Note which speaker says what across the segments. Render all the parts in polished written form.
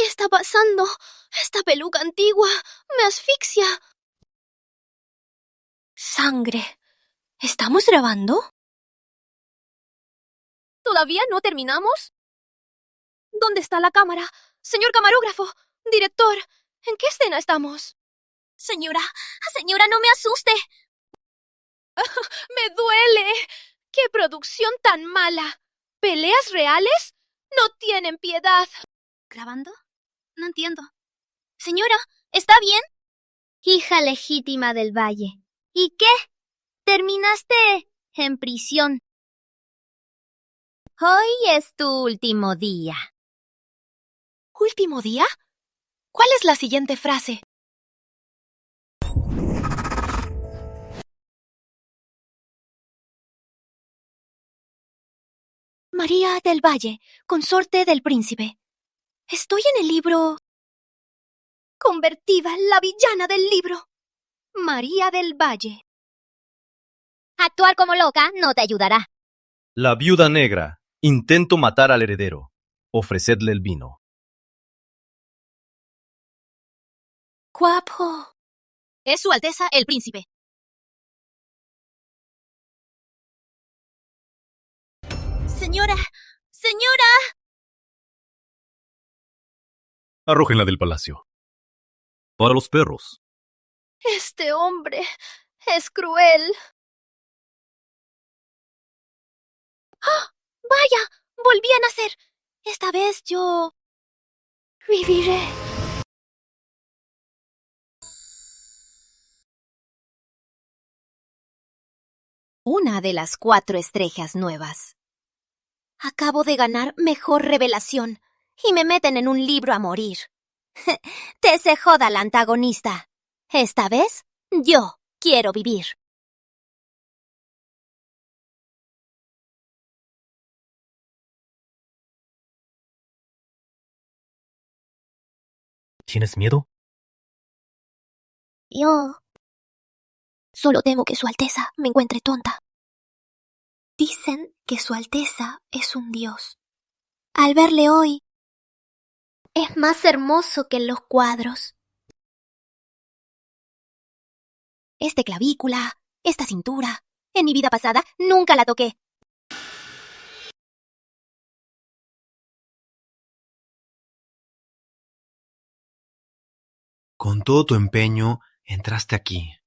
Speaker 1: ¿Qué está pasando? Esta peluca antigua me asfixia. Sangre. ¿Estamos grabando? ¿Todavía no terminamos? ¿Dónde está la cámara? Señor camarógrafo, director, ¿en qué escena estamos? Señora, no me asuste. ¡Me duele! ¡Qué producción tan mala! ¿Peleas reales? No tienen piedad.
Speaker 2: ¿Grabando? No entiendo. Señora, ¿está bien?
Speaker 3: Hija legítima del Valle. ¿Y qué? Terminaste en prisión. Hoy es tu último día.
Speaker 1: ¿Último día? ¿Cuál es la siguiente frase? María del Valle, consorte del príncipe. Estoy en el libro... Convertida en la villana del libro. María del Valle.
Speaker 3: Actuar como loca no te ayudará.
Speaker 4: La viuda negra. Intento matar al heredero. Ofrecedle el vino.
Speaker 1: Guapo.
Speaker 2: Es Su Alteza el Príncipe. Señora, señora.
Speaker 4: Arrójenla del palacio. Para los perros.
Speaker 1: Este hombre es cruel. ¡Ah! ¡Vaya! Volví a nacer. Esta vez yo... viviré.
Speaker 2: Una de las 4 estrellas nuevas.
Speaker 1: Acabo de ganar mejor revelación y me meten en un libro a morir.
Speaker 2: Te se joda la antagonista. Esta vez, yo quiero vivir.
Speaker 4: ¿Tienes miedo?
Speaker 1: Yo... solo temo que Su Alteza me encuentre tonta. Dicen que Su Alteza es un dios. Al verle hoy, es más hermoso que en los cuadros.
Speaker 2: Esta clavícula, esta cintura. En mi vida pasada nunca la toqué.
Speaker 5: Con todo tu empeño, entraste aquí.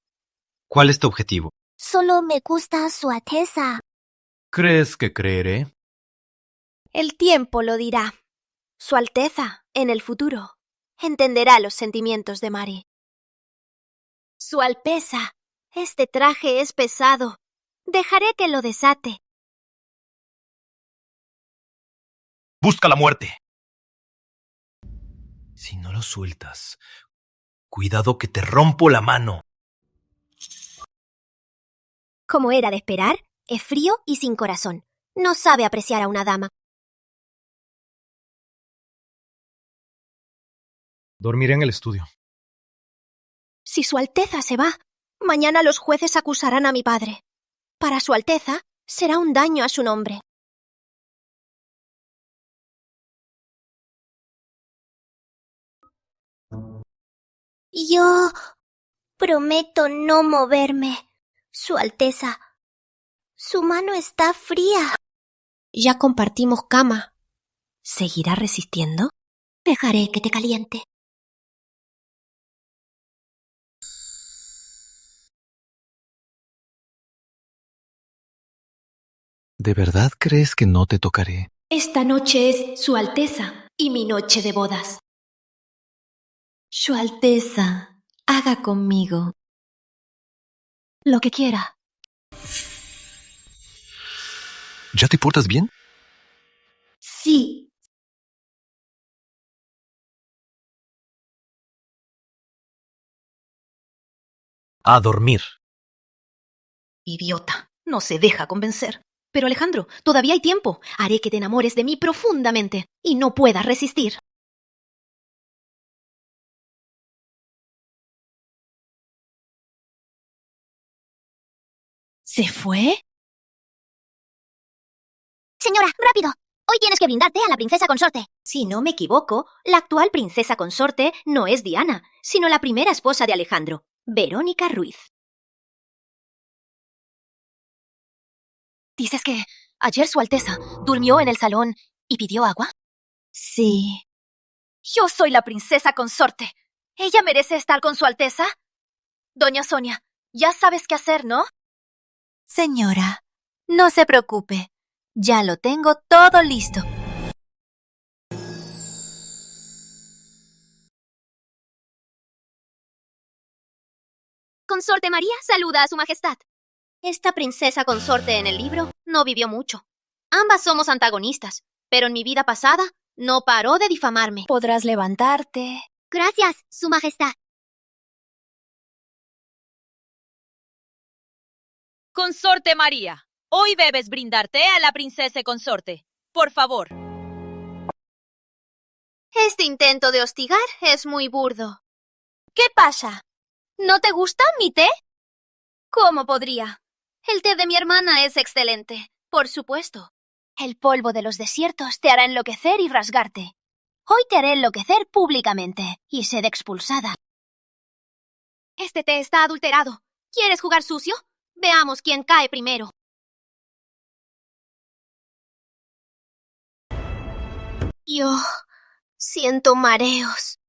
Speaker 5: ¿Cuál es tu objetivo?
Speaker 3: Solo me gusta Su Alteza.
Speaker 4: ¿Crees que creeré?
Speaker 1: El tiempo lo dirá. Su Alteza, en el futuro, entenderá los sentimientos de Mari. Su Alteza, este traje es pesado. Dejaré que lo desate.
Speaker 4: Busca la muerte.
Speaker 5: Si no lo sueltas, cuidado que te rompo la mano.
Speaker 1: Como era de esperar, es frío y sin corazón. No sabe apreciar a una dama.
Speaker 4: Dormiré en el estudio.
Speaker 1: Si Su Alteza se va, mañana los jueces acusarán a mi padre. Para Su Alteza, será un daño a su nombre.
Speaker 3: Yo prometo no moverme. Su Alteza. Su mano está fría.
Speaker 1: Ya compartimos cama. ¿Seguirá resistiendo? Dejaré que te caliente.
Speaker 5: ¿De verdad crees que no te tocaré?
Speaker 1: Esta noche es Su Alteza y mi noche de bodas. Su Alteza, haga conmigo lo que quiera.
Speaker 5: ¿Ya te portas bien?
Speaker 1: Sí.
Speaker 5: A dormir.
Speaker 2: Idiota, no se deja convencer. Pero Alejandro, todavía hay tiempo. Haré que te enamores de mí profundamente y no puedas resistir. ¿Se fue?
Speaker 3: Señora, rápido. Hoy tienes que brindarte a la princesa consorte.
Speaker 2: Si no me equivoco, la actual princesa consorte no es Diana, sino la primera esposa de Alejandro, Verónica Ruiz.
Speaker 1: ¿Dices que ayer Su Alteza durmió en el salón y pidió agua? Sí. Yo soy la princesa consorte. ¿Ella merece estar con Su Alteza? Doña Sonia, ya sabes qué hacer, ¿no? Señora, no se preocupe. Ya lo tengo todo listo.
Speaker 3: Consorte María saluda a su majestad.
Speaker 2: Esta princesa consorte en el libro no vivió mucho. Ambas somos antagonistas, pero en mi vida pasada no paró de difamarme.
Speaker 1: Podrás levantarte.
Speaker 3: Gracias, su majestad.
Speaker 6: Consorte María, hoy debes brindarte a la princesa consorte. Por favor.
Speaker 1: Este intento de hostigar es muy burdo. ¿Qué pasa? ¿No te gusta mi té? ¿Cómo podría? El té de mi hermana es excelente, por supuesto. El polvo de los desiertos te hará enloquecer y rasgarte. Hoy te haré enloquecer públicamente y sed expulsada.
Speaker 2: Este té está adulterado. ¿Quieres jugar sucio? Veamos quién cae primero.
Speaker 1: Yo siento mareos.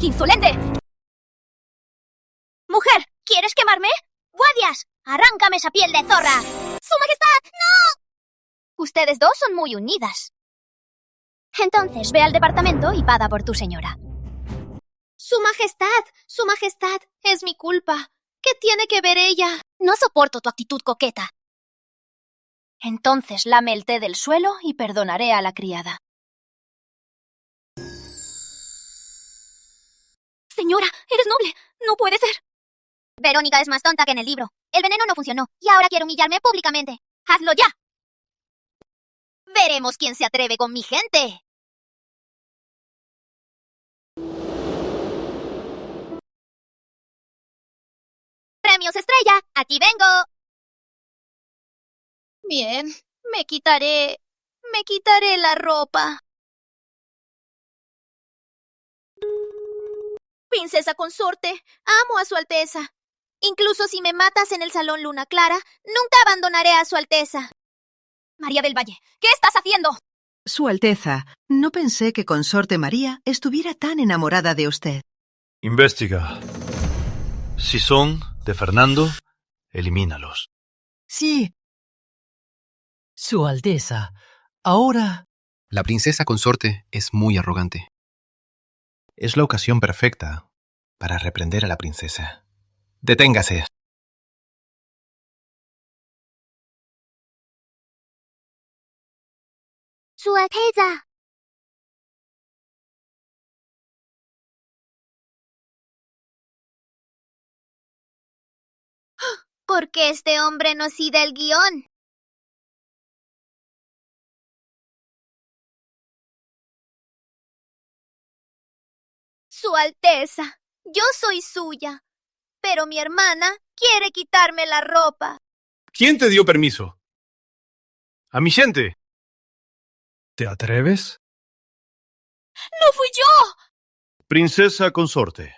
Speaker 3: ¡Insolente!
Speaker 1: ¡Mujer! ¿Quieres quemarme?
Speaker 3: ¡Guardias! ¡Arráncame esa piel de zorra! ¡Su majestad! ¡No!
Speaker 1: Ustedes dos son muy unidas.
Speaker 3: Entonces ve al departamento y paga por tu señora.
Speaker 1: Su majestad, es mi culpa. ¿Qué tiene que ver ella?
Speaker 3: No soporto tu actitud coqueta.
Speaker 1: Entonces lame el té del suelo y perdonaré a la criada.
Speaker 3: Señora, eres noble. No puede ser. Verónica es más tonta que en el libro. El veneno no funcionó y ahora quiere humillarme públicamente. ¡Hazlo ya! Veremos quién se atreve con mi gente. ¡Premios Estrella! ¡Aquí vengo!
Speaker 1: Bien, me quitaré la ropa. Princesa consorte, amo a Su Alteza. Incluso si me matas en el Salón Luna Clara, nunca abandonaré a Su Alteza.
Speaker 3: María del Valle, ¿qué estás haciendo?
Speaker 7: Su Alteza, no pensé que Consorte María estuviera tan enamorada de usted.
Speaker 4: Investiga. Si son de Fernando, elimínalos.
Speaker 8: Sí. Su Alteza, ahora...
Speaker 5: La princesa consorte es muy arrogante.
Speaker 9: Es la ocasión perfecta para reprender a la princesa. ¡Deténgase!
Speaker 3: Su Alteza.
Speaker 1: ¿Por qué este hombre no sigue el guión? Su Alteza, yo soy suya, pero mi hermana quiere quitarme la ropa.
Speaker 4: ¿Quién te dio permiso? ¡A mi gente! ¿Te atreves?
Speaker 1: ¡No fui yo!
Speaker 4: Princesa consorte.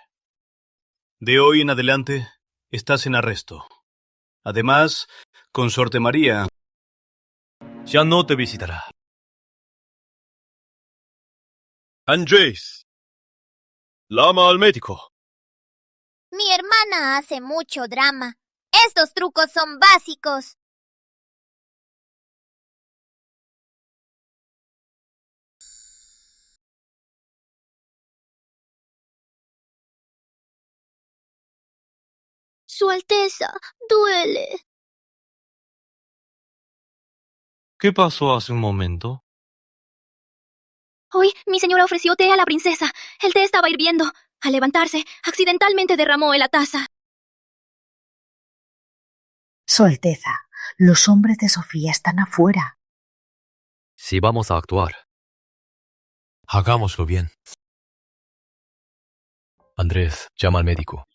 Speaker 4: De hoy en adelante estás en arresto. Además, consorte María ya no te visitará. Andrés, llama al médico.
Speaker 3: Mi hermana hace mucho drama. Estos trucos son básicos.
Speaker 1: Su Alteza, duele.
Speaker 4: ¿Qué pasó hace un momento?
Speaker 2: Hoy mi señora ofreció té a la princesa. El té estaba hirviendo. Al levantarse, accidentalmente derramó en la taza.
Speaker 10: Su Alteza, los hombres de Sofía están afuera.
Speaker 11: Si vamos a actuar, hagámoslo bien. Andrés, llama al médico.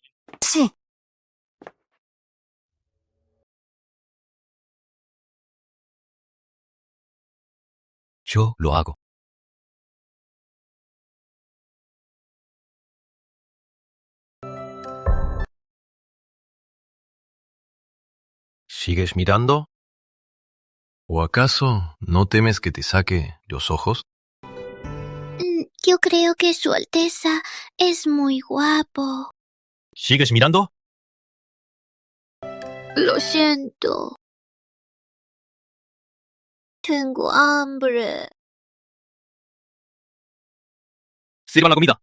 Speaker 10: Sí.
Speaker 11: Yo lo hago.
Speaker 9: ¿Sigues mirando? ¿O acaso no temes que te saque los ojos?
Speaker 3: Yo creo que Su Alteza es muy guapo.
Speaker 11: ¿Sigues mirando?
Speaker 3: Lo siento. Tengo hambre.
Speaker 11: Sirvan la comida.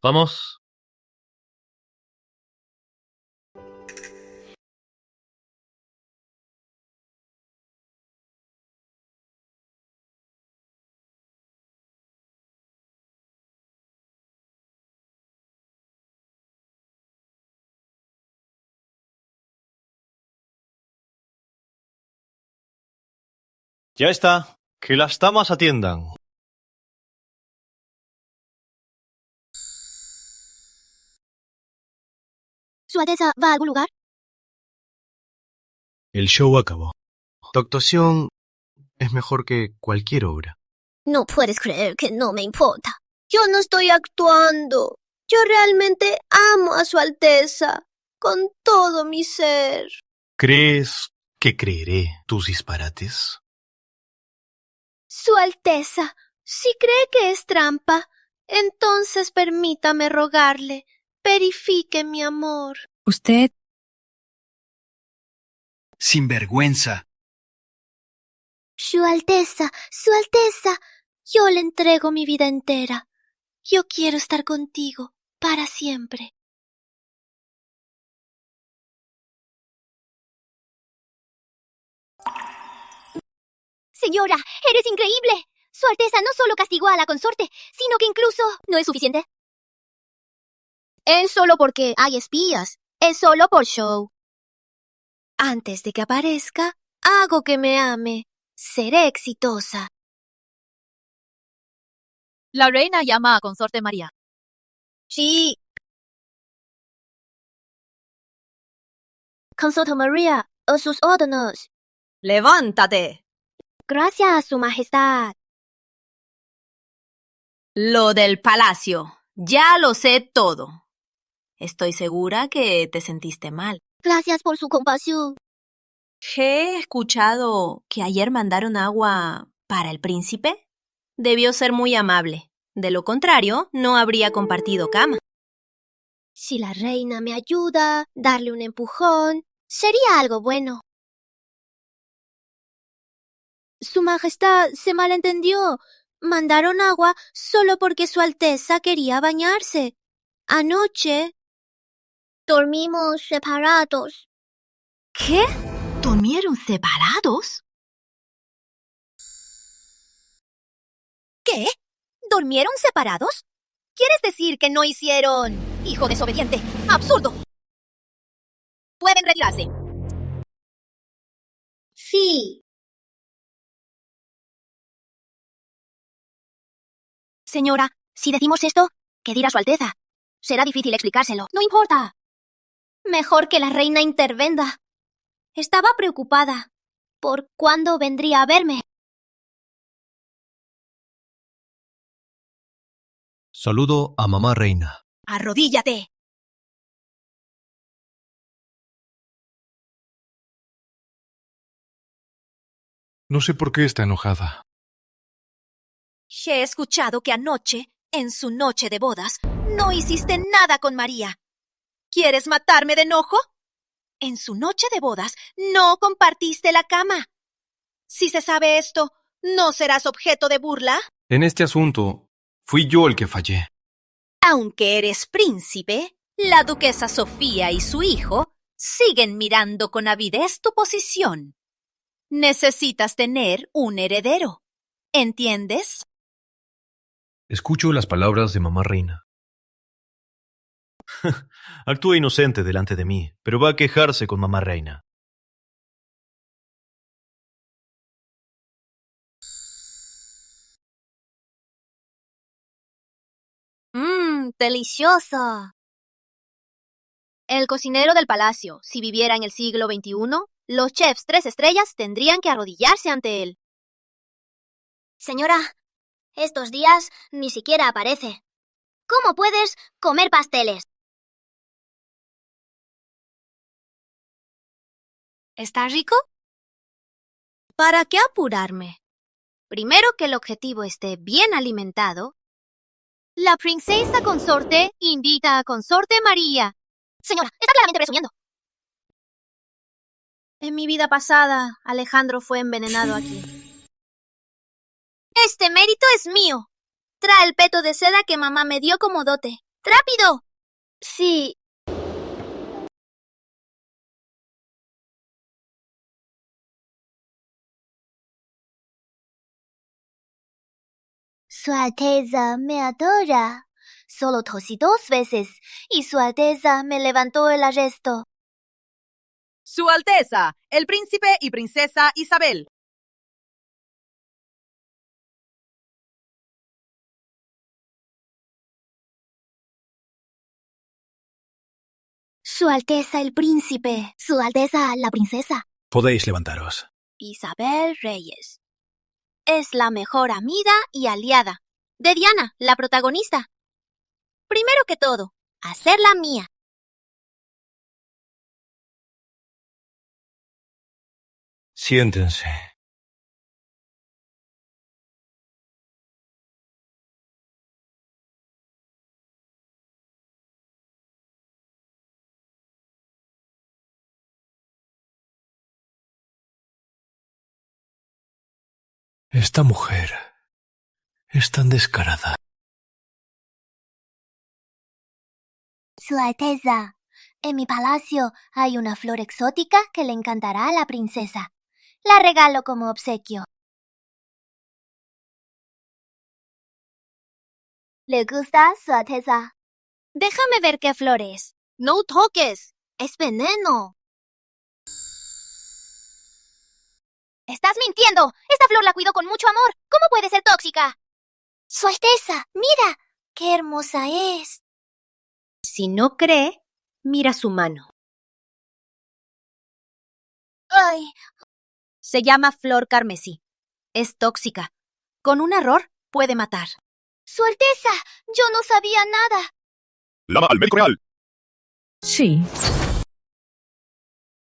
Speaker 9: Vamos.
Speaker 4: Ya está. Que las damas atiendan.
Speaker 3: ¿Su Alteza va a algún lugar?
Speaker 9: El show acabó. Tu actuación es mejor que cualquier obra.
Speaker 3: No puedes creer que no me importa. Yo no estoy actuando. Yo realmente amo a Su Alteza con todo mi ser.
Speaker 9: ¿Crees que creeré tus disparates?
Speaker 1: Su Alteza, si cree que es trampa, entonces permítame rogarle, verifique mi amor.
Speaker 12: Usted...
Speaker 8: Sinvergüenza.
Speaker 1: Su Alteza, yo le entrego mi vida entera. Yo quiero estar contigo para siempre.
Speaker 3: Señora, eres increíble. Su Alteza no solo castigó a la consorte, sino que incluso... ¿No es suficiente? Es solo porque hay espías. Es solo por show.
Speaker 1: Antes de que aparezca, hago que me ame. Seré exitosa.
Speaker 6: La reina llama a Consorte María.
Speaker 3: Sí. Consorte María, a sus órdenes.
Speaker 6: ¡Levántate!
Speaker 1: Gracias, Su Majestad.
Speaker 13: Lo del palacio. Ya lo sé todo. Estoy segura que te sentiste mal.
Speaker 3: Gracias por su compasión.
Speaker 13: He escuchado que ayer mandaron agua para el príncipe. Debió ser muy amable. De lo contrario, no habría compartido cama.
Speaker 1: Si la reina me ayuda, darle un empujón, sería algo bueno. Su Majestad se malentendió. Mandaron agua solo porque Su Alteza quería bañarse. Anoche...
Speaker 3: Dormimos separados.
Speaker 13: ¿Qué? ¿Durmieron separados?
Speaker 3: ¿Qué? ¿Durmieron separados? ¿Quieres decir que no hicieron... Hijo desobediente? ¡Absurdo! Pueden retirarse. Sí. Señora, si decimos esto, ¿qué dirá Su Alteza? Será difícil explicárselo. No importa. Mejor que la reina intervenga. Estaba preocupada por cuándo vendría a verme.
Speaker 11: Saludo a mamá reina.
Speaker 3: ¡Arrodíllate!
Speaker 9: No sé por qué está enojada.
Speaker 3: He escuchado que anoche, en su noche de bodas, no hiciste nada con María. ¿Quieres matarme de enojo? En su noche de bodas no compartiste la cama. Si se sabe esto, ¿no serás objeto de burla?
Speaker 9: En este asunto, fui yo el que fallé.
Speaker 2: Aunque eres príncipe, la duquesa Sofía y su hijo siguen mirando con avidez tu posición. Necesitas tener un heredero. ¿Entiendes?
Speaker 11: Escucho las palabras de mamá reina.
Speaker 4: Actúa inocente delante de mí, pero va a quejarse con mamá reina.
Speaker 1: Delicioso. El cocinero del palacio, si viviera en el siglo XXI, los chefs 3 estrellas tendrían que arrodillarse ante él. Señora, estos días ni siquiera aparece. ¿Cómo puedes comer pasteles? ¿Está rico? ¿Para qué apurarme? Primero que el objetivo esté bien alimentado. La princesa consorte invita a consorte María. Señora, está claramente presumiendo. En mi vida pasada, Alejandro fue envenenado aquí. Este mérito es mío. Trae el peto de seda que mamá me dio como dote. ¡Rápido! Sí. Su Alteza me adora. Solo tosí 2 veces y Su Alteza me levantó el arresto.
Speaker 6: Su Alteza, el príncipe y princesa Isabel.
Speaker 1: Su Alteza el príncipe, Su Alteza la princesa.
Speaker 8: Podéis levantaros.
Speaker 1: Isabel Reyes. Es la mejor amiga y aliada de Diana, la protagonista. Primero que todo, hacerla mía.
Speaker 11: Siéntense. Esta mujer es tan descarada.
Speaker 1: Su Alteza, en mi palacio hay una flor exótica que le encantará a la princesa. La regalo como obsequio. ¿Le gusta, Su Alteza? Déjame ver qué flor es. No toques. Es veneno. ¡Estás mintiendo! Esta flor la cuido con mucho amor. ¿Cómo puede ser tóxica? Su Alteza, mira. ¡Qué hermosa es!
Speaker 13: Si no cree, mira su mano.
Speaker 1: ¡Ay!
Speaker 13: Se llama flor carmesí. Es tóxica. Con un error puede matar.
Speaker 1: ¡Su Alteza! Yo no sabía nada.
Speaker 12: ¡Llama al médico real!
Speaker 10: Sí.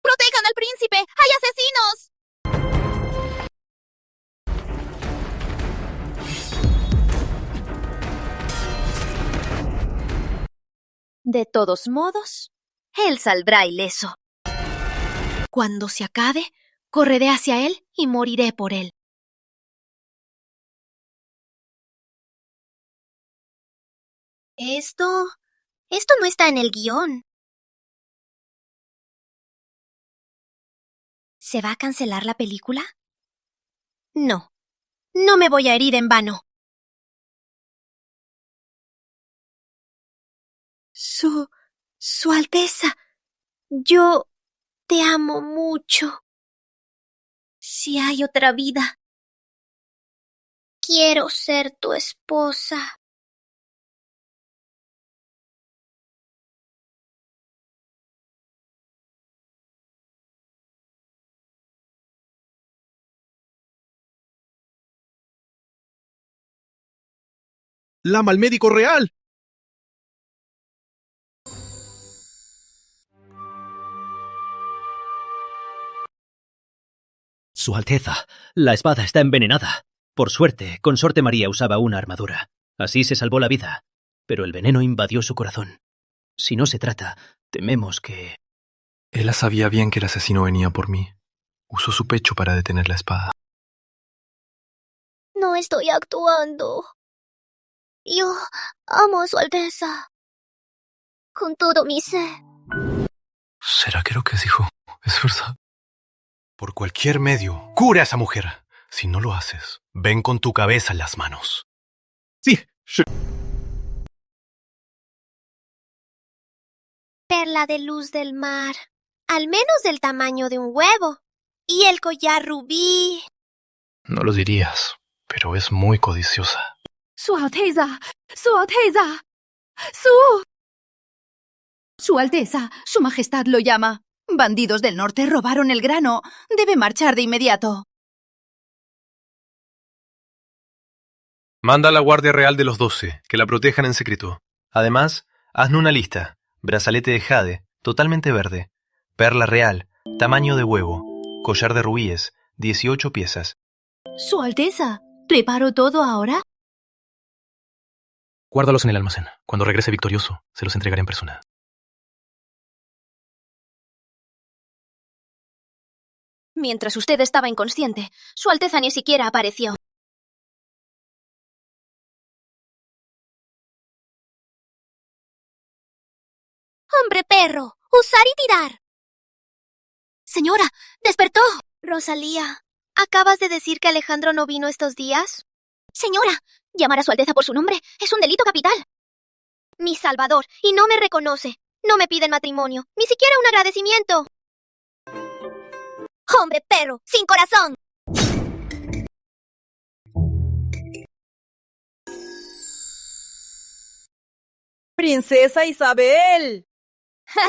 Speaker 1: ¡Protejan al príncipe! ¡Hay asesinos!
Speaker 13: De todos modos, él saldrá ileso. Cuando se acabe, correré hacia él y moriré por él.
Speaker 1: Esto no está en el guión. ¿Se va a cancelar la película?
Speaker 13: No, no me voy a herir en vano.
Speaker 1: Su Alteza, yo te amo mucho. Si hay otra vida, quiero ser tu esposa.
Speaker 12: ¡Llama al médico real!
Speaker 14: Su Alteza, la espada está envenenada. Por suerte, Consorte María usaba una armadura. Así se salvó la vida. Pero el veneno invadió su corazón. Si no se trata, tememos que...
Speaker 11: Ella sabía bien que el asesino venía por mí. Usó su pecho para detener la espada.
Speaker 1: No estoy actuando. Yo amo a Su Alteza. Con todo mi ser.
Speaker 11: ¿Será que lo que dijo es verdad? Por cualquier medio, cura a esa mujer. Si no lo haces, ven con tu cabeza en las manos.
Speaker 12: Sí.
Speaker 1: Perla de luz del mar. Al menos del tamaño de un huevo. Y el collar rubí.
Speaker 11: No lo dirías, pero es muy codiciosa.
Speaker 10: Su Alteza, Su Alteza.
Speaker 15: Su Alteza, Su Majestad lo llama. Bandidos del norte robaron el grano. Debe marchar de inmediato.
Speaker 11: Manda a la Guardia Real de los 12, que la protejan en secreto. Además, hazme una lista. Brazalete de jade, totalmente verde. Perla real, tamaño de huevo. Collar de rubíes, 18 piezas.
Speaker 15: Su Alteza, ¿preparo todo ahora?
Speaker 11: Guárdalos en el almacén. Cuando regrese victorioso, se los entregaré en persona.
Speaker 1: Mientras usted estaba inconsciente, Su Alteza ni siquiera apareció. ¡Hombre perro! ¡Usar y tirar! Señora, despertó. Rosalía, ¿acabas de decir que Alejandro no vino estos días? Señora, llamar a Su Alteza por su nombre es un delito capital. Mi salvador, y no me reconoce. No me piden matrimonio, ni siquiera un agradecimiento. ¡Hombre perro! ¡Sin corazón!
Speaker 6: ¡Princesa Isabel!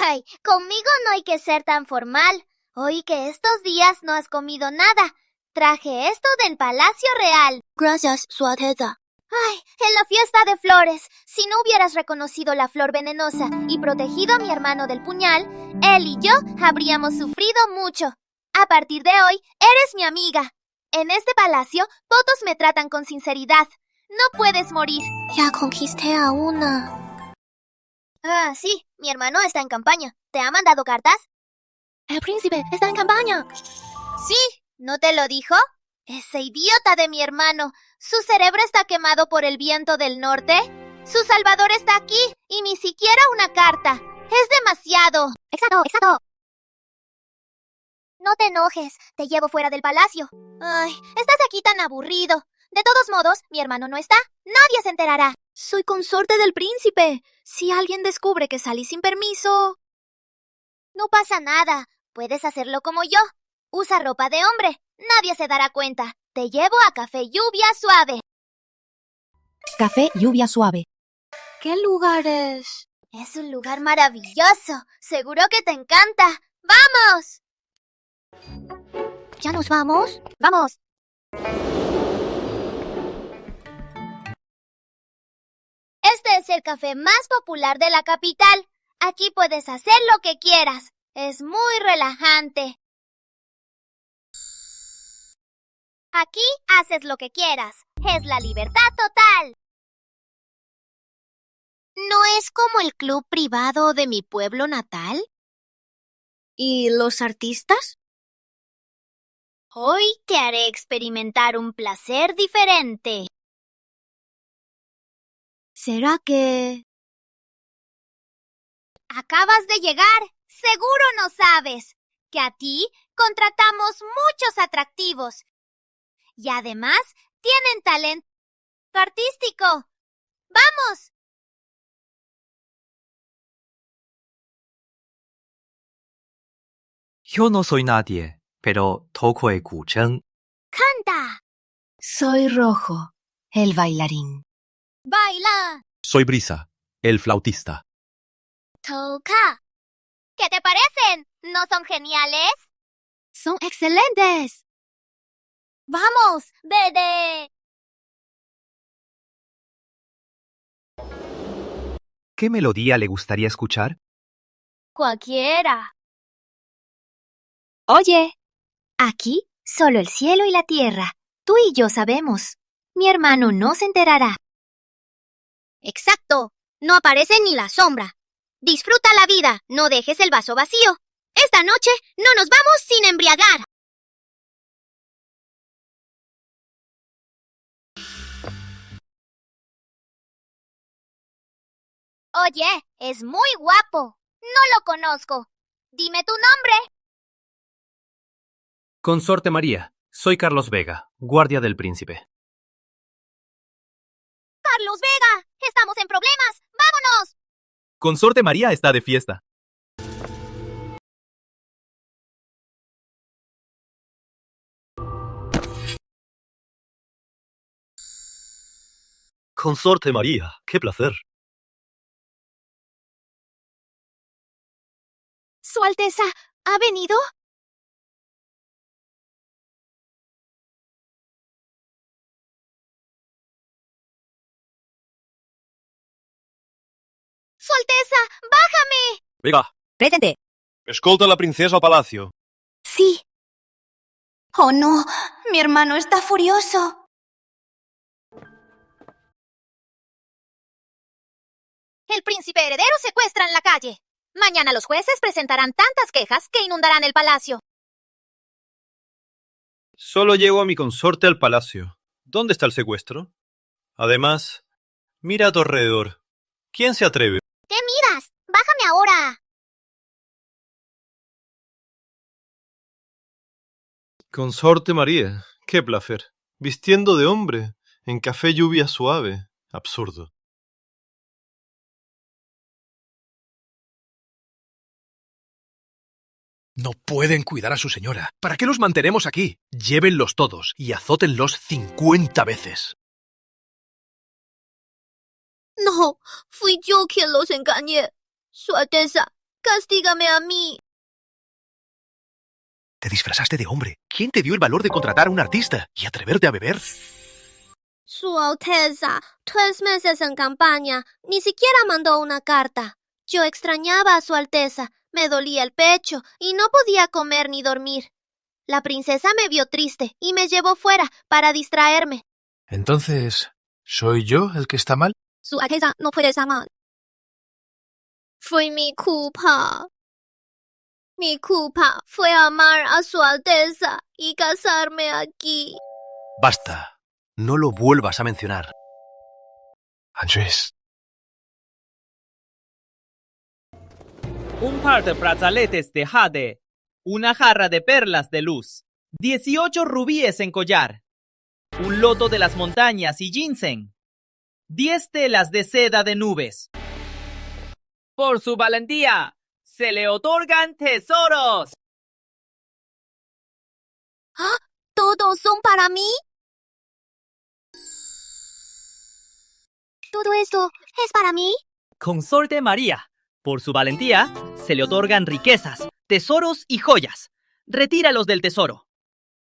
Speaker 1: ¡Ay! Conmigo no hay que ser tan formal. Oí que estos días no has comido nada. Traje esto del Palacio Real. Gracias, Su Alteza. ¡Ay! En la fiesta de flores, si no hubieras reconocido la flor venenosa y protegido a mi hermano del puñal, él y yo habríamos sufrido mucho. A partir de hoy, eres mi amiga. En este palacio, todos me tratan con sinceridad. No puedes morir. Ya conquisté a una. Ah, sí, mi hermano está en campaña. ¿Te ha mandado cartas? El príncipe está en campaña. Sí, ¿no te lo dijo? Ese idiota de mi hermano. Su cerebro está quemado por el viento del norte. Su salvador está aquí y ni siquiera una carta. Es demasiado. Exacto. No te enojes, te llevo fuera del palacio. Ay, estás aquí tan aburrido. De todos modos, mi hermano no está. Nadie se enterará. Soy consorte del príncipe. Si alguien descubre que salí sin permiso... No pasa nada. Puedes hacerlo como yo. Usa ropa de hombre. Nadie se dará cuenta. Te llevo a Café Lluvia Suave.
Speaker 10: Café Lluvia Suave.
Speaker 1: ¿Qué lugar es? Es un lugar maravilloso. Seguro que te encanta. ¡Vamos! ¿Ya nos vamos? ¡Vamos! Este es el café más popular de la capital. Aquí puedes hacer lo que quieras. Es muy relajante. Aquí haces lo que quieras. Es la libertad total. ¿No es como el club privado de mi pueblo natal? ¿Y los artistas? Hoy te haré experimentar un placer diferente. ¿Será que...? Acabas de llegar. Seguro no sabes que a ti contratamos muchos atractivos. Y además tienen talento artístico. ¡Vamos!
Speaker 16: Yo no soy nadie, pero toco el cuchén.
Speaker 1: ¡Canta!
Speaker 10: Soy Rojo, el bailarín.
Speaker 1: ¡Baila!
Speaker 4: Soy Brisa, el flautista.
Speaker 1: Toca. ¿Qué te parecen? ¿No son geniales?
Speaker 15: ¡Son excelentes!
Speaker 1: ¡Vamos, Bede!
Speaker 9: ¿Qué melodía le gustaría escuchar?
Speaker 1: Cualquiera.
Speaker 3: Oye, aquí solo el cielo y la tierra. Tú y yo sabemos. Mi hermano no se enterará.
Speaker 1: Exacto. No aparece ni la sombra. Disfruta la vida. No dejes el vaso vacío. Esta noche no nos vamos sin embriagar. Oye, es muy guapo. No lo conozco. Dime tu nombre.
Speaker 14: Consorte María, soy Carlos Vega, guardia del príncipe.
Speaker 1: Carlos Vega, estamos en problemas. ¡Vámonos!
Speaker 4: Consorte María está de fiesta.
Speaker 17: Consorte María, qué placer.
Speaker 1: ¿Su Alteza ha venido? ¡Su Alteza, bájame!
Speaker 4: Vinga,
Speaker 3: Presente.
Speaker 4: escolta la princesa al palacio.
Speaker 1: Sí. Oh no, mi hermano está furioso.
Speaker 2: El príncipe heredero secuestra en la calle. Mañana los jueces presentarán tantas quejas que inundarán el palacio.
Speaker 4: Solo llevo a mi consorte al palacio. ¿Dónde está el secuestro? Además, mira a tu alrededor. ¿Quién se atreve?
Speaker 1: ¿Qué miras? Bájame ahora.
Speaker 4: Consorte María, qué placer. Vistiendo de hombre, en café lluvia suave. Absurdo.
Speaker 8: No pueden cuidar a su señora. ¿Para qué los mantenemos aquí? Llévenlos todos y azótenlos 50 veces.
Speaker 1: No, fui yo quien los engañé. Su Alteza, castígame a mí.
Speaker 8: Te disfrazaste de hombre. ¿Quién te dio el valor de contratar a un artista y atreverte a beber?
Speaker 1: Su Alteza, 3 meses en campaña, ni siquiera mandó una carta. Yo extrañaba a Su Alteza, me dolía el pecho y no podía comer ni dormir. La princesa me vio triste y me llevó fuera para distraerme.
Speaker 8: Entonces, ¿soy yo el que está mal?
Speaker 1: Su Alteza no puede estar mal. Fue mi culpa. Mi culpa fue amar a Su Alteza y casarme aquí.
Speaker 11: Basta. No lo vuelvas a mencionar.
Speaker 8: Andrés.
Speaker 17: Un par de brazaletes de jade, una jarra de perlas de luz, 18 rubíes en collar, un loto de las montañas y ginseng, 10 telas de seda de nubes. Por su valentía, se le otorgan tesoros.
Speaker 1: ¿Ah? ¿Todos son para mí? ¿Todo esto es para mí?
Speaker 17: Consorte María, por su valentía, se le otorgan riquezas, tesoros y joyas. Retíralos del tesoro.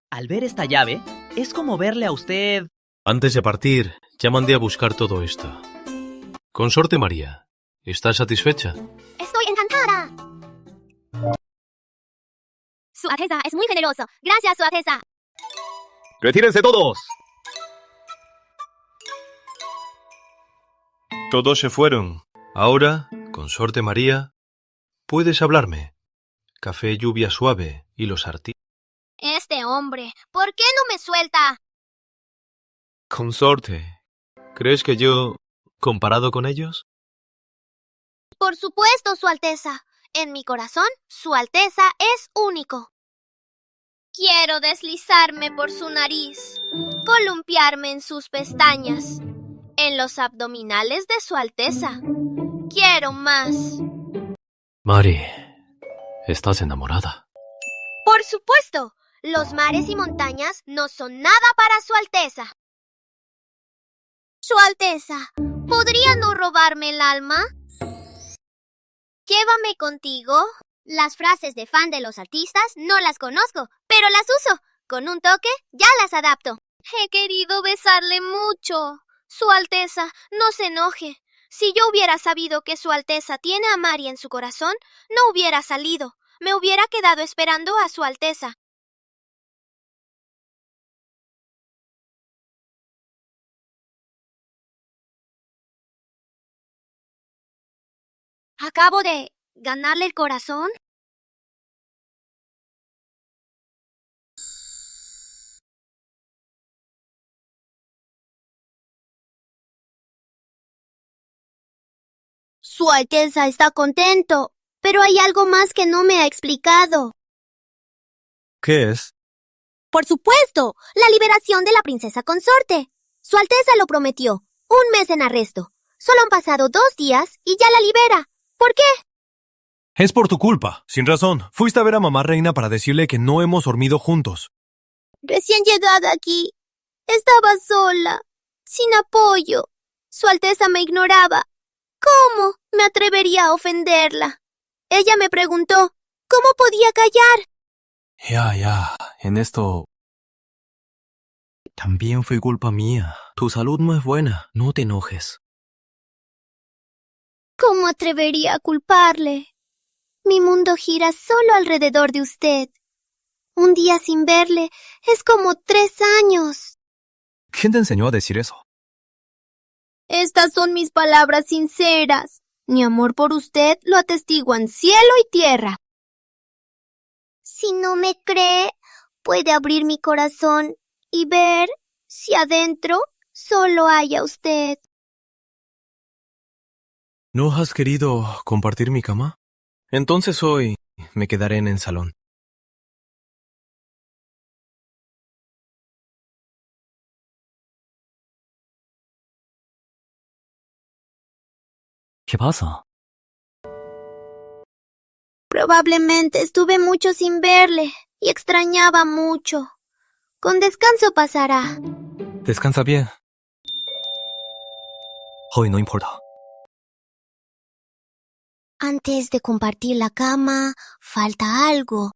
Speaker 17: Al ver esta llave, es como verle a usted...
Speaker 4: Antes de partir, ya mandé a buscar todo esto. Consorte María, ¿estás satisfecha?
Speaker 1: Estoy encantada. Su Alteza es muy generoso. Gracias, Su Alteza.
Speaker 4: ¡Retírense todos! Todos se fueron. Ahora, Consorte María, puedes hablarme. Café lluvia suave y los artistas.
Speaker 1: Este hombre, ¿por qué no me suelta?
Speaker 4: Consorte, ¿crees que yo, comparado con ellos?
Speaker 1: Por supuesto, Su Alteza. En mi corazón, Su Alteza es único. Quiero deslizarme por su nariz, columpiarme en sus pestañas, en los abdominales de Su Alteza. Quiero más.
Speaker 4: Mari, ¿estás enamorada?
Speaker 1: Por supuesto, los mares y montañas no son nada para Su Alteza. Su Alteza, ¿podría no robarme el alma? Llévame contigo. Las frases de fan de los artistas no las conozco, pero las uso. Con un toque ya las adapto. He querido besarle mucho. Su Alteza, no se enoje. Si yo hubiera sabido que Su Alteza tiene a Mari en su corazón, no hubiera salido. Me hubiera quedado esperando a Su Alteza. ¿Acabo de ganarle el corazón? Su Alteza está contento, pero hay algo más que no me ha explicado.
Speaker 4: ¿Qué es?
Speaker 1: Por supuesto, la liberación de la princesa consorte. Su Alteza lo prometió. 1 mes en arresto. Solo han pasado 2 días y ya la libera. ¿Por qué?
Speaker 18: Es por tu culpa. Sin razón. Fuiste a ver a mamá reina para decirle que no hemos dormido juntos.
Speaker 1: Recién llegada aquí. Estaba sola, sin apoyo. Su Alteza me ignoraba. ¿Cómo me atrevería a ofenderla? Ella me preguntó, ¿Cómo podía callar?
Speaker 18: Ya, en esto... También fue culpa mía. Tu salud no es buena, no te enojes.
Speaker 1: ¿Cómo atrevería a culparle? Mi mundo gira solo alrededor de usted. Un día sin verle es como 3 años.
Speaker 18: ¿Quién te enseñó a decir eso?
Speaker 1: Estas son mis palabras sinceras. Mi amor por usted lo atestiguan cielo y tierra. Si no me cree, puede abrir mi corazón y ver si adentro solo hay a usted.
Speaker 18: ¿No has querido compartir mi cama? Entonces hoy me quedaré en el salón. ¿Qué pasa?
Speaker 1: Probablemente estuve mucho sin verle y extrañaba mucho. Con descanso pasará.
Speaker 18: Descansa bien. Hoy no importa.
Speaker 1: Antes de compartir la cama, falta algo.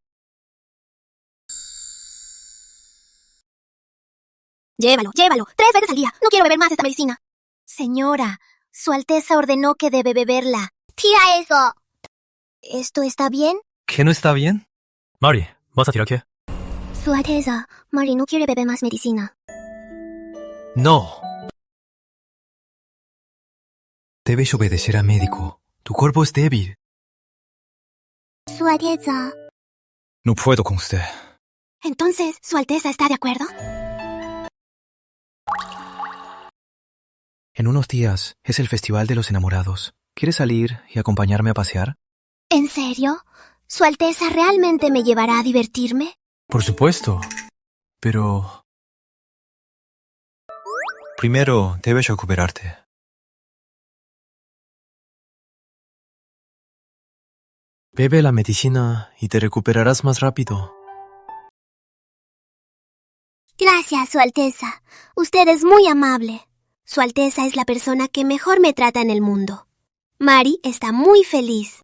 Speaker 1: Llévalo. 3 veces al día. No quiero beber más esta medicina. Señora, Su Alteza ordenó que debe beberla. ¡Tira eso! ¿Esto está bien?
Speaker 18: ¿Qué no está bien? Mari, ¿vas a tirar qué?
Speaker 1: Su Alteza, Mari no quiere beber más medicina.
Speaker 18: No. Debes obedecer al médico. Tu cuerpo es débil.
Speaker 1: Su Alteza.
Speaker 18: No puedo con usted.
Speaker 1: Entonces, ¿Su Alteza está de acuerdo?
Speaker 18: En unos días es el Festival de los Enamorados. ¿Quieres salir y acompañarme a pasear?
Speaker 1: ¿En serio? ¿Su Alteza realmente me llevará a divertirme?
Speaker 18: Por supuesto. Pero... primero debes recuperarte. Bebe la medicina y te recuperarás más rápido.
Speaker 1: Gracias, Su Alteza. Usted es muy amable. Su Alteza es la persona que mejor me trata en el mundo. Mari está muy feliz.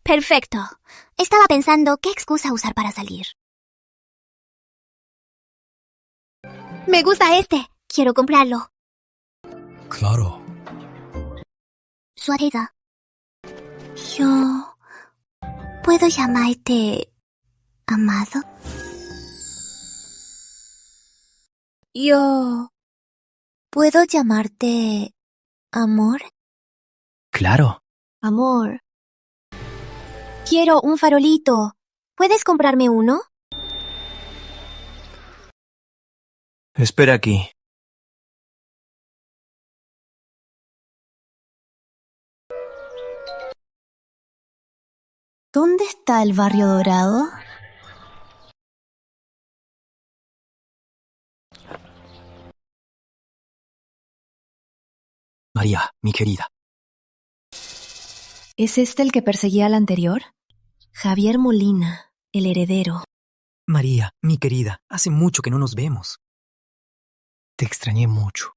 Speaker 1: Perfecto. Estaba pensando qué excusa usar para salir. Me gusta este. Quiero comprarlo.
Speaker 18: Claro.
Speaker 1: Su Alteza. Yo... ¿puedo llamarte... amado? Yo... ¿puedo llamarte... amor?
Speaker 18: Claro.
Speaker 1: Amor. Quiero un farolito. ¿Puedes comprarme uno?
Speaker 18: Espera aquí.
Speaker 1: ¿Dónde está el barrio dorado?
Speaker 18: María, mi querida.
Speaker 13: ¿Es este el que perseguía al anterior?
Speaker 1: Javier Molina, el heredero.
Speaker 19: María, mi querida, hace mucho que no nos vemos.
Speaker 18: Te extrañé mucho.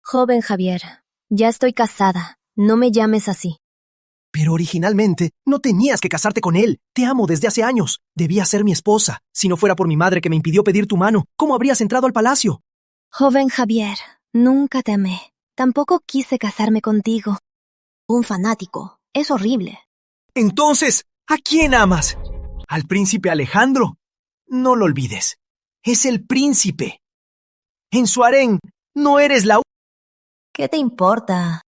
Speaker 13: Joven Javier, ya estoy casada. No me llames así.
Speaker 19: Pero originalmente no tenías que casarte con él. Te amo desde hace años. Debías ser mi esposa. Si no fuera por mi madre que me impidió pedir tu mano, ¿cómo habrías entrado al palacio?
Speaker 13: Joven Javier, nunca te amé. Tampoco quise casarme contigo.
Speaker 1: Un fanático. Es horrible.
Speaker 19: Entonces, ¿a quién amas? ¿Al príncipe Alejandro? No lo olvides. Es el príncipe. En su harén no eres la...
Speaker 13: ¿Qué te importa?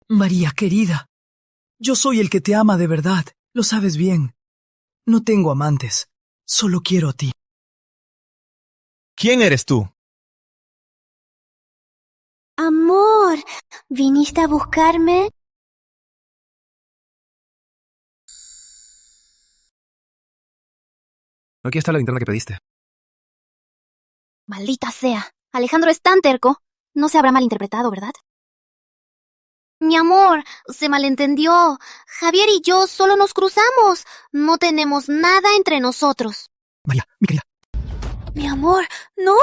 Speaker 19: María, querida. Yo soy el que te ama de verdad. Lo sabes bien. No tengo amantes. Solo quiero a ti.
Speaker 18: ¿Quién eres tú?
Speaker 1: Amor, ¿viniste a buscarme?
Speaker 18: Aquí está la linterna que pediste.
Speaker 1: Maldita sea. Alejandro es tan terco. No se habrá malinterpretado, ¿verdad? Mi amor, se malentendió. Javier y yo solo nos cruzamos. No tenemos nada entre nosotros.
Speaker 19: María, mi querida.
Speaker 1: Mi amor, no.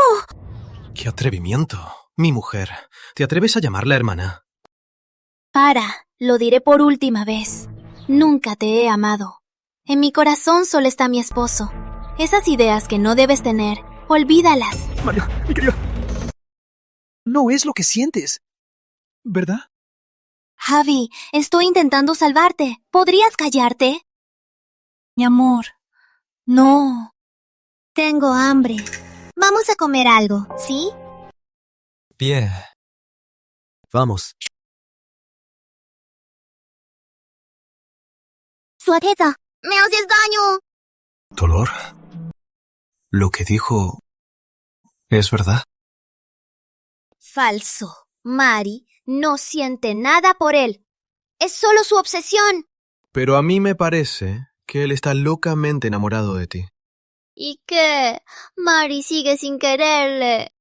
Speaker 18: ¡Qué atrevimiento! Mi mujer. ¿Te atreves a llamarla hermana?
Speaker 1: Para, lo diré por última vez. Nunca te he amado. En mi corazón solo está mi esposo. Esas ideas que no debes tener, olvídalas.
Speaker 19: María, mi querida. No es lo que sientes, ¿verdad?
Speaker 1: Javi, estoy intentando salvarte. ¿Podrías callarte? Mi amor, no. Tengo hambre. Vamos a comer algo, ¿sí?
Speaker 16: Bien. Vamos.
Speaker 1: Su Alteza, me haces daño.
Speaker 9: ¿Dolor? ¿Lo que dijo es verdad?
Speaker 1: Falso. Mari no siente nada por él. Es solo su obsesión.
Speaker 9: Pero a mí me parece que él está locamente enamorado de ti.
Speaker 1: ¿Y qué? Mari sigue sin quererle.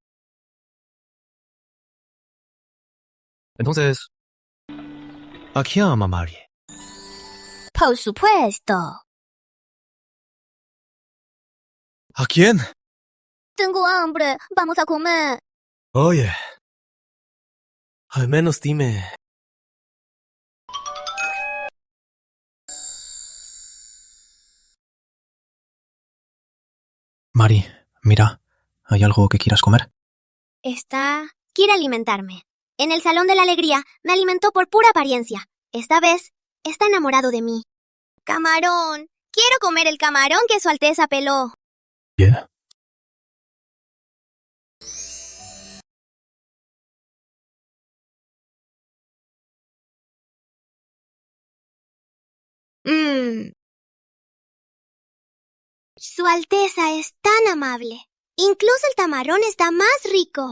Speaker 16: Entonces, ¿a quién ama Mari?
Speaker 1: Por supuesto.
Speaker 18: ¿A quién?
Speaker 1: Tengo hambre. Vamos a comer.
Speaker 16: Oye, al menos dime.
Speaker 5: Mari, mira, ¿hay algo que quieras comer?
Speaker 1: Quiere alimentarme. En el Salón de la Alegría me alimentó por pura apariencia. Esta vez está enamorado de mí. ¡Camarón! Quiero comer el camarón que Su Alteza peló.
Speaker 5: Yeah.
Speaker 1: Su Alteza es tan amable. Incluso el camarón está más rico.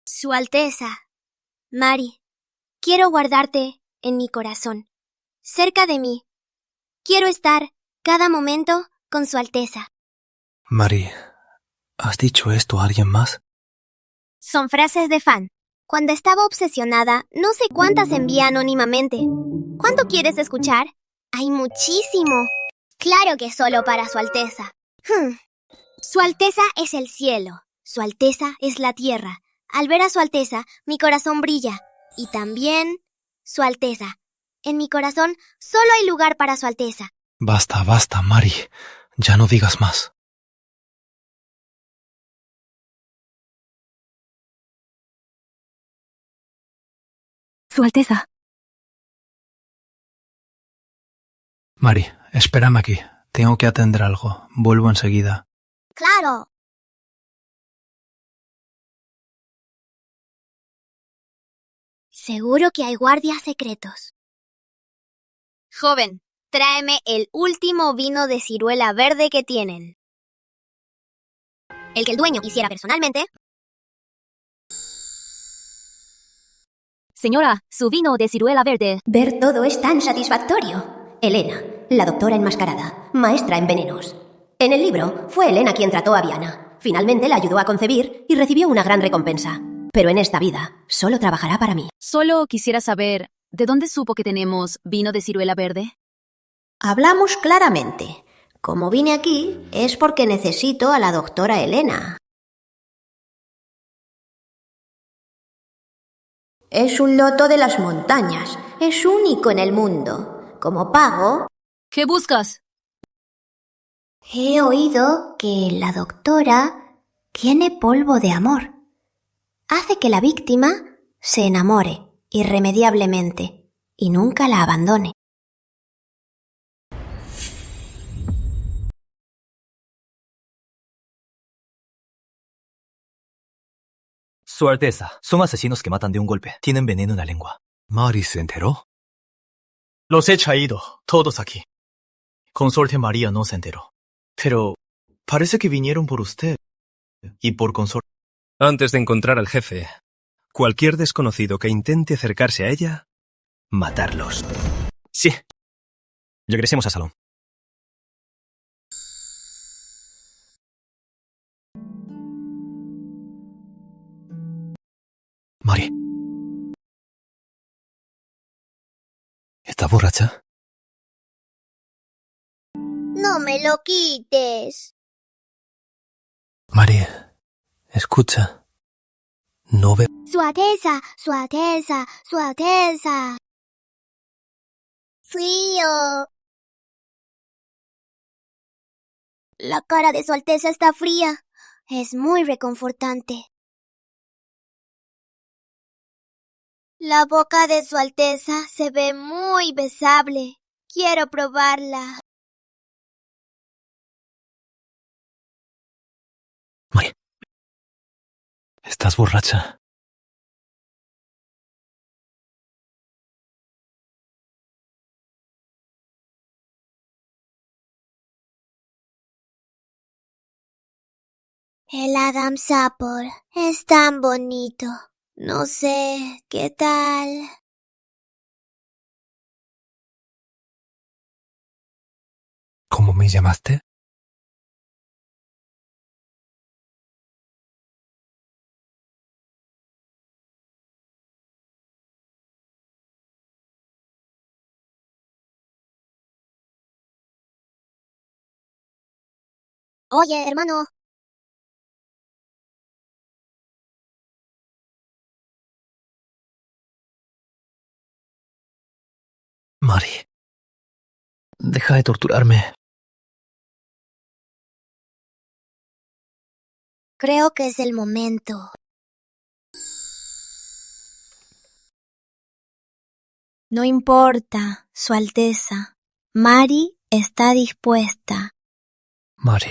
Speaker 1: Su Alteza. Mari, quiero guardarte en mi corazón, cerca de mí. Quiero estar cada momento con Su Alteza.
Speaker 5: Mari, ¿has dicho esto a alguien más?
Speaker 1: Son frases de fan. Cuando estaba obsesionada, no sé cuántas envía anónimamente. ¿Cuánto quieres escuchar? Hay muchísimo. Claro que solo para Su Alteza. Su Alteza es el cielo. Su Alteza es la tierra. Al ver a Su Alteza, mi corazón brilla. Y también Su Alteza. En mi corazón solo hay lugar para Su Alteza.
Speaker 5: Basta, basta, Mari. Ya no digas más.
Speaker 1: Su Alteza.
Speaker 5: Mari, espérame aquí. Tengo que atender algo. Vuelvo enseguida.
Speaker 1: ¡Claro! Seguro que hay guardias secretos. Joven, tráeme el último vino de ciruela verde que tienen. El que el dueño hiciera personalmente.
Speaker 20: Señora, su vino de ciruela verde.
Speaker 21: Ver todo es tan satisfactorio. Elena, la doctora enmascarada, maestra en venenos. En el libro, fue Elena quien trató a Viana. Finalmente la ayudó a concebir y recibió una gran recompensa. Pero en esta vida, solo trabajará para mí.
Speaker 20: Solo quisiera saber, ¿de dónde supo que tenemos vino de ciruela verde?
Speaker 21: Hablamos claramente. Como vine aquí, es porque necesito a la doctora Elena. Es un loto de las montañas. Es único en el mundo. Como pago...
Speaker 20: ¿Qué buscas?
Speaker 21: He oído que la doctora tiene polvo de amor. Hace que la víctima se enamore irremediablemente y nunca la abandone.
Speaker 16: Su Alteza, son asesinos que matan de un golpe. Tienen veneno en la lengua.
Speaker 9: ¿Mari se enteró?
Speaker 19: Los he traído, todos aquí. Consorte María no se enteró. Pero parece que vinieron por usted y por Consorte.
Speaker 18: Antes de encontrar al jefe, cualquier desconocido que intente acercarse a ella, matarlos.
Speaker 16: Sí. Regresemos al salón.
Speaker 5: Mari. ¿Está borracha?
Speaker 1: No me lo quites.
Speaker 5: Mari, escucha.
Speaker 18: No ve...
Speaker 1: Su Alteza, Su Alteza, Su Alteza. Frío. La cara de Su Alteza está fría. Es muy reconfortante. La boca de Su Alteza se ve muy besable. Quiero probarla.
Speaker 18: Mari. Estás borracha.
Speaker 1: El Adam's Apple es tan bonito. No sé, ¿qué tal?
Speaker 18: ¿Cómo me llamaste?
Speaker 1: Oye, hermano.
Speaker 18: Mari. Deja de torturarme.
Speaker 1: Creo que es el momento. No importa, Su Alteza. Mari está dispuesta.
Speaker 18: Mari.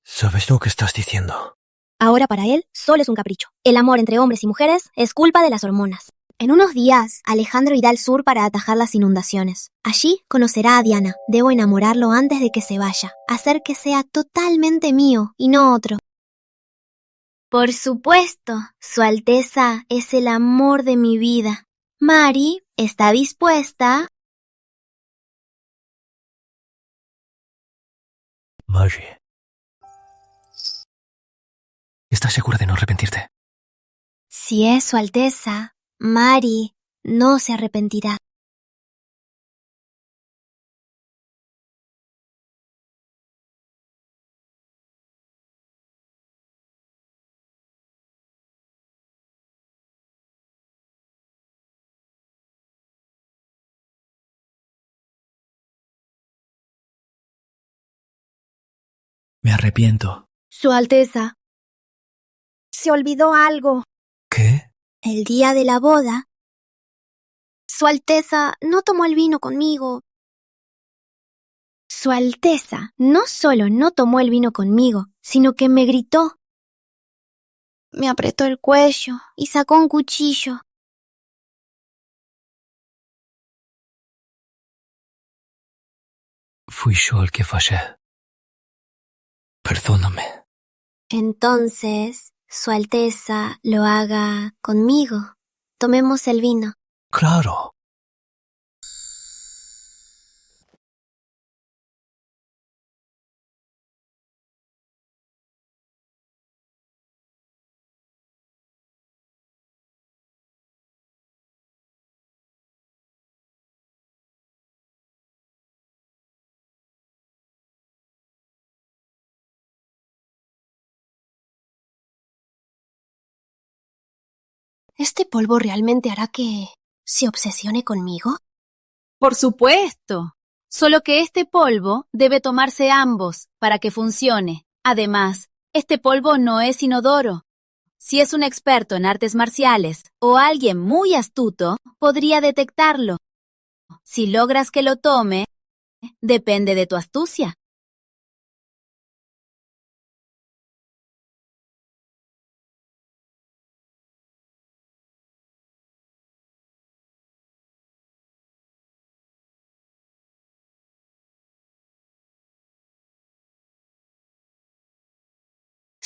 Speaker 18: ¿Sabes lo que estás diciendo?
Speaker 1: Ahora para él, solo es un capricho. El amor entre hombres y mujeres es culpa de las hormonas. En unos días, Alejandro irá al sur para atajar las inundaciones. Allí conocerá a Diana. Debo enamorarlo antes de que se vaya. Hacer que sea totalmente mío y no otro. Por supuesto, Su Alteza es el amor de mi vida. Mari está dispuesta.
Speaker 18: Mari. ¿Estás segura de no arrepentirte?
Speaker 1: Si es Su Alteza, Mari no se arrepentirá.
Speaker 18: Me arrepiento.
Speaker 1: Su Alteza. Se olvidó algo.
Speaker 18: ¿Qué?
Speaker 1: El día de la boda, Su Alteza no tomó el vino conmigo. Su Alteza no solo no tomó el vino conmigo, sino que me gritó. Me apretó el cuello y sacó un cuchillo.
Speaker 18: Fui yo el que fallé. Perdóname.
Speaker 1: Entonces, Su Alteza lo haga conmigo. Tomemos el vino.
Speaker 18: Claro.
Speaker 1: ¿Este polvo realmente hará que se obsesione conmigo?
Speaker 20: Por supuesto. Solo que este polvo debe tomarse ambos para que funcione. Además, este polvo no es inodoro. Si es un experto en artes marciales o alguien muy astuto, podría detectarlo. Si logras que lo tome, depende de tu astucia.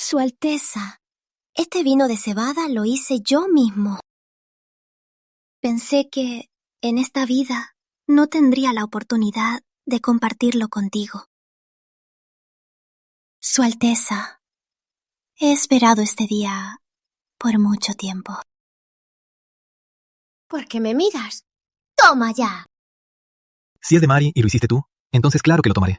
Speaker 1: Su Alteza, este vino de cebada lo hice yo mismo. Pensé que en esta vida no tendría la oportunidad de compartirlo contigo. Su Alteza, he esperado este día por mucho tiempo. ¿Por qué me miras? ¡Toma ya!
Speaker 16: Si es de Mari y lo hiciste tú, entonces claro que lo tomaré.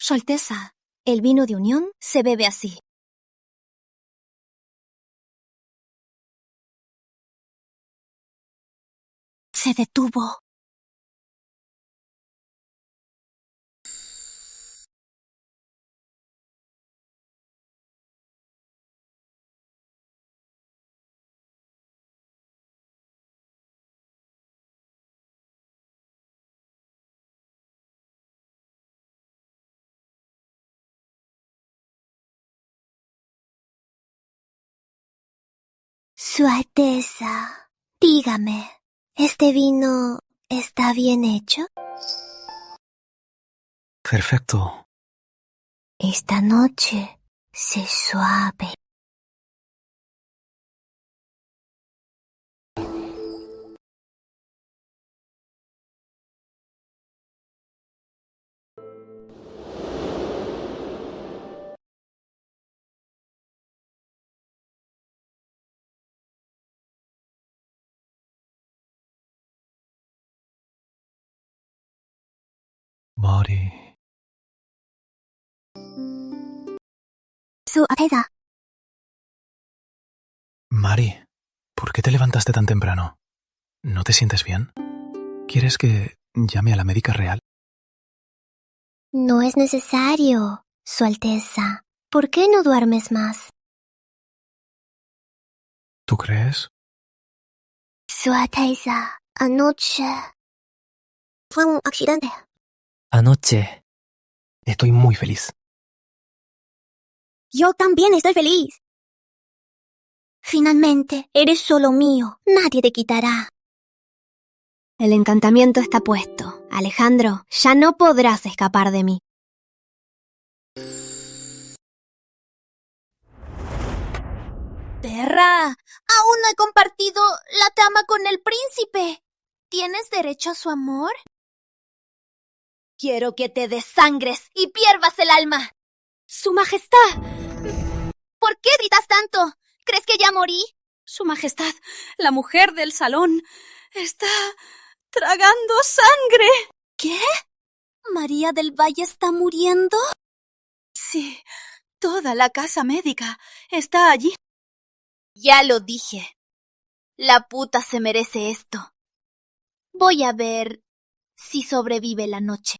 Speaker 1: Su Alteza, el vino de unión se bebe así. Se detuvo. Su Alteza, dígame, ¿este vino está bien hecho?
Speaker 5: Perfecto.
Speaker 1: Esta noche sé suave.
Speaker 5: Mari.
Speaker 1: Su Alteza.
Speaker 5: Mari, ¿por qué te levantaste tan temprano? ¿No te sientes bien? ¿Quieres que llame a la médica real?
Speaker 1: No es necesario, Su Alteza. ¿Por qué no duermes más?
Speaker 5: ¿Tú crees?
Speaker 1: Su Alteza, anoche fue un accidente.
Speaker 5: Anoche. Estoy muy feliz.
Speaker 1: Yo también estoy feliz. Finalmente, eres solo mío. Nadie te quitará. El encantamiento está puesto. Alejandro, ya no podrás escapar de mí. Perra, aún no he compartido la cama con el príncipe. ¿Tienes derecho a su amor? Quiero que te desangres y pierdas el alma. ¡Su Majestad! ¿Por qué gritas tanto? ¿Crees que ya morí?
Speaker 3: Su Majestad, la mujer del salón, está tragando sangre.
Speaker 1: ¿Qué? ¿María del Valle está muriendo?
Speaker 3: Sí, toda la casa médica está allí.
Speaker 1: Ya lo dije. La puta se merece esto. Voy a ver si sobrevive la noche.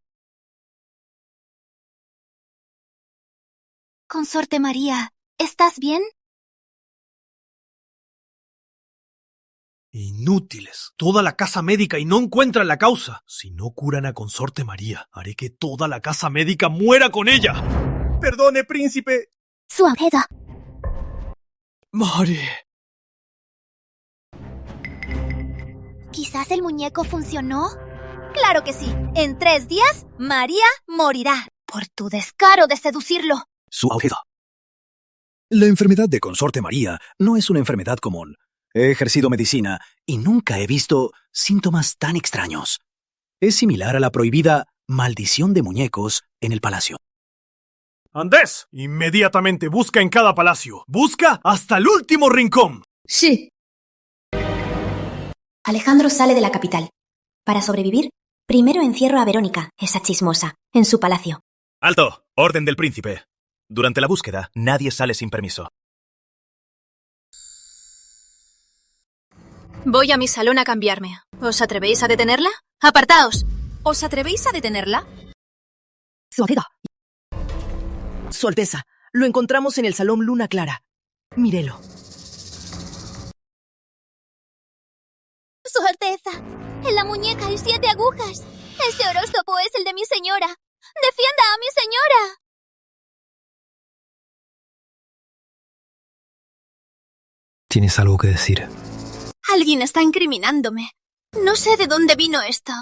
Speaker 1: Consorte María, ¿estás bien?
Speaker 8: Inútiles. Toda la casa médica y no encuentran la causa. Si no curan a Consorte María, haré que toda la casa médica muera con ella.
Speaker 12: Perdone, príncipe.
Speaker 1: Su Alteza.
Speaker 8: Mari.
Speaker 1: ¿Quizás el muñeco funcionó? Claro que sí. En 3 días, María morirá. Por tu descaro de seducirlo.
Speaker 7: Su Alteza. La enfermedad de Consorte María no es una enfermedad común. He ejercido medicina y nunca he visto síntomas tan extraños. Es similar a la prohibida maldición de muñecos en el palacio.
Speaker 12: Andrés, inmediatamente busca en cada palacio. Busca hasta el último rincón.
Speaker 3: Sí.
Speaker 21: Alejandro sale de la capital. Para sobrevivir, primero encierro a Verónica, esa chismosa, en su palacio.
Speaker 12: ¡Alto! Orden del príncipe. Durante la búsqueda, nadie sale sin permiso.
Speaker 3: Voy a mi salón a cambiarme. ¿Os atrevéis a detenerla? ¡Apartaos! ¿Os atrevéis a detenerla?
Speaker 22: Su Alteza. Su Alteza, lo encontramos en el salón Luna Clara. Mírelo.
Speaker 1: Su Alteza, en la muñeca hay 7 agujas. Este horóscopo es el de mi señora. ¡Defienda a mi señora!
Speaker 5: ¿Tienes algo que decir?
Speaker 1: Alguien está incriminándome. No sé de dónde vino esto.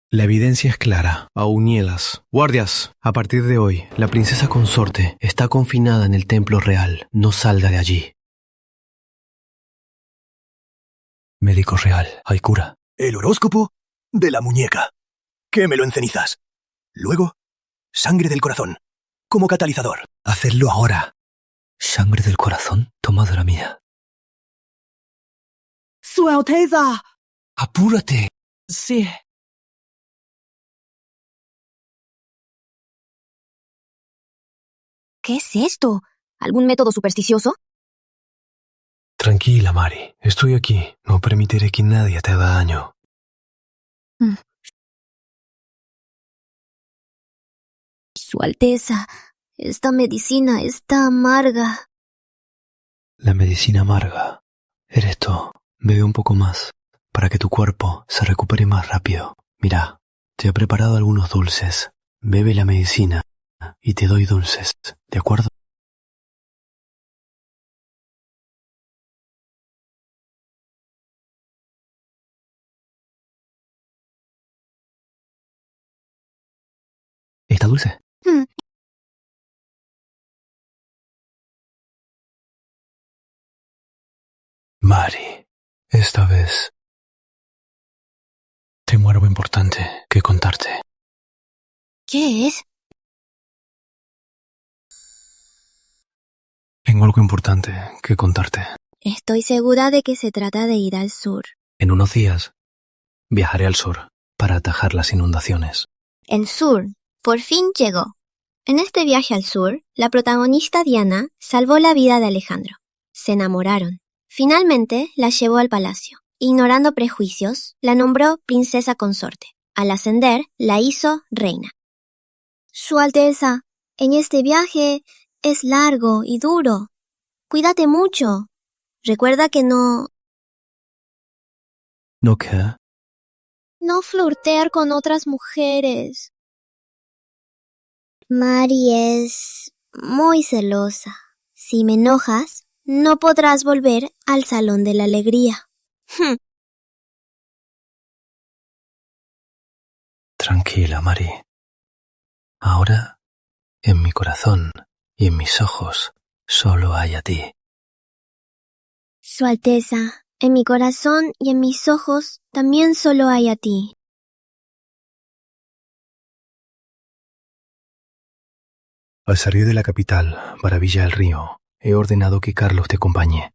Speaker 5: La evidencia es clara. Aunielas. Guardias, a partir de hoy, la princesa consorte está confinada en el templo real. No salga de allí. Médico real, hay cura.
Speaker 7: El horóscopo de la muñeca. Quémelo en cenizas. Luego, sangre del corazón, como catalizador.
Speaker 5: Hacedlo ahora. Sangre del corazón, tomad la mía.
Speaker 22: Su Alteza.
Speaker 5: ¡Apúrate!
Speaker 22: Sí.
Speaker 1: ¿Qué es esto? ¿Algún método supersticioso?
Speaker 5: Tranquila, Mari. Estoy aquí. No permitiré que nadie te haga daño.
Speaker 1: Su Alteza, esta medicina está amarga.
Speaker 5: La medicina amarga eres tú. Bebe un poco más para que tu cuerpo se recupere más rápido. Mira, te he preparado algunos dulces. Bebe la medicina y te doy dulces, ¿de acuerdo? ¿Está dulce? Mari, esta vez tengo algo importante que contarte.
Speaker 1: ¿Qué es?
Speaker 5: Tengo algo importante que contarte.
Speaker 1: Estoy segura de que se trata de ir al sur.
Speaker 5: En unos días viajaré al sur para atajar las inundaciones.
Speaker 1: El sur, por fin llegó. En este viaje al sur, la protagonista Diana salvó la vida de Alejandro. Se enamoraron. Finalmente la llevó al palacio. Ignorando prejuicios, la nombró princesa consorte. Al ascender, la hizo reina. Su Alteza, en este viaje es largo y duro. Cuídate mucho. Recuerda que no
Speaker 5: ¿Qué?
Speaker 1: No flirtear con otras mujeres. Mari es muy celosa. Si me enojas, no podrás volver al Salón de la Alegría.
Speaker 5: Tranquila, Mari. Ahora, en mi corazón y en mis ojos, solo hay a ti.
Speaker 1: Su Alteza, en mi corazón y en mis ojos también solo hay a ti.
Speaker 5: Al salir de la capital para Villa del Río, he ordenado que Carlos te acompañe.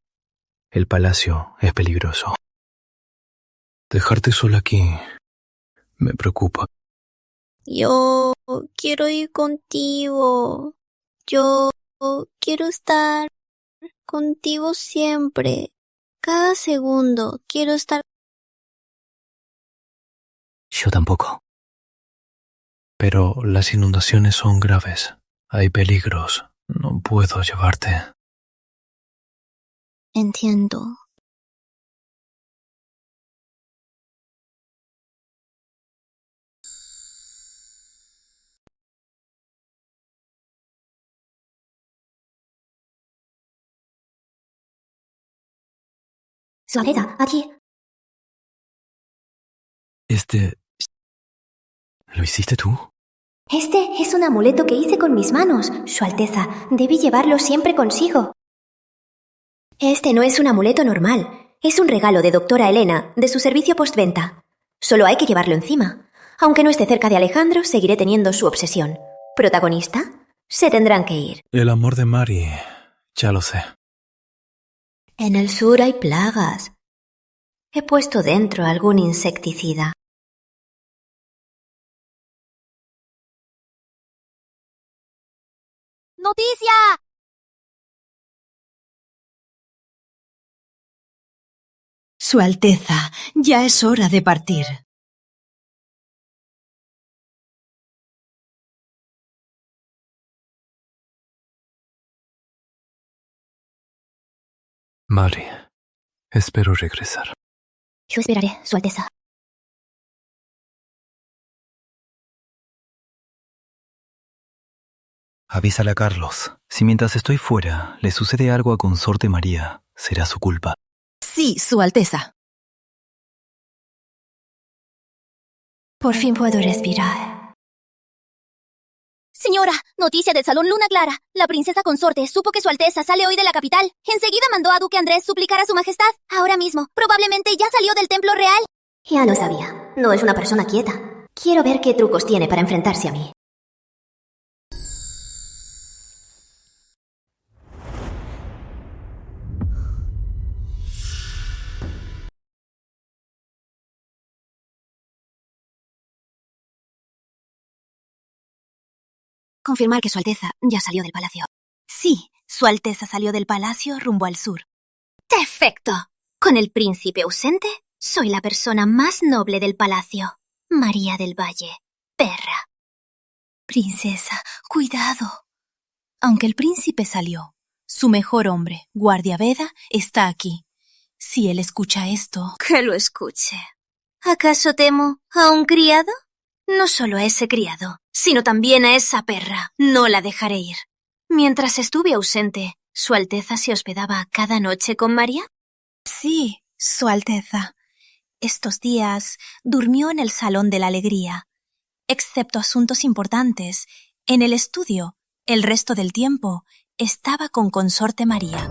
Speaker 5: El palacio es peligroso. Dejarte sola aquí me preocupa.
Speaker 1: Yo quiero ir contigo. Yo quiero estar contigo siempre. Cada segundo quiero estar.
Speaker 5: Yo tampoco. Pero las inundaciones son graves. Hay peligros. No puedo llevarte.
Speaker 1: Entiendo.
Speaker 21: Su Alteza, aquí.
Speaker 5: ¿Lo hiciste tú?
Speaker 21: Este es un amuleto que hice con mis manos. Su Alteza, debe llevarlo siempre consigo. Este no es un amuleto normal. Es un regalo de doctora Elena, de su servicio postventa. Solo hay que llevarlo encima. Aunque no esté cerca de Alejandro, seguiré teniendo su obsesión. ¿Protagonista? Se tendrán que ir.
Speaker 5: El amor de Mari, ya lo sé.
Speaker 21: En el sur hay plagas. He puesto dentro algún insecticida.
Speaker 1: ¡Noticia!
Speaker 6: Su Alteza, ya es hora de partir.
Speaker 5: Mari, espero regresar.
Speaker 21: Yo esperaré, Su Alteza.
Speaker 18: Avísale a Carlos. Si mientras estoy fuera le sucede algo a Consorte María, será su culpa.
Speaker 6: Sí, Su Alteza.
Speaker 21: Por fin puedo respirar.
Speaker 1: Señora, noticia del Salón Luna Clara. La princesa consorte supo que Su Alteza sale hoy de la capital. Enseguida mandó a Duque Andrés suplicar a su majestad. Ahora mismo, probablemente ya salió del templo real.
Speaker 21: Ya lo sabía. No es una persona quieta. Quiero ver qué trucos tiene para enfrentarse a mí.
Speaker 1: Confirmar que Su Alteza ya salió del palacio. Sí, Su Alteza salió del palacio rumbo al sur. ¡Perfecto! Con el príncipe ausente, soy la persona más noble del palacio. María del Valle, perra.
Speaker 20: Princesa, cuidado. Aunque el príncipe salió, su mejor hombre, Guardia Veda, está aquí. Si él escucha esto...
Speaker 1: Que lo escuche. ¿Acaso temo a un criado? No solo a ese criado, sino también a esa perra. No la dejaré ir. Mientras estuve ausente, ¿Su Alteza se hospedaba cada noche con María?
Speaker 20: Sí, Su Alteza. Estos días durmió en el Salón de la Alegría. Excepto asuntos importantes, en el estudio, el resto del tiempo, estaba con Consorte María.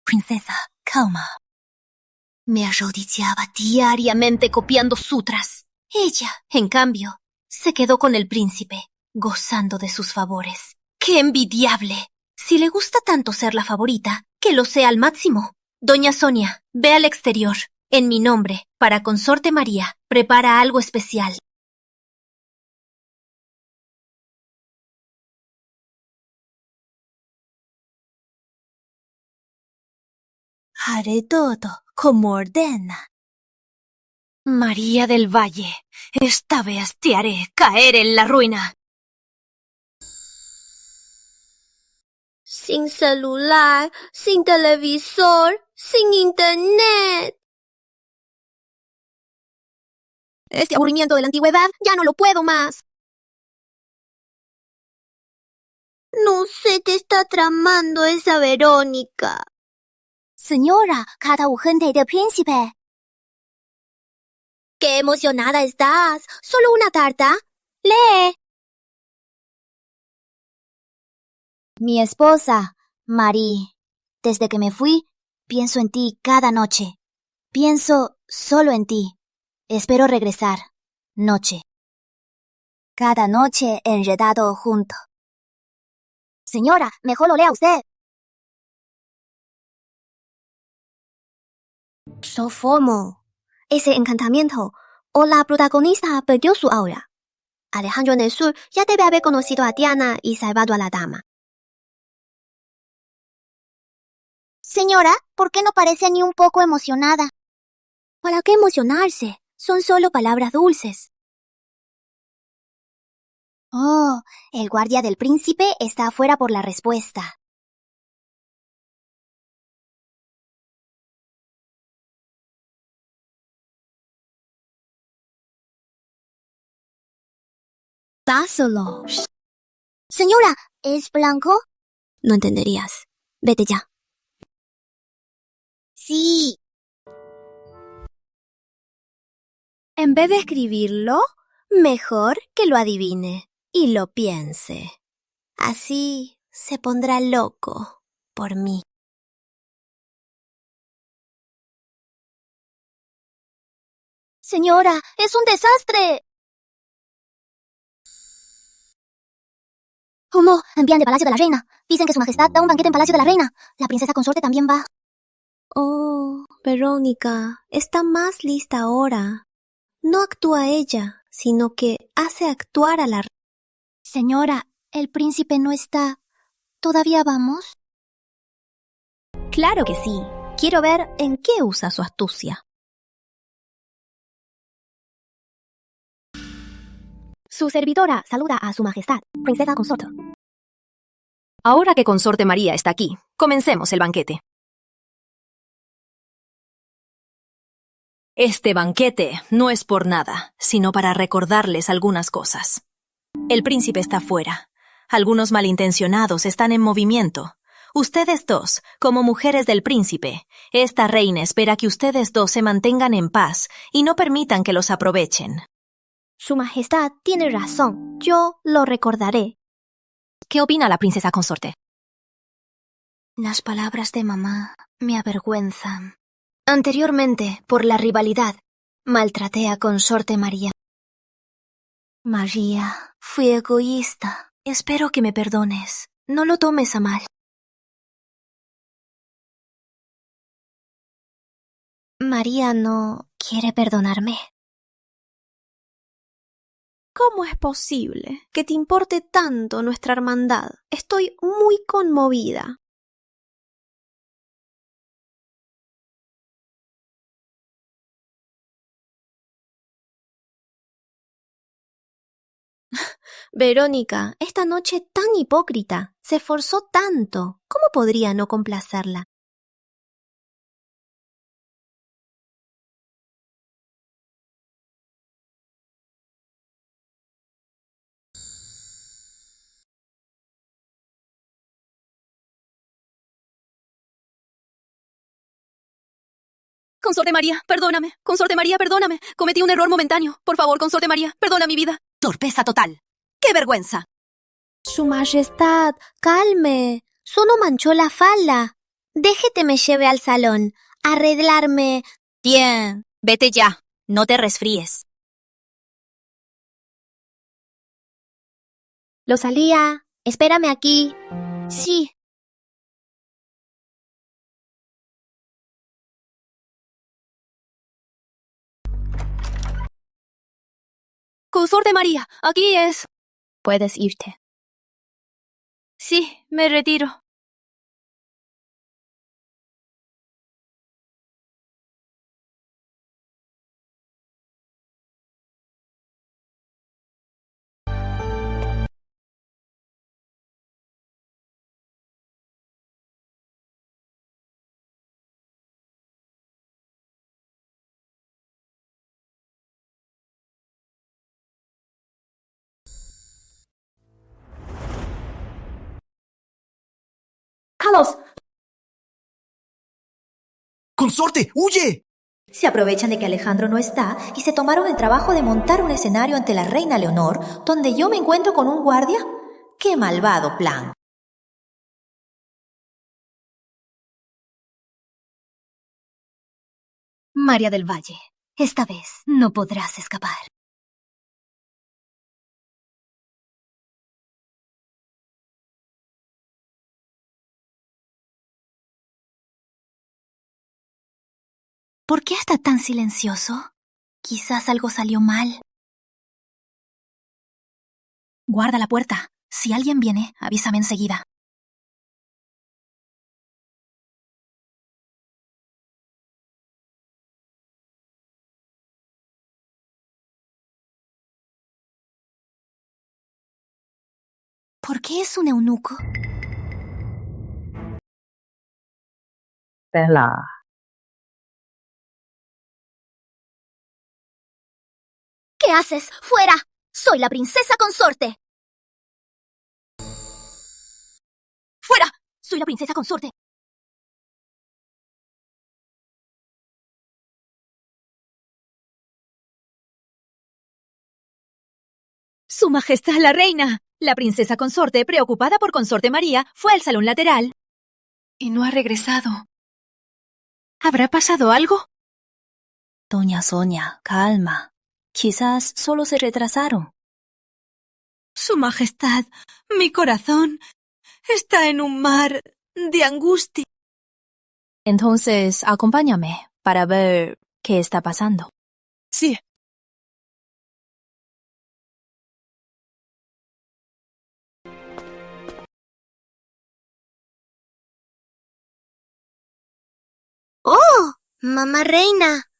Speaker 1: Princesa, calma. Me arrodillaba diariamente copiando sutras. Ella, en cambio, se quedó con el príncipe, gozando de sus favores. ¡Qué envidiable! Si le gusta tanto ser la favorita, que lo sea al máximo. Doña Sonia, ve al exterior. En mi nombre, para Consorte María, prepara algo especial. Haré todo como ordena. María del Valle, esta vez te haré caer en la ruina.
Speaker 10: Sin celular, sin televisor, sin internet. Este aburrimiento de la antigüedad ya no lo puedo más. No sé qué está tramando esa Verónica.
Speaker 1: Señora, cada urgente de príncipe.
Speaker 10: ¡Qué emocionada estás! ¿Solo una tarta?
Speaker 1: ¡Lee! Mi esposa, Marie. Desde que me fui, pienso en ti cada noche. Pienso solo en ti. Espero regresar. Noche. Cada noche enredado junto. Señora, mejor lo lea usted.
Speaker 10: Sofomo. Ese encantamiento. O la protagonista perdió su aura. Alejandro en el sur ya debe haber conocido a Diana y salvado a la dama.
Speaker 1: Señora, ¿por qué no parece ni un poco emocionada?
Speaker 10: ¿Para qué emocionarse? Son solo palabras dulces.
Speaker 1: Oh, el guardia del príncipe está afuera por la respuesta.
Speaker 10: Dáselo. Señora, ¿es blanco? No entenderías. Vete ya.
Speaker 1: Sí. En vez de escribirlo, mejor que lo adivine y lo piense. Así se pondrá loco por mí.
Speaker 10: Señora, es un desastre.
Speaker 1: ¿Cómo? Envían de Palacio de la Reina. Dicen que Su Majestad da un banquete en Palacio de la Reina. La princesa consorte también va.
Speaker 10: Oh, Verónica, está más lista ahora. No actúa ella, sino que hace actuar a la...
Speaker 1: Señora, el príncipe no está. ¿Todavía vamos?
Speaker 10: Claro que sí. Quiero ver en qué usa su astucia.
Speaker 21: Su servidora saluda a Su Majestad, princesa consorte.
Speaker 3: Ahora que Consorte María está aquí, comencemos el banquete. Este banquete no es por nada, sino para recordarles algunas cosas. El príncipe está fuera. Algunos malintencionados están en movimiento. Ustedes dos, como mujeres del príncipe, esta reina espera que ustedes dos se mantengan en paz y no permitan que los aprovechen.
Speaker 10: Su Majestad tiene razón. Yo lo recordaré.
Speaker 3: ¿Qué opina la princesa consorte?
Speaker 1: Las palabras de mamá me avergüenzan. Anteriormente, por la rivalidad, maltraté a Consorte María. María, fui egoísta. Espero que me perdones. No lo tomes a mal. María no quiere perdonarme.
Speaker 10: ¿Cómo es posible que te importe tanto nuestra hermandad? Estoy muy conmovida. Verónica, esta noche tan hipócrita, se esforzó tanto. ¿Cómo podría no complacerla?
Speaker 3: Consorte María, perdóname. Consorte María, perdóname. Cometí un error momentáneo. Por favor, Consorte María, perdona mi vida.
Speaker 2: Torpeza total. ¡Qué vergüenza!
Speaker 10: Su Majestad, calme. Solo manchó la falda. Déjete me lleve al salón. Arreglarme.
Speaker 2: Bien, vete ya. No te resfríes.
Speaker 10: Rosalía, espérame aquí. Sí.
Speaker 3: Consorte María, aquí es.
Speaker 10: Puedes irte.
Speaker 3: Sí, me retiro.
Speaker 22: ¡Carlos! ¡Consorte, huye!
Speaker 21: Se aprovechan de que Alejandro no está y se tomaron el trabajo de montar un escenario ante la reina Leonor, donde yo me encuentro con un guardia. ¡Qué malvado plan!
Speaker 1: María del Valle, esta vez no podrás escapar. ¿Por qué está tan silencioso? Quizás algo salió mal. Guarda la puerta. Si alguien viene, avísame enseguida. ¿Por qué es un eunuco?
Speaker 14: Perla.
Speaker 1: ¿Qué haces? ¡Fuera! ¡Soy la princesa consorte! ¡Fuera! ¡Soy la princesa consorte!
Speaker 2: Su Majestad la Reina. La princesa consorte, preocupada por Consorte María, fue al salón lateral.
Speaker 3: Y no ha regresado.
Speaker 2: ¿Habrá pasado algo?
Speaker 21: Doña Sonia, calma. Quizás solo se retrasaron.
Speaker 3: Su Majestad, mi corazón está en un mar de angustia.
Speaker 2: Entonces, acompáñame para ver qué está pasando.
Speaker 3: Sí.
Speaker 1: ¡Oh! Mamá reina,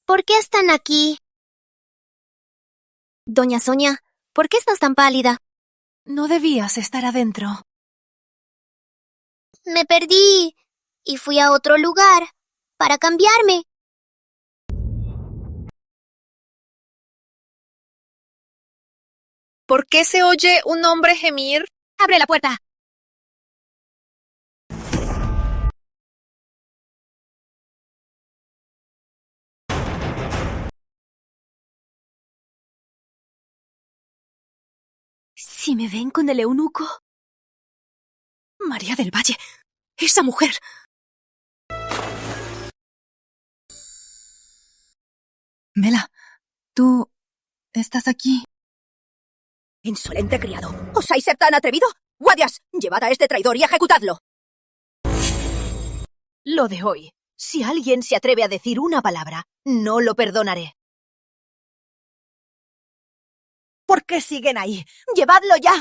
Speaker 1: ¿por qué están aquí? Doña Sonia, ¿por qué estás tan pálida?
Speaker 3: No debías estar adentro.
Speaker 1: Me perdí y fui a otro lugar para cambiarme.
Speaker 3: ¿Por qué se oye un hombre gemir?
Speaker 1: ¡Abre la puerta!
Speaker 3: Si me ven con el eunuco. María del Valle, esa mujer. Mela, tú estás aquí.
Speaker 21: Insolente criado. ¿Osáis ser tan atrevido? ¡Guardias! Llevad a este traidor y ejecutadlo. Lo de hoy. Si alguien se atreve a decir una palabra, no lo perdonaré.
Speaker 22: ¿Por qué siguen ahí? ¡Llevadlo ya!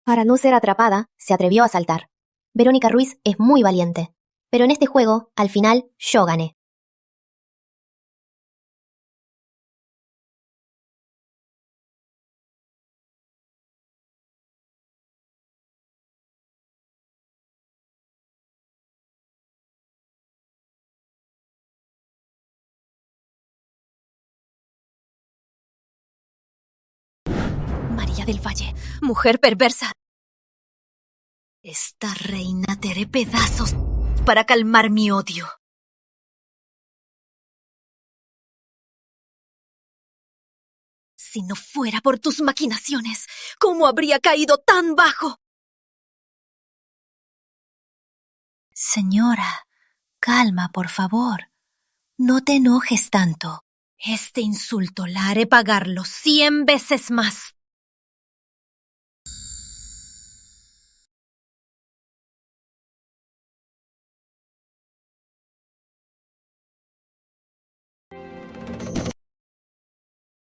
Speaker 10: Para no ser atrapada, se atrevió a saltar. Verónica Ruiz es muy valiente. Pero en este juego, al final, yo gané.
Speaker 3: María del Valle, mujer perversa. Esta reina te haré pedazos para calmar mi odio. Si no fuera por tus maquinaciones, ¿cómo habría caído tan bajo? Señora, calma, por favor. No te enojes tanto. Este insulto la haré pagarlo 100 veces más.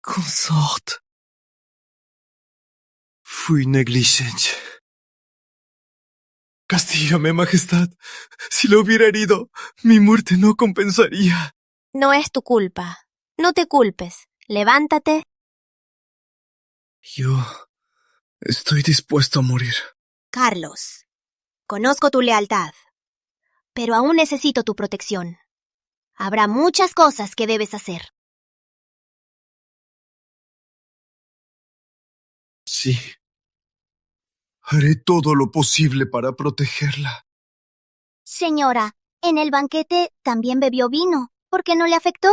Speaker 8: Consort. Fui negligente. Castígame, Majestad. Si lo hubiera herido, mi muerte no compensaría.
Speaker 1: No es tu culpa. No te culpes. Levántate.
Speaker 8: Yo estoy dispuesto a morir.
Speaker 1: Carlos, conozco tu lealtad, pero aún necesito tu protección. Habrá muchas cosas que debes hacer.
Speaker 8: Sí. Haré todo lo posible para protegerla.
Speaker 10: Señora, en el banquete también bebió vino. ¿Por qué no le afectó?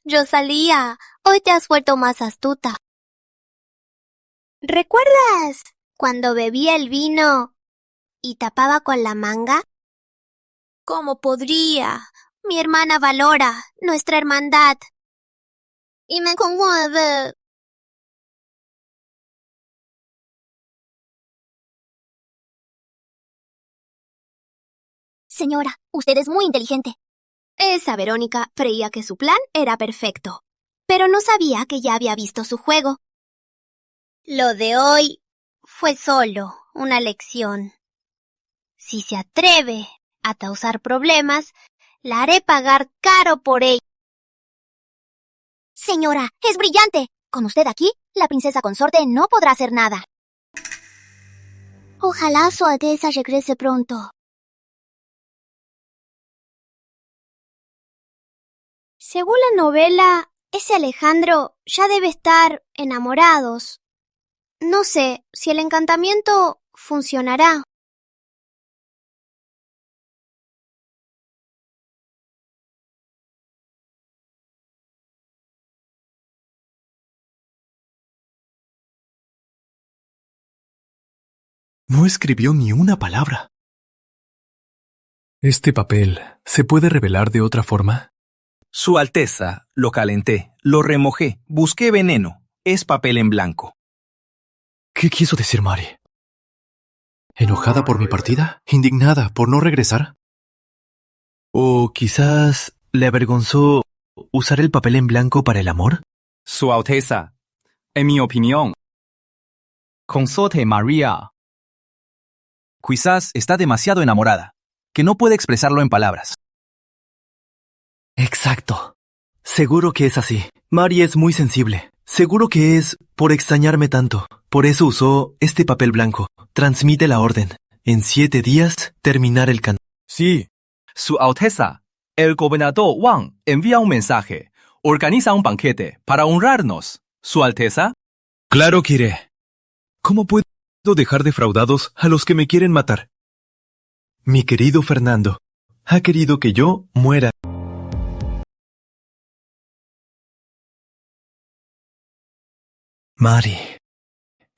Speaker 10: Yo salía. Hoy te has vuelto más astuta. ¿Recuerdas cuando bebía el vino y tapaba con la manga? ¿Cómo podría? Mi hermana valora nuestra hermandad. Y me conmueve. Señora, usted es muy inteligente.
Speaker 1: Esa Verónica creía que su plan era perfecto, pero no sabía que ya había visto su juego.
Speaker 10: Lo de hoy fue solo una lección. Si se atreve a causar problemas, la haré pagar caro por ello. Señora, es brillante. Con usted aquí, la princesa consorte no podrá hacer nada. Ojalá Su Alteza regrese pronto. Según la novela, ese Alejandro ya debe estar enamorados. No sé si el encantamiento funcionará.
Speaker 5: No escribió ni una palabra. ¿Este papel se puede revelar de otra forma?
Speaker 14: Su Alteza, lo calenté, lo remojé, busqué veneno. Es papel en blanco.
Speaker 5: ¿Qué quiso decir Mari? ¿Enojada por mi partida? ¿Indignada por no regresar? ¿O quizás le avergonzó usar el papel en blanco para el amor?
Speaker 15: Su Alteza, en mi opinión, Consorte María quizás está demasiado enamorada, que no puede expresarlo en palabras.
Speaker 5: Exacto. Seguro que es así. Mari es muy sensible. Seguro que es por extrañarme tanto. Por eso usó este papel blanco. Transmite la orden. En 7 días, terminar el canto.
Speaker 15: Sí. Su Alteza, el gobernador Wang envía un mensaje. Organiza un banquete para honrarnos. Su Alteza.
Speaker 5: Claro que iré. ¿Cómo puedo dejar defraudados a los que me quieren matar? Mi querido Fernando ha querido que yo muera. Mari,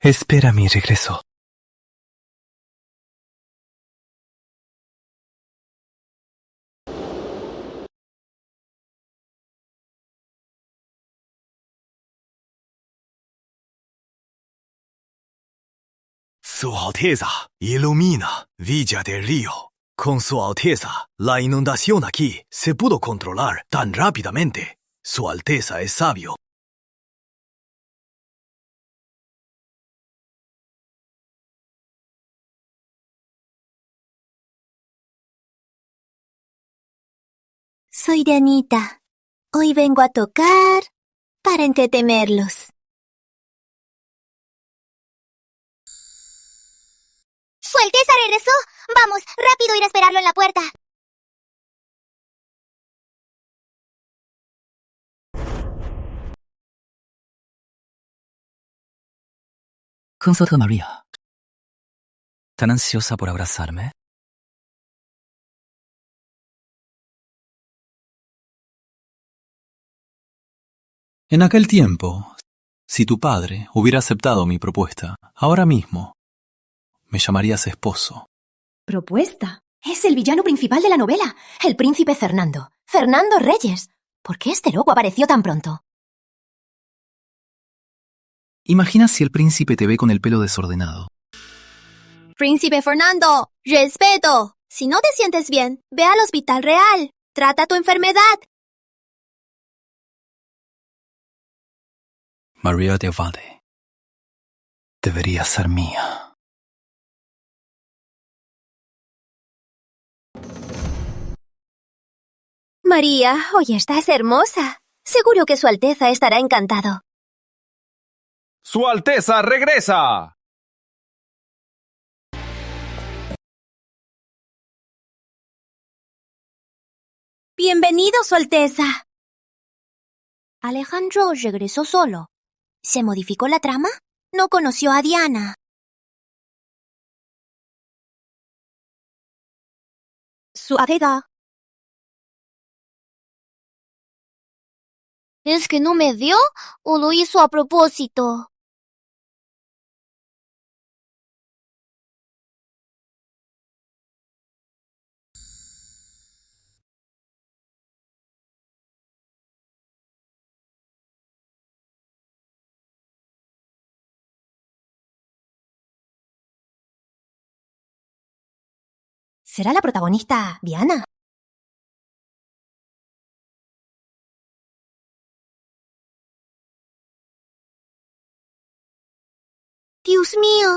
Speaker 5: espera mi regreso.
Speaker 8: Su Alteza, ilumina,
Speaker 19: Villa del Río. Con Su Alteza, la inundación aquí se pudo controlar tan rápidamente. Su Alteza es sabio.
Speaker 10: Soy Dianita. Hoy vengo a tocar para entretenerlos. ¡Su Alteza regresó! ¡Vamos, rápido ir a esperarlo en la puerta!
Speaker 16: Consorte María. ¿Tan ansiosa por abrazarme?
Speaker 5: En aquel tiempo, si tu padre hubiera aceptado mi propuesta, ahora mismo me llamarías esposo.
Speaker 21: ¿Propuesta? Es el villano principal de la novela, el príncipe Fernando. Fernando Reyes. ¿Por qué este loco apareció tan pronto?
Speaker 16: Imagina si el príncipe te ve con el pelo desordenado.
Speaker 1: Príncipe Fernando, respeto. Si no te sientes bien, ve al hospital real. Trata tu enfermedad.
Speaker 5: María del Valle. Debería ser mía.
Speaker 1: María, hoy estás hermosa. Seguro que Su Alteza estará encantado.
Speaker 15: ¡Su Alteza regresa!
Speaker 1: Bienvenido, Su Alteza. Alejandro regresó solo. ¿Se modificó la trama? No conoció a Diana. Su Alteza. ¿Es que no me dio o lo hizo a propósito?
Speaker 21: ¿Será la protagonista Diana?
Speaker 10: Dios mío,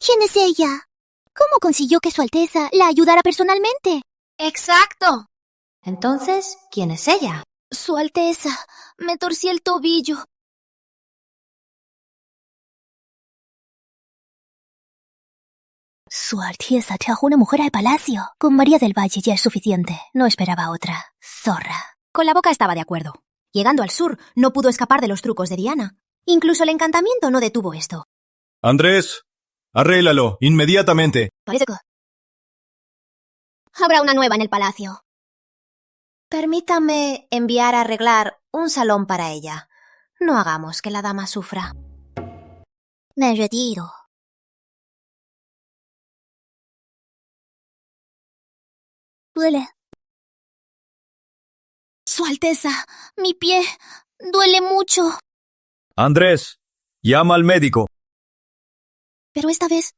Speaker 10: ¿quién es ella? ¿Cómo consiguió que Su Alteza la ayudara personalmente?
Speaker 1: Exacto.
Speaker 21: Entonces, ¿quién es ella?
Speaker 1: Su Alteza, me torcí el tobillo.
Speaker 10: Su Alteza trajo una mujer al palacio. Con María del Valle ya es suficiente. No esperaba otra. Zorra.
Speaker 21: Con la boca estaba de acuerdo. Llegando al sur, no pudo escapar de los trucos de Diana. Incluso el encantamiento no detuvo esto.
Speaker 12: Andrés, arréglalo, inmediatamente.
Speaker 10: Parece que habrá una nueva en el palacio.
Speaker 21: Permítame enviar a arreglar un salón para ella. No hagamos que la dama sufra.
Speaker 10: Me retiro. Duele.
Speaker 1: Su Alteza, mi pie duele mucho.
Speaker 12: Andrés, llama al médico.
Speaker 1: Pero esta vez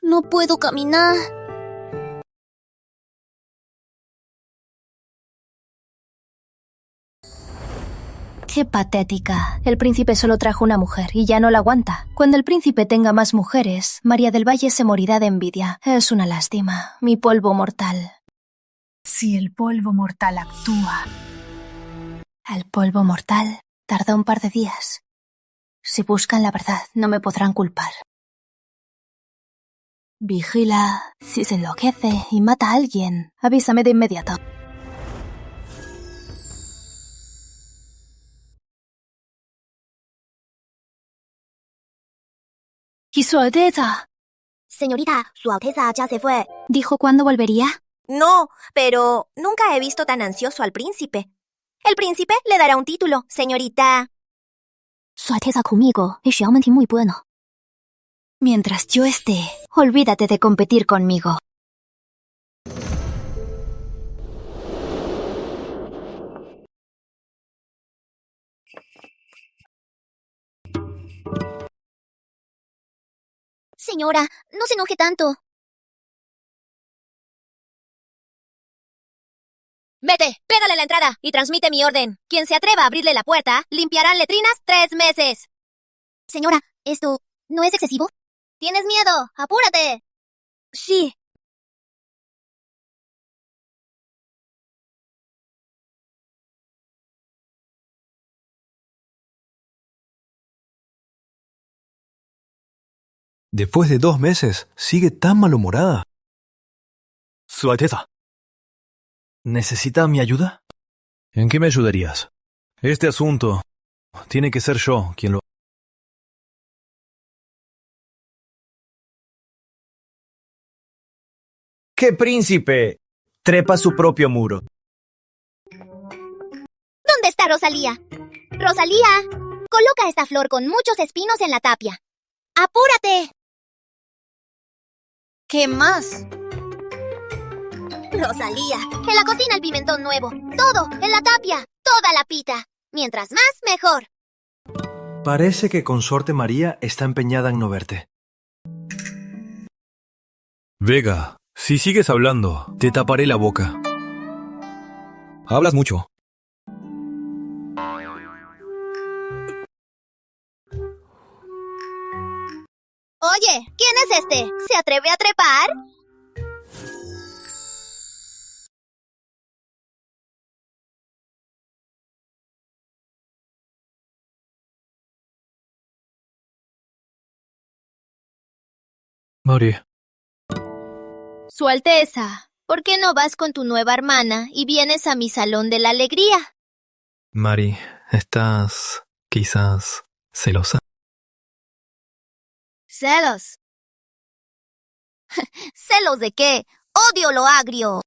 Speaker 1: no puedo caminar.
Speaker 21: Qué patética. El príncipe solo trajo una mujer y ya no la aguanta. Cuando el príncipe tenga más mujeres, María del Valle se morirá de envidia. Es una lástima. Mi polvo mortal.
Speaker 6: Si el polvo mortal actúa.
Speaker 21: El polvo mortal tarda un par de días. Si buscan la verdad, no me podrán culpar. Vigila. Si se enloquece y mata a alguien, avísame de inmediato.
Speaker 1: ¿Y Su Alteza?
Speaker 10: Señorita, Su Alteza ya se fue.
Speaker 1: ¿Dijo cuándo volvería?
Speaker 3: No, pero nunca he visto tan ansioso al príncipe. El príncipe le dará un título, señorita.
Speaker 10: Su Alteza conmigo es realmente muy bueno.
Speaker 1: Mientras yo esté, olvídate de competir conmigo.
Speaker 10: Señora, no se enoje tanto.
Speaker 3: Vete, pégale a la entrada y transmite mi orden. Quien se atreva a abrirle la puerta, limpiarán letrinas 3 meses.
Speaker 10: Señora, ¿esto no es excesivo?
Speaker 1: ¿Tienes miedo? ¡Apúrate!
Speaker 10: Sí.
Speaker 5: Después de 2 meses, sigue tan malhumorada.
Speaker 8: Su Alteza. ¿Necesita mi ayuda?
Speaker 5: ¿En qué me ayudarías? Este asunto tiene que ser yo quien lo...
Speaker 19: ¿Qué príncipe trepa su propio muro?
Speaker 10: ¿Dónde está Rosalía? ¡Rosalía! Coloca esta flor con muchos espinos en la tapia. ¡Apúrate!
Speaker 1: ¿Qué más?
Speaker 10: Rosalía, en la cocina el pimentón nuevo. Todo, en la tapia, toda la pita. Mientras más, mejor.
Speaker 5: Parece que Consorte María está empeñada en no verte. Vega, si sigues hablando, te taparé la boca.
Speaker 16: Hablas mucho.
Speaker 10: Oye, ¿quién es este? ¿Se atreve a trepar?
Speaker 5: Mari.
Speaker 1: Su Alteza, ¿por qué no vas con tu nueva hermana y vienes a mi salón de la alegría?
Speaker 5: Mari, ¿estás quizás celosa?
Speaker 10: ¿Celos? ¿Celos de qué? ¡Odio lo agrio!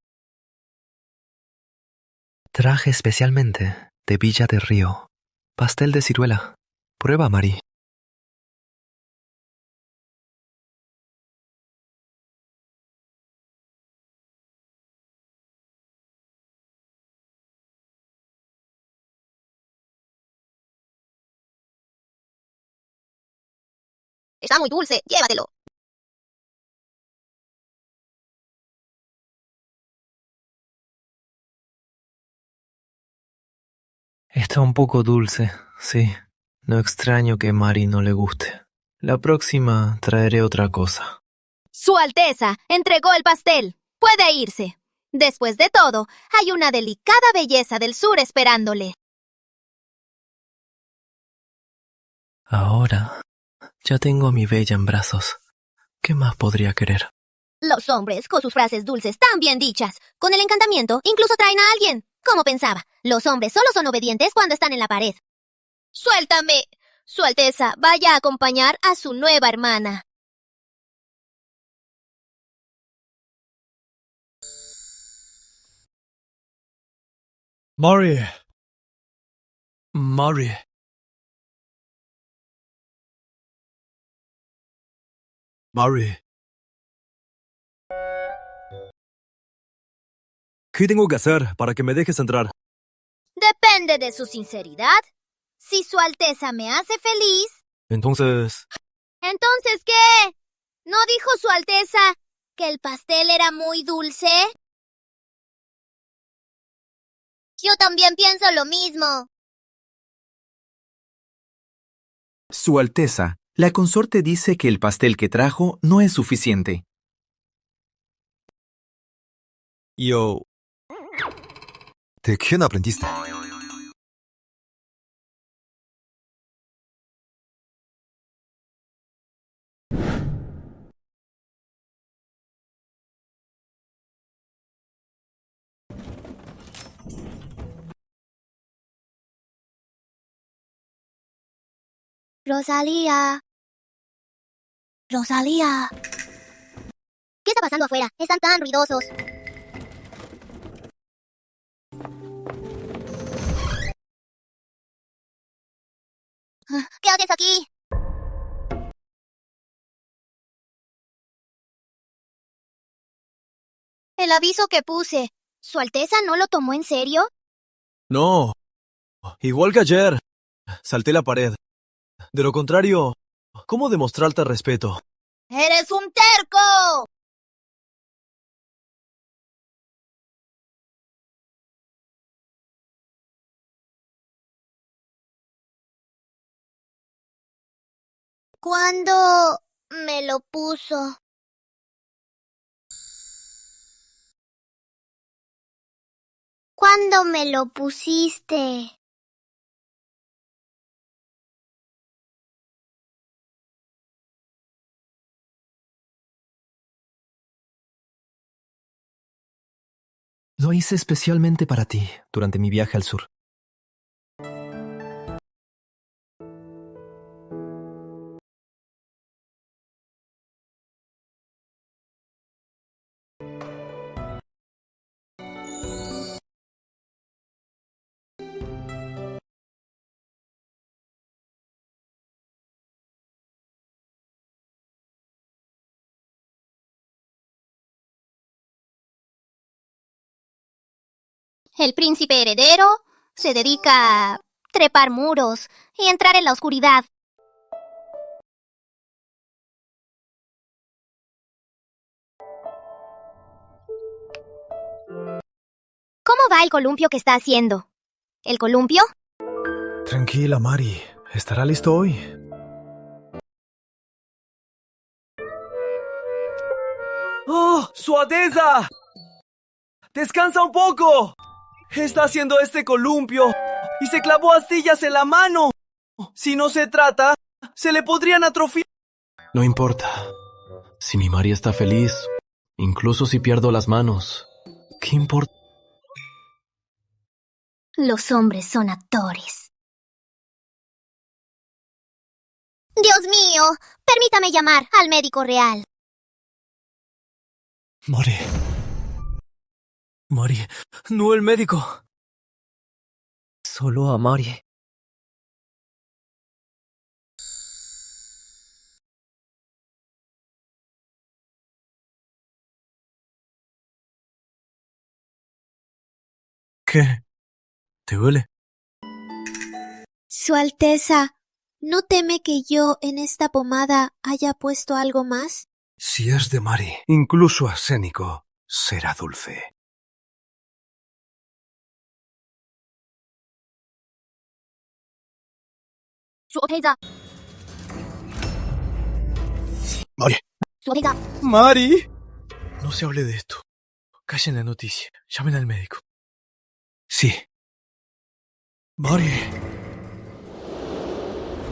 Speaker 5: Traje especialmente de Villa del Río. Pastel de ciruela. Prueba, Mari.
Speaker 10: Está muy dulce, llévatelo.
Speaker 5: Está un poco dulce, sí. No extraño que Mari no le guste. La próxima traeré otra cosa.
Speaker 1: Su Alteza entregó el pastel. Puede irse. Después de todo, hay una delicada belleza del sur esperándole.
Speaker 5: Ahora ya tengo a mi bella en brazos. ¿Qué más podría querer?
Speaker 10: Los hombres, con sus frases dulces tan bien dichas, con el encantamiento, incluso traen a alguien. ¿Cómo pensaba? Los hombres solo son obedientes cuando están en la pared.
Speaker 1: ¡Suéltame! Su Alteza, vaya a acompañar a su nueva hermana.
Speaker 8: Mari. Mari. Mari. ¿Qué tengo que hacer para que me dejes entrar?
Speaker 1: Depende de su sinceridad. Si Su Alteza me hace feliz...
Speaker 8: Entonces...
Speaker 1: ¿Entonces qué? ¿No dijo Su Alteza que el pastel era muy dulce?
Speaker 10: Yo también pienso lo mismo.
Speaker 11: Su Alteza, la consorte dice que el pastel que trajo no es suficiente.
Speaker 16: ¿De quién aprendiste?
Speaker 10: Rosalía. Rosalía. ¿Qué está pasando afuera? Están tan ruidosos. ¿Qué haces aquí?
Speaker 1: El aviso que puse.
Speaker 10: ¿Su Alteza no lo tomó en serio?
Speaker 8: No. Igual que ayer. Salté la pared. De lo contrario, ¿cómo demostrarte respeto?
Speaker 10: ¡Eres un terco! ¿Cuándo me lo puso? ¿Cuándo me lo pusiste?
Speaker 16: Lo hice especialmente para ti durante mi viaje al sur.
Speaker 10: El príncipe heredero se dedica a trepar muros y entrar en la oscuridad. ¿Cómo va el columpio que está haciendo? ¿El columpio?
Speaker 8: Tranquila, Mari. ¿Estará listo hoy?
Speaker 19: ¡Oh, Su Alteza! ¡Descansa un poco! Está haciendo este columpio y se clavó astillas en la mano. Si no se trata, se le podrían atrofiar.
Speaker 5: No importa. Si mi Mari está feliz, incluso si pierdo las manos, ¿qué importa?
Speaker 10: Los hombres son actores. Dios mío, permítame llamar al médico real.
Speaker 8: Mari. Mari, no el médico.
Speaker 16: Solo a Mari.
Speaker 8: ¿Qué? ¿Te duele?
Speaker 10: Su Alteza, ¿no teme que yo en esta pomada haya puesto algo más?
Speaker 12: Si es de Mari, incluso arsénico, será dulce.
Speaker 10: Su Alteza.
Speaker 8: Mari.
Speaker 10: Su Alteza.
Speaker 8: Mari. No se hable de esto. Callen la noticia. Llamen al médico. Sí. Mari.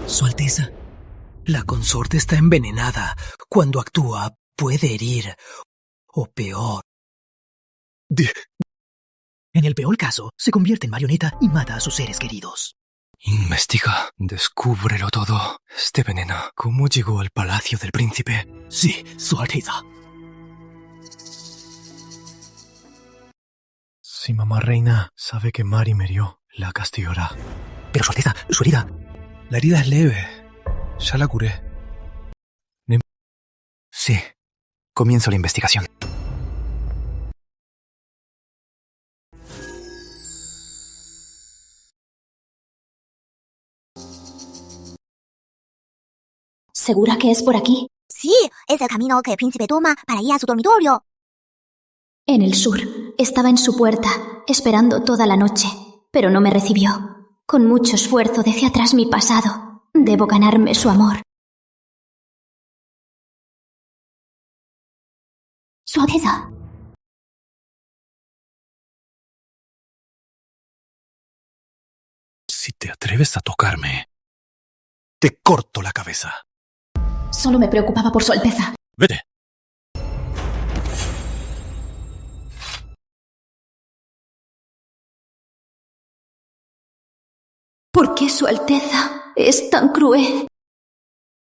Speaker 22: Su Alteza, la consorte está envenenada. Cuando actúa, puede herir. O peor. En el peor caso, se convierte en marioneta y mata a sus seres queridos.
Speaker 8: Investiga. Descúbrelo todo. Este veneno. ¿Cómo llegó al palacio del príncipe?
Speaker 22: Sí, Su Alteza.
Speaker 8: Si mamá reina sabe que Mari me hirió, la castigará.
Speaker 22: Pero Su Alteza, su herida.
Speaker 8: La herida es leve. Ya la curé.
Speaker 22: Sí. Comienzo la investigación.
Speaker 1: ¿Segura que es por aquí?
Speaker 10: Sí, es el camino que el príncipe toma para ir a su dormitorio.
Speaker 1: En el sur. Estaba en su puerta, esperando toda la noche, pero no me recibió. Con mucho esfuerzo dejé atrás mi pasado. Debo ganarme su amor. Su Alteza.
Speaker 8: Si te atreves a tocarme, te corto la cabeza.
Speaker 1: Solo me preocupaba por Su Alteza.
Speaker 8: Vete.
Speaker 1: ¿Por qué Su Alteza es tan cruel?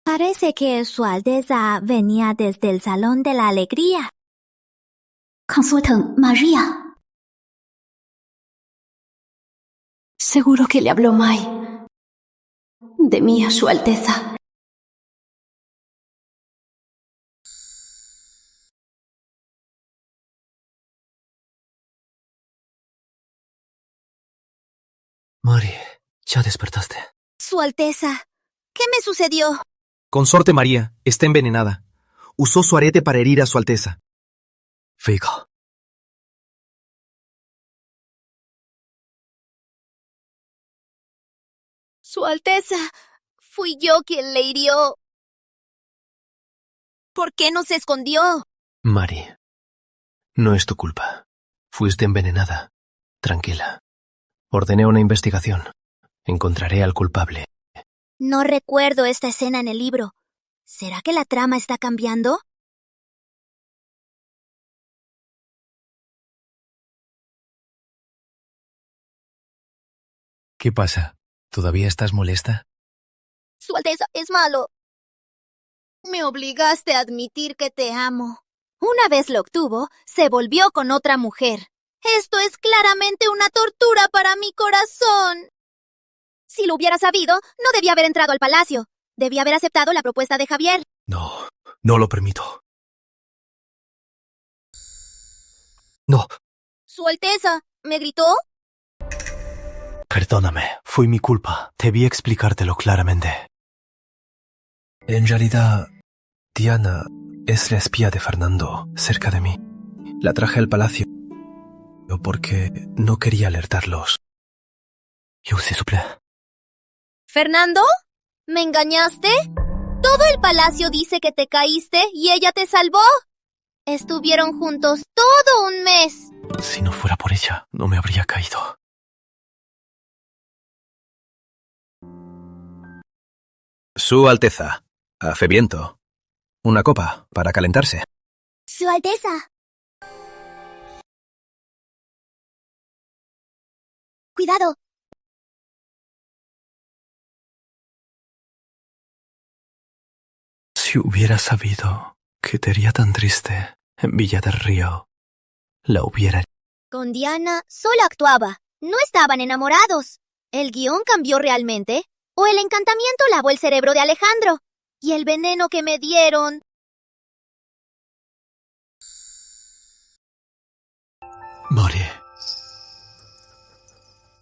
Speaker 10: Parece que Su Alteza venía desde el Salón de la Alegría.
Speaker 1: Consultan María. Seguro que le habló Mai. De mí a Su Alteza.
Speaker 16: Mari, ya despertaste.
Speaker 10: Su Alteza, ¿qué me sucedió?
Speaker 11: Consorte María está envenenada. Usó su arete para herir a Su Alteza.
Speaker 16: Vega.
Speaker 10: Su Alteza, fui yo quien le hirió.
Speaker 3: ¿Por qué no se escondió?
Speaker 5: Mari, no es tu culpa. Fuiste envenenada. Tranquila. Ordené una investigación. Encontraré al culpable.
Speaker 10: No recuerdo esta escena en el libro. ¿Será que la trama está cambiando?
Speaker 9: ¿Qué pasa? ¿Todavía estás molesta?
Speaker 10: Su Alteza es malo. Me obligaste a admitir que te amo. Una vez lo obtuvo, se volvió con otra mujer. Esto es claramente una tortura para mi corazón. Si lo hubiera sabido, no debía haber entrado al palacio. Debía haber aceptado la propuesta de Javier.
Speaker 8: No, no lo permito. No.
Speaker 10: Su Alteza, ¿me gritó?
Speaker 8: Perdóname, fue mi culpa. Debí explicártelo claramente. En realidad, Diana es la espía de Fernando, cerca de mí. La traje al palacio porque no quería alertarlos. Yo se suple.
Speaker 10: ¿Fernando? ¿Me engañaste? Todo el palacio dice que te caíste y ella te salvó. Estuvieron juntos todo un mes.
Speaker 8: Si no fuera por ella, no me habría caído.
Speaker 9: Su Alteza, hace viento. Una copa para calentarse.
Speaker 10: Su Alteza. Cuidado.
Speaker 8: Si hubiera sabido que te haría tan triste en Villa del Río, la hubiera...
Speaker 10: Con Diana solo actuaba. No estaban enamorados. ¿El guión cambió realmente? ¿O el encantamiento lavó el cerebro de Alejandro? ¿Y el veneno que me dieron?
Speaker 8: Mari.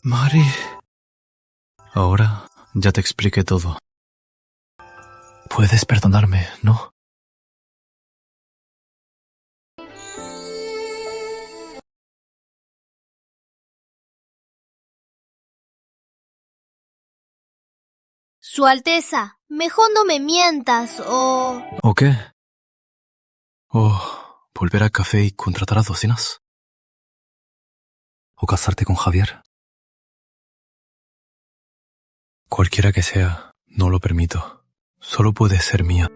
Speaker 8: Mari. Ahora ya te expliqué todo. Puedes perdonarme, ¿no?
Speaker 10: Su Alteza, mejor no me mientas o...
Speaker 8: ¿O qué? ¿O volver al café y contratar a docenas? ¿O casarte con Javier? Cualquiera que sea, no lo permito. Solo puede ser mía.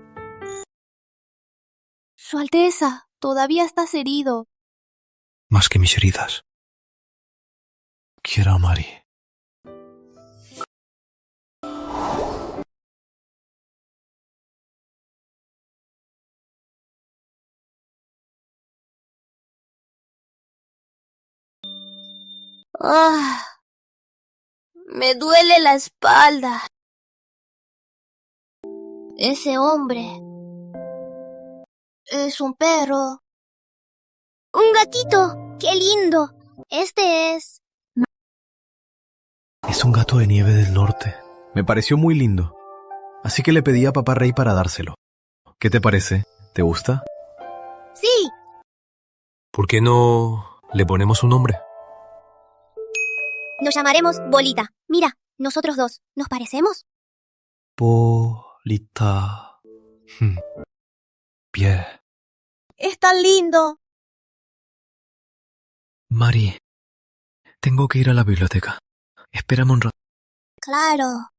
Speaker 10: Su Alteza, todavía estás herido.
Speaker 8: Más que mis heridas. Quiero a Mari.
Speaker 10: Me duele la espalda. Ese hombre es un perro. Un gatito. ¡Qué lindo! Este es...
Speaker 8: Es un gato de nieve del norte. Me pareció muy lindo. Así que le pedí a Papá Rey para dárselo. ¿Qué te parece? ¿Te gusta?
Speaker 10: ¡Sí!
Speaker 8: ¿Por qué no le ponemos un nombre?
Speaker 10: Nos llamaremos Bolita. Mira, nosotros dos, ¿nos parecemos?
Speaker 8: Bolita. Bien.
Speaker 10: Es tan lindo.
Speaker 8: Mari, tengo que ir a la biblioteca. Espérame un rato.
Speaker 10: Claro.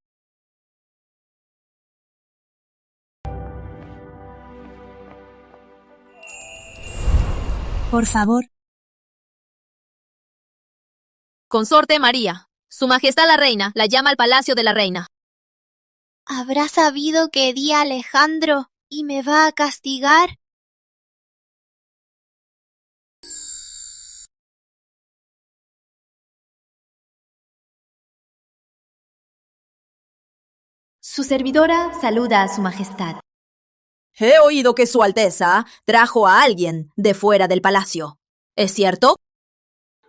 Speaker 20: Por favor.
Speaker 13: Consorte María, Su Majestad la Reina la llama al Palacio de la Reina.
Speaker 10: ¿Habrá sabido que di a Alejandro y me va a castigar?
Speaker 20: Su servidora saluda a Su Majestad.
Speaker 3: He oído que Su Alteza trajo a alguien de fuera del palacio. ¿Es cierto?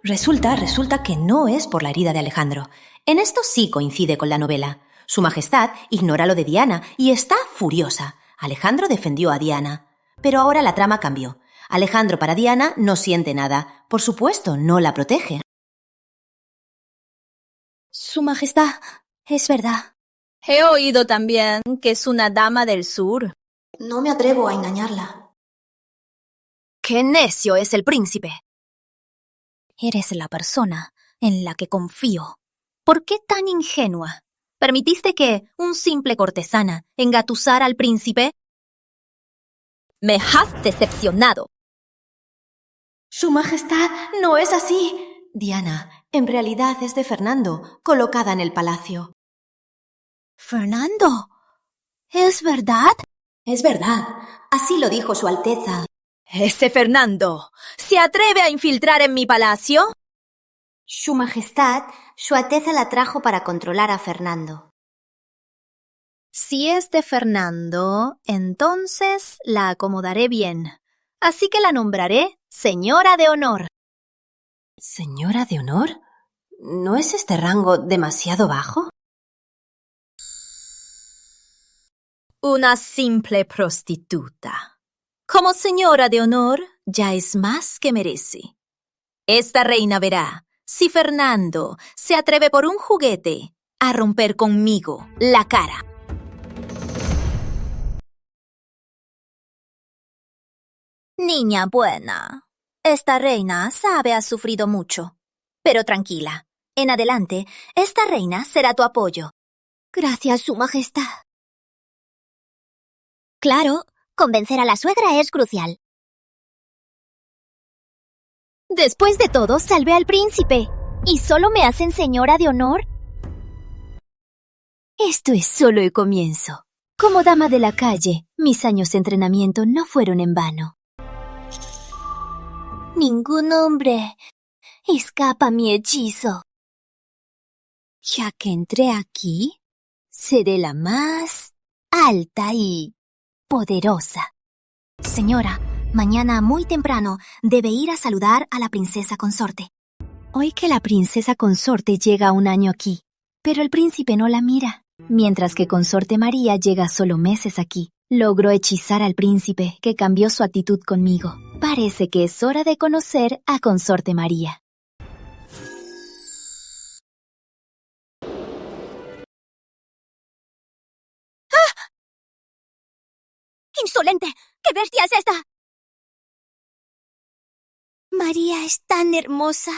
Speaker 21: Resulta que no es por la herida de Alejandro. En esto sí coincide con la novela. Su Majestad ignora lo de Diana y está furiosa. Alejandro defendió a Diana. Pero ahora la trama cambió. Alejandro para Diana no siente nada. Por supuesto, no la protege.
Speaker 10: Su Majestad, es verdad.
Speaker 13: He oído también que es una dama del sur.
Speaker 3: No me atrevo a engañarla.
Speaker 2: ¡Qué necio es el príncipe! Eres la persona en la que confío. ¿Por qué tan ingenua? ¿Permitiste que un simple cortesana engatusara al príncipe? ¡Me has decepcionado!
Speaker 3: Su Majestad, no es así. Diana, en realidad es de Fernando, colocada en el palacio.
Speaker 1: ¿Fernando? ¿Es verdad?
Speaker 3: Es verdad. Así lo dijo Su Alteza.
Speaker 2: ¿Ese Fernando se atreve a infiltrar en mi palacio?
Speaker 1: Su Majestad, Su Alteza la trajo para controlar a Fernando.
Speaker 2: Si es de Fernando, entonces la acomodaré bien. Así que la nombraré señora de honor.
Speaker 3: ¿Señora de honor? ¿No es este rango demasiado bajo?
Speaker 2: Una simple prostituta. Como señora de honor, ya es más que merece. Esta reina verá si Fernando se atreve por un juguete a romper conmigo la cara. Niña buena, esta reina sabe ha sufrido mucho. Pero tranquila, en adelante, esta reina será tu apoyo.
Speaker 1: Gracias, Su Majestad.
Speaker 10: Claro, convencer a la suegra es crucial.
Speaker 1: Después de todo, salvé al príncipe. ¿Y solo me hacen señora de honor? Esto es solo el comienzo. Como dama de la calle, mis años de entrenamiento no fueron en vano. Ningún hombre escapa a mi hechizo. Ya que entré aquí, seré la más alta y poderosa.
Speaker 10: Señora, mañana muy temprano debe ir a saludar a la princesa consorte.
Speaker 1: Hoy que la princesa consorte llega 1 año aquí, pero el príncipe no la mira. Mientras que consorte María llega solo meses aquí. Logró hechizar al príncipe, que cambió su actitud conmigo. Parece que es hora de conocer a consorte María.
Speaker 10: ¡Ah! ¡Insolente! ¿Qué bestia es esta? María es tan hermosa.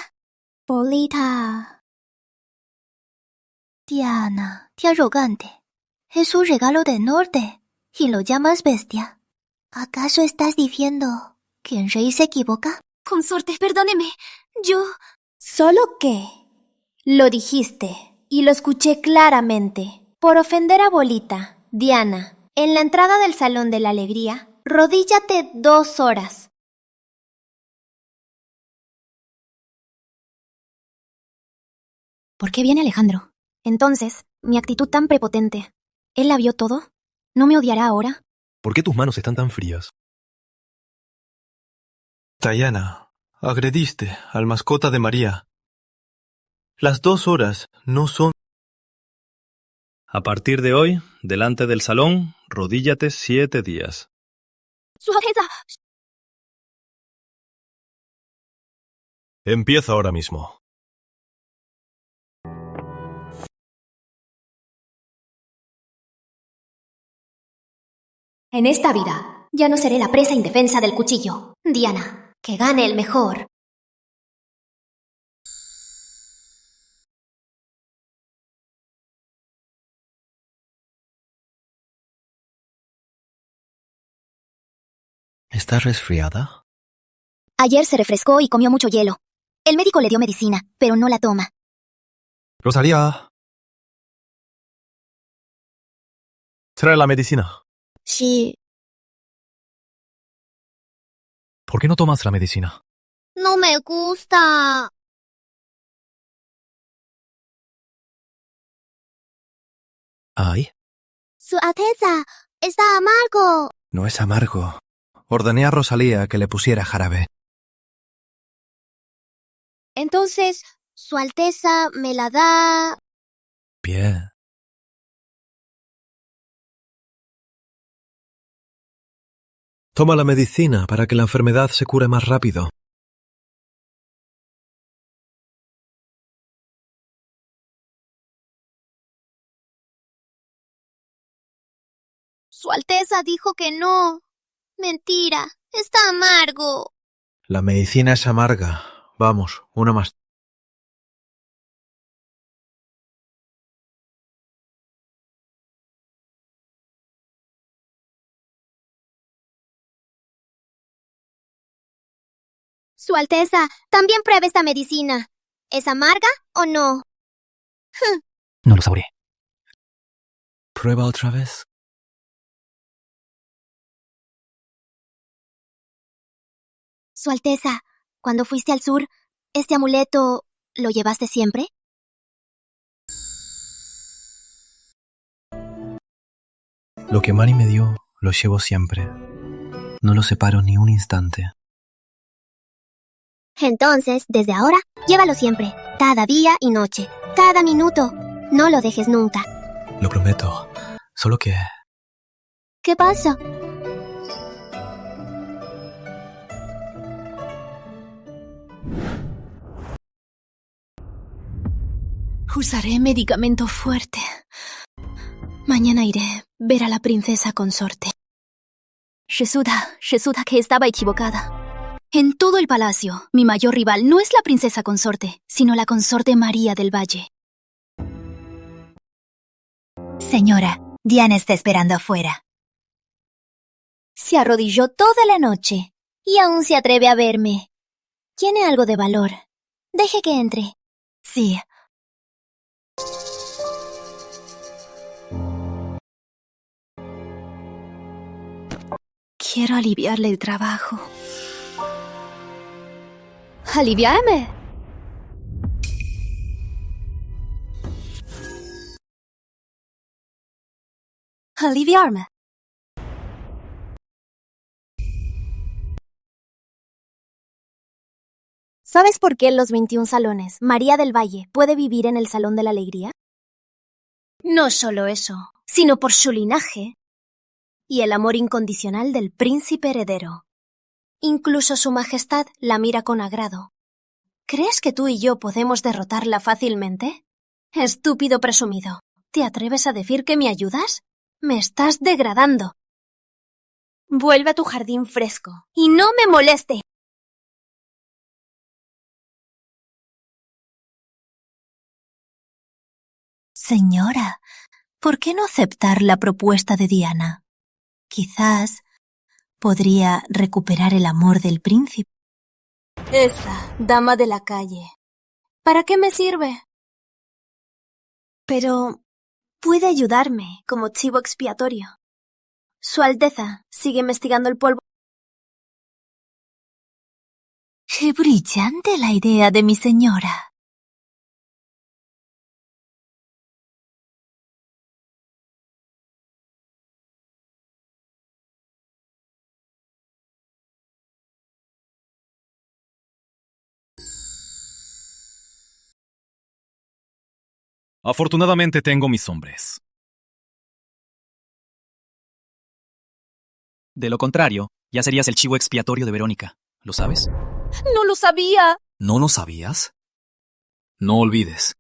Speaker 1: Polita. Diana, qué arrogante. Es un regalo del norte y lo llamas bestia. ¿Acaso estás diciendo que el rey se equivoca?
Speaker 10: Consorte, perdóneme. Yo...
Speaker 1: ¿Solo qué? Lo dijiste y lo escuché claramente. Por ofender a Bolita, Diana, en la entrada del Salón de la Alegría, rodíllate 2 horas. ¿Por qué viene Alejandro? Entonces, mi actitud tan prepotente. ¿Él la vio todo? ¿No me odiará ahora?
Speaker 8: ¿Por qué tus manos están tan frías?
Speaker 5: Diana, agrediste al mascota de María. Las 2 horas no son...
Speaker 18: A partir de hoy, delante del salón, rodíllate 7 días.
Speaker 10: ¡Su Alteza!
Speaker 18: Empieza ahora mismo.
Speaker 10: En esta vida, ya no seré la presa indefensa del cuchillo. Diana, que gane el mejor.
Speaker 5: ¿Estás resfriada?
Speaker 10: Ayer se refrescó y comió mucho hielo. El médico le dio medicina, pero no la toma.
Speaker 8: Rosalía. Trae la medicina.
Speaker 1: Sí.
Speaker 8: ¿Por qué no tomas la medicina?
Speaker 10: No me gusta.
Speaker 8: ¿Ay?
Speaker 10: Su Alteza, está amargo.
Speaker 8: No es amargo. Ordené a Rosalía que le pusiera jarabe.
Speaker 10: Entonces, Su Alteza me la da...
Speaker 8: Bien. Toma la medicina para que la enfermedad se cure más rápido.
Speaker 3: Su
Speaker 10: Su Alteza dijo que no. Mentira, está amargo.
Speaker 9: La medicina es amarga. Vamos, una más.
Speaker 10: Su Alteza, también pruebe esta medicina. ¿Es amarga o no?
Speaker 5: No lo sabré. Prueba otra vez.
Speaker 10: Su Alteza, cuando fuiste al sur, ¿este amuleto lo llevaste siempre?
Speaker 5: Lo que Mari me dio, lo llevo siempre. No lo separo ni un instante.
Speaker 10: Entonces, desde ahora, llévalo siempre, cada día y noche, cada minuto. No lo dejes nunca.
Speaker 5: Lo prometo. Solo que...
Speaker 10: ¿Qué pasa?
Speaker 1: Usaré medicamento fuerte. Mañana iré ver a la princesa consorte. Shesuda, que estaba equivocada. En todo el palacio, mi mayor rival no es la princesa consorte, sino la consorte María del Valle.
Speaker 3: Señora, Diana está esperando afuera.
Speaker 10: Se arrodilló toda la noche y aún se atreve a verme. Tiene algo de valor. Deje que entre.
Speaker 3: Sí.
Speaker 1: Quiero aliviarle el trabajo. ¡Aliviarme!
Speaker 3: Aliviarme.
Speaker 10: ¿Sabes por qué en los 21 salones María del Valle puede vivir en el Salón de la Alegría? No solo eso, sino por su linaje y el amor incondicional del príncipe heredero. Incluso su majestad la mira con agrado. ¿Crees que tú y yo podemos derrotarla fácilmente? Estúpido presumido, ¿te atreves a decir que me ayudas? Me estás degradando. Vuelve a tu jardín fresco y no me moleste.
Speaker 3: Señora, ¿por qué no aceptar la propuesta de Diana? Quizás podría recuperar el amor del príncipe.
Speaker 10: Esa dama de la calle. ¿Para qué me sirve? Pero puede ayudarme como chivo expiatorio. Su Alteza sigue investigando el polvo.
Speaker 3: ¡Qué brillante la idea de mi señora!
Speaker 15: Afortunadamente tengo mis hombres. De lo contrario, ya serías el chivo expiatorio de Verónica. ¿Lo sabes?
Speaker 1: ¡No lo sabía!
Speaker 15: ¿No lo sabías? No olvides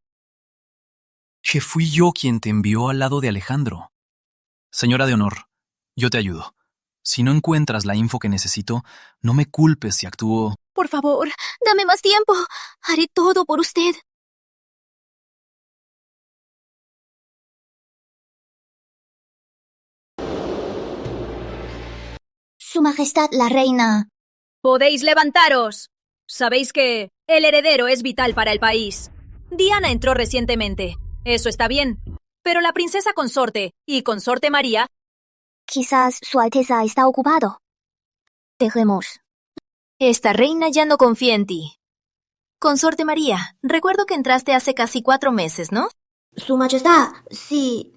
Speaker 15: que fui yo quien te envió al lado de Alejandro. Señora de honor, yo te ayudo. Si no encuentras la info que necesito, no me culpes si actúo...
Speaker 1: Por favor, dame más tiempo. Haré todo por usted.
Speaker 10: Su Majestad la Reina.
Speaker 13: Podéis levantaros. Sabéis que el heredero es vital para el país. Diana entró recientemente. Eso está bien. Pero la princesa consorte y consorte María...
Speaker 10: Quizás Su Alteza está ocupado. Dejemos.
Speaker 13: Esta reina ya no confía en ti. Consorte María, recuerdo que entraste hace casi 4 meses, ¿no?
Speaker 10: Su Majestad, sí.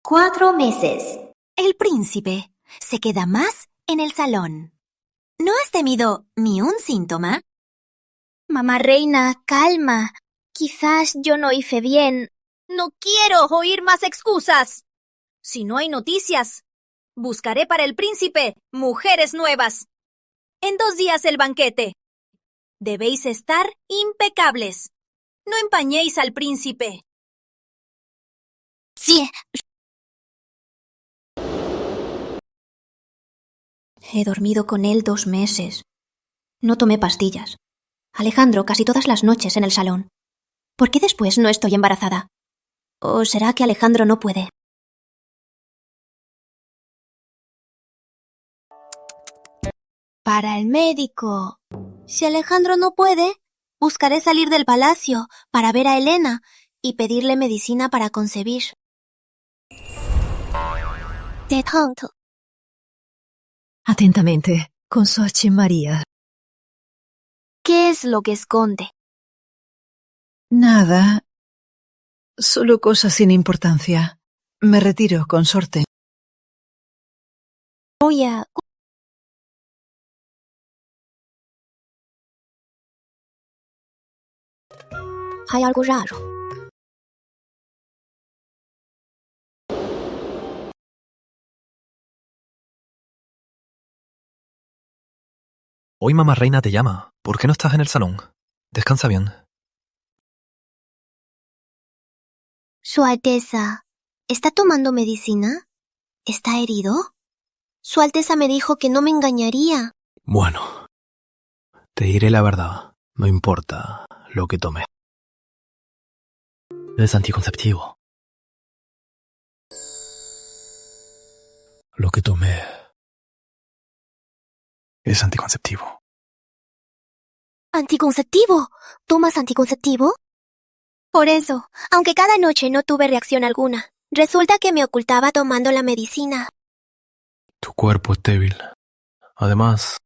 Speaker 10: 4 meses.
Speaker 3: El príncipe se queda más en el salón. ¿No has temido ni un síntoma?
Speaker 10: Mamá Reina, calma. Quizás yo no hice bien.
Speaker 13: No quiero oír más excusas. Si no hay noticias, buscaré para el príncipe mujeres nuevas. En 2 días el banquete. Debéis estar impecables. No empañéis al príncipe.
Speaker 10: Sí.
Speaker 1: He dormido con él 2 meses. No tomé pastillas. Alejandro casi todas las noches en el salón. ¿Por qué después no estoy embarazada? ¿O será que Alejandro no puede? Para el médico. Si Alejandro no puede, buscaré salir del palacio para ver a Elena y pedirle medicina para concebir.
Speaker 10: De tonto.
Speaker 6: Atentamente, Consorte María.
Speaker 1: ¿Qué es lo que esconde?
Speaker 6: Nada. Solo cosas sin importancia. Me retiro, consorte.
Speaker 1: Oye, hay algo raro.
Speaker 18: Hoy mamá reina te llama. ¿Por qué no estás en el salón? Descansa bien.
Speaker 10: Su Alteza, ¿está tomando medicina? ¿Está herido? Su Alteza me dijo que no me engañaría.
Speaker 5: Bueno, te diré la verdad. No importa lo que tome. Es anticonceptivo. Lo que tomé es anticonceptivo.
Speaker 10: ¿Anticonceptivo? ¿Tomas anticonceptivo? Por eso, aunque cada noche no tuve reacción alguna, resulta que me ocultaba tomando la medicina.
Speaker 5: Tu cuerpo es débil. Además,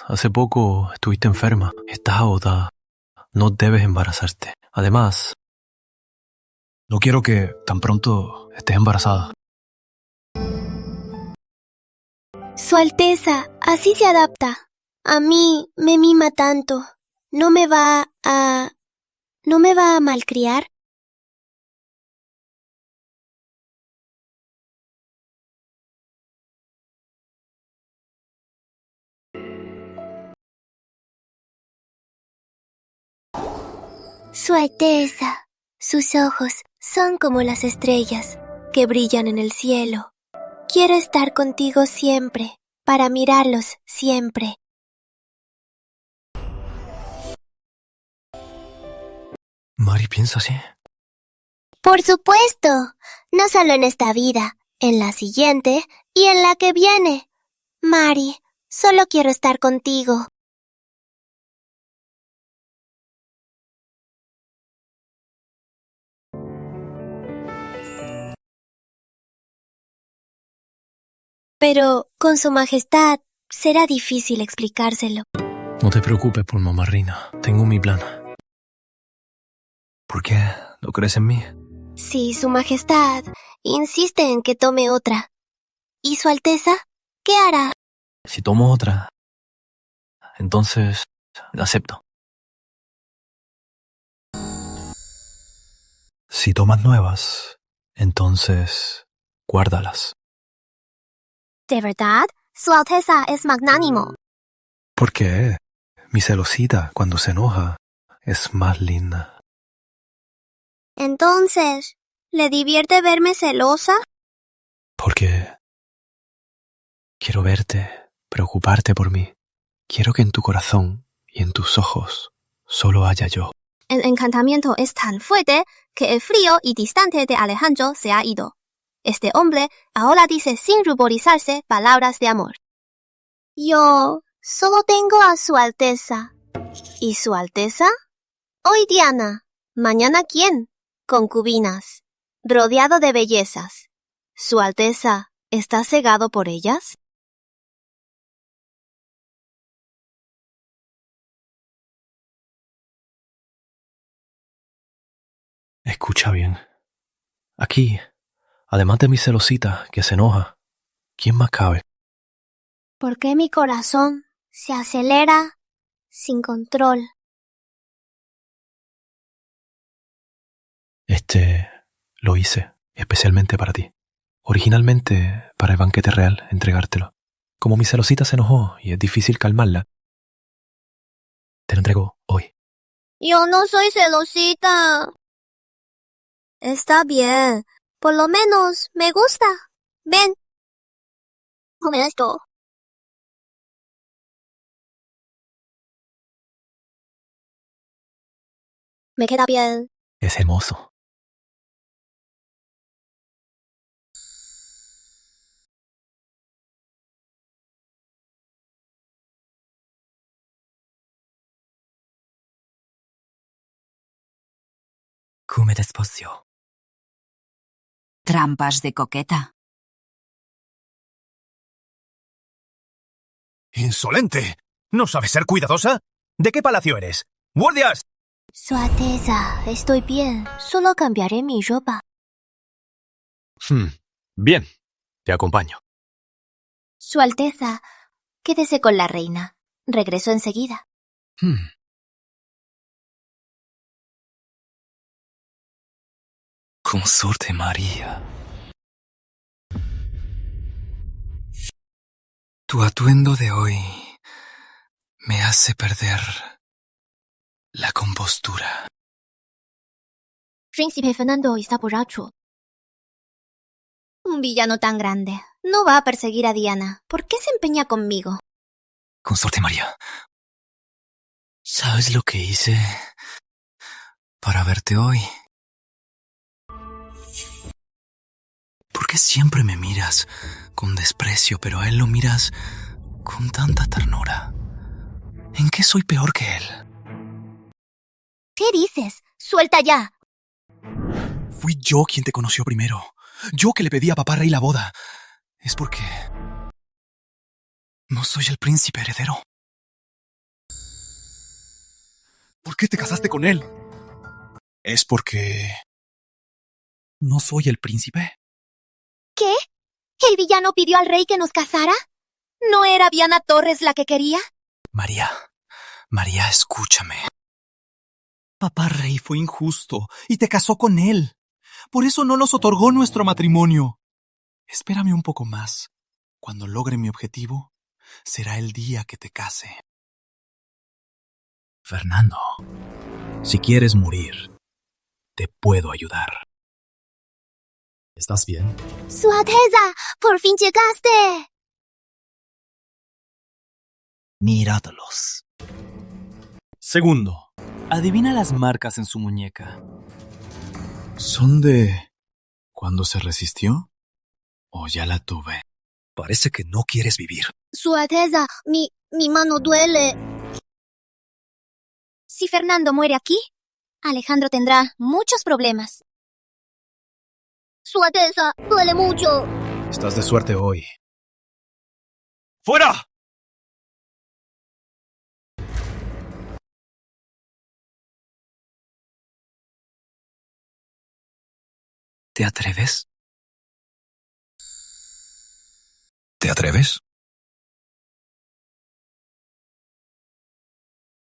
Speaker 5: hace poco estuviste enferma. Estás agotada. No debes embarazarte. Además, no quiero que tan pronto estés embarazada.
Speaker 10: Su Alteza, así se adapta. A mí me mima tanto. ¿No me va a malcriar? Su Alteza, sus ojos son como las estrellas que brillan en el cielo. Quiero estar contigo siempre, para mirarlos siempre.
Speaker 5: Mari piensa así.
Speaker 10: Por supuesto, no solo en esta vida, en la siguiente y en la que viene. Mari, solo quiero estar contigo. Pero con su majestad será difícil explicárselo.
Speaker 5: No te preocupes por mamá reina. Tengo mi plan. ¿Por qué? ¿No crees en mí?
Speaker 10: Si su majestad insiste en que tome otra, ¿y su Alteza qué hará?
Speaker 5: Si tomo otra, entonces acepto. Si tomas nuevas, entonces guárdalas.
Speaker 10: ¿De verdad? Su Alteza es magnánimo.
Speaker 5: ¿Por qué? Mi celosita, cuando se enoja, es más linda.
Speaker 10: Entonces, ¿le divierte verme celosa?
Speaker 5: Porque quiero verte, preocuparte por mí. Quiero que en tu corazón y en tus ojos solo haya yo.
Speaker 10: El encantamiento es tan fuerte que el frío y distante de Alejandro se ha ido. Este hombre ahora dice sin ruborizarse palabras de amor. Yo solo tengo a su Alteza. ¿Y su Alteza? Hoy Diana, mañana ¿quién? Concubinas, rodeado de bellezas. ¿Su Alteza está cegado por ellas?
Speaker 5: Escucha bien. Aquí, además de mi celosita que se enoja, ¿quién más cabe?
Speaker 10: ¿Por qué mi corazón se acelera sin control?
Speaker 5: Lo hice especialmente para ti. Originalmente para el banquete real, entregártelo. Como mi celosita se enojó y es difícil calmarla, te lo entrego hoy.
Speaker 10: Yo no soy celosita. Está bien. Por lo menos me gusta. Ven. Come esto. Me queda bien.
Speaker 8: Es hermoso. Come despacio.
Speaker 2: Trampas de coqueta.
Speaker 4: ¡Insolente! ¿No sabes ser cuidadosa? ¿De qué palacio eres? ¡Guardias!
Speaker 10: Su Alteza, estoy bien. Solo cambiaré mi ropa.
Speaker 8: Bien, te acompaño.
Speaker 1: Su Alteza, quédese con la reina. Regreso enseguida.
Speaker 5: Consorte María. Tu atuendo de hoy me hace perder la compostura.
Speaker 10: Príncipe Fernando está borracho. Un villano tan grande no va a perseguir a Diana. ¿Por qué se empeña conmigo?
Speaker 5: Consorte María, ¿sabes lo que hice para verte hoy? ¿Por qué siempre me miras con desprecio, pero a él lo miras con tanta ternura? ¿En qué soy peor que él?
Speaker 10: ¿Qué dices? ¡Suelta ya!
Speaker 5: Fui yo quien te conoció primero. Yo que le pedí a papá rey la boda. Es porque no soy el príncipe heredero. ¿Por qué te casaste con él? Es porque no soy el príncipe.
Speaker 10: ¿Qué? ¿El villano pidió al rey que nos casara? ¿No era Diana Torres la que quería?
Speaker 5: María, escúchame. Papá rey fue injusto y te casó con él. Por eso no nos otorgó nuestro matrimonio. Espérame un poco más. Cuando logre mi objetivo, será el día que te case. Fernando, si quieres morir, te puedo ayudar. ¿Estás bien?
Speaker 10: ¡Su Alteza! ¡Por fin llegaste!
Speaker 5: Míralos. Segundo, adivina las marcas en su muñeca. ¿Son de cuando se resistió? ¿O ya la tuve? Parece que no quieres vivir.
Speaker 10: Su Alteza, mi mano duele. Si Fernando muere aquí, Alejandro tendrá muchos problemas. Su Alteza, duele mucho.
Speaker 9: Estás de suerte hoy.
Speaker 4: ¡Fuera!
Speaker 5: ¿Te atreves? ¿Te atreves?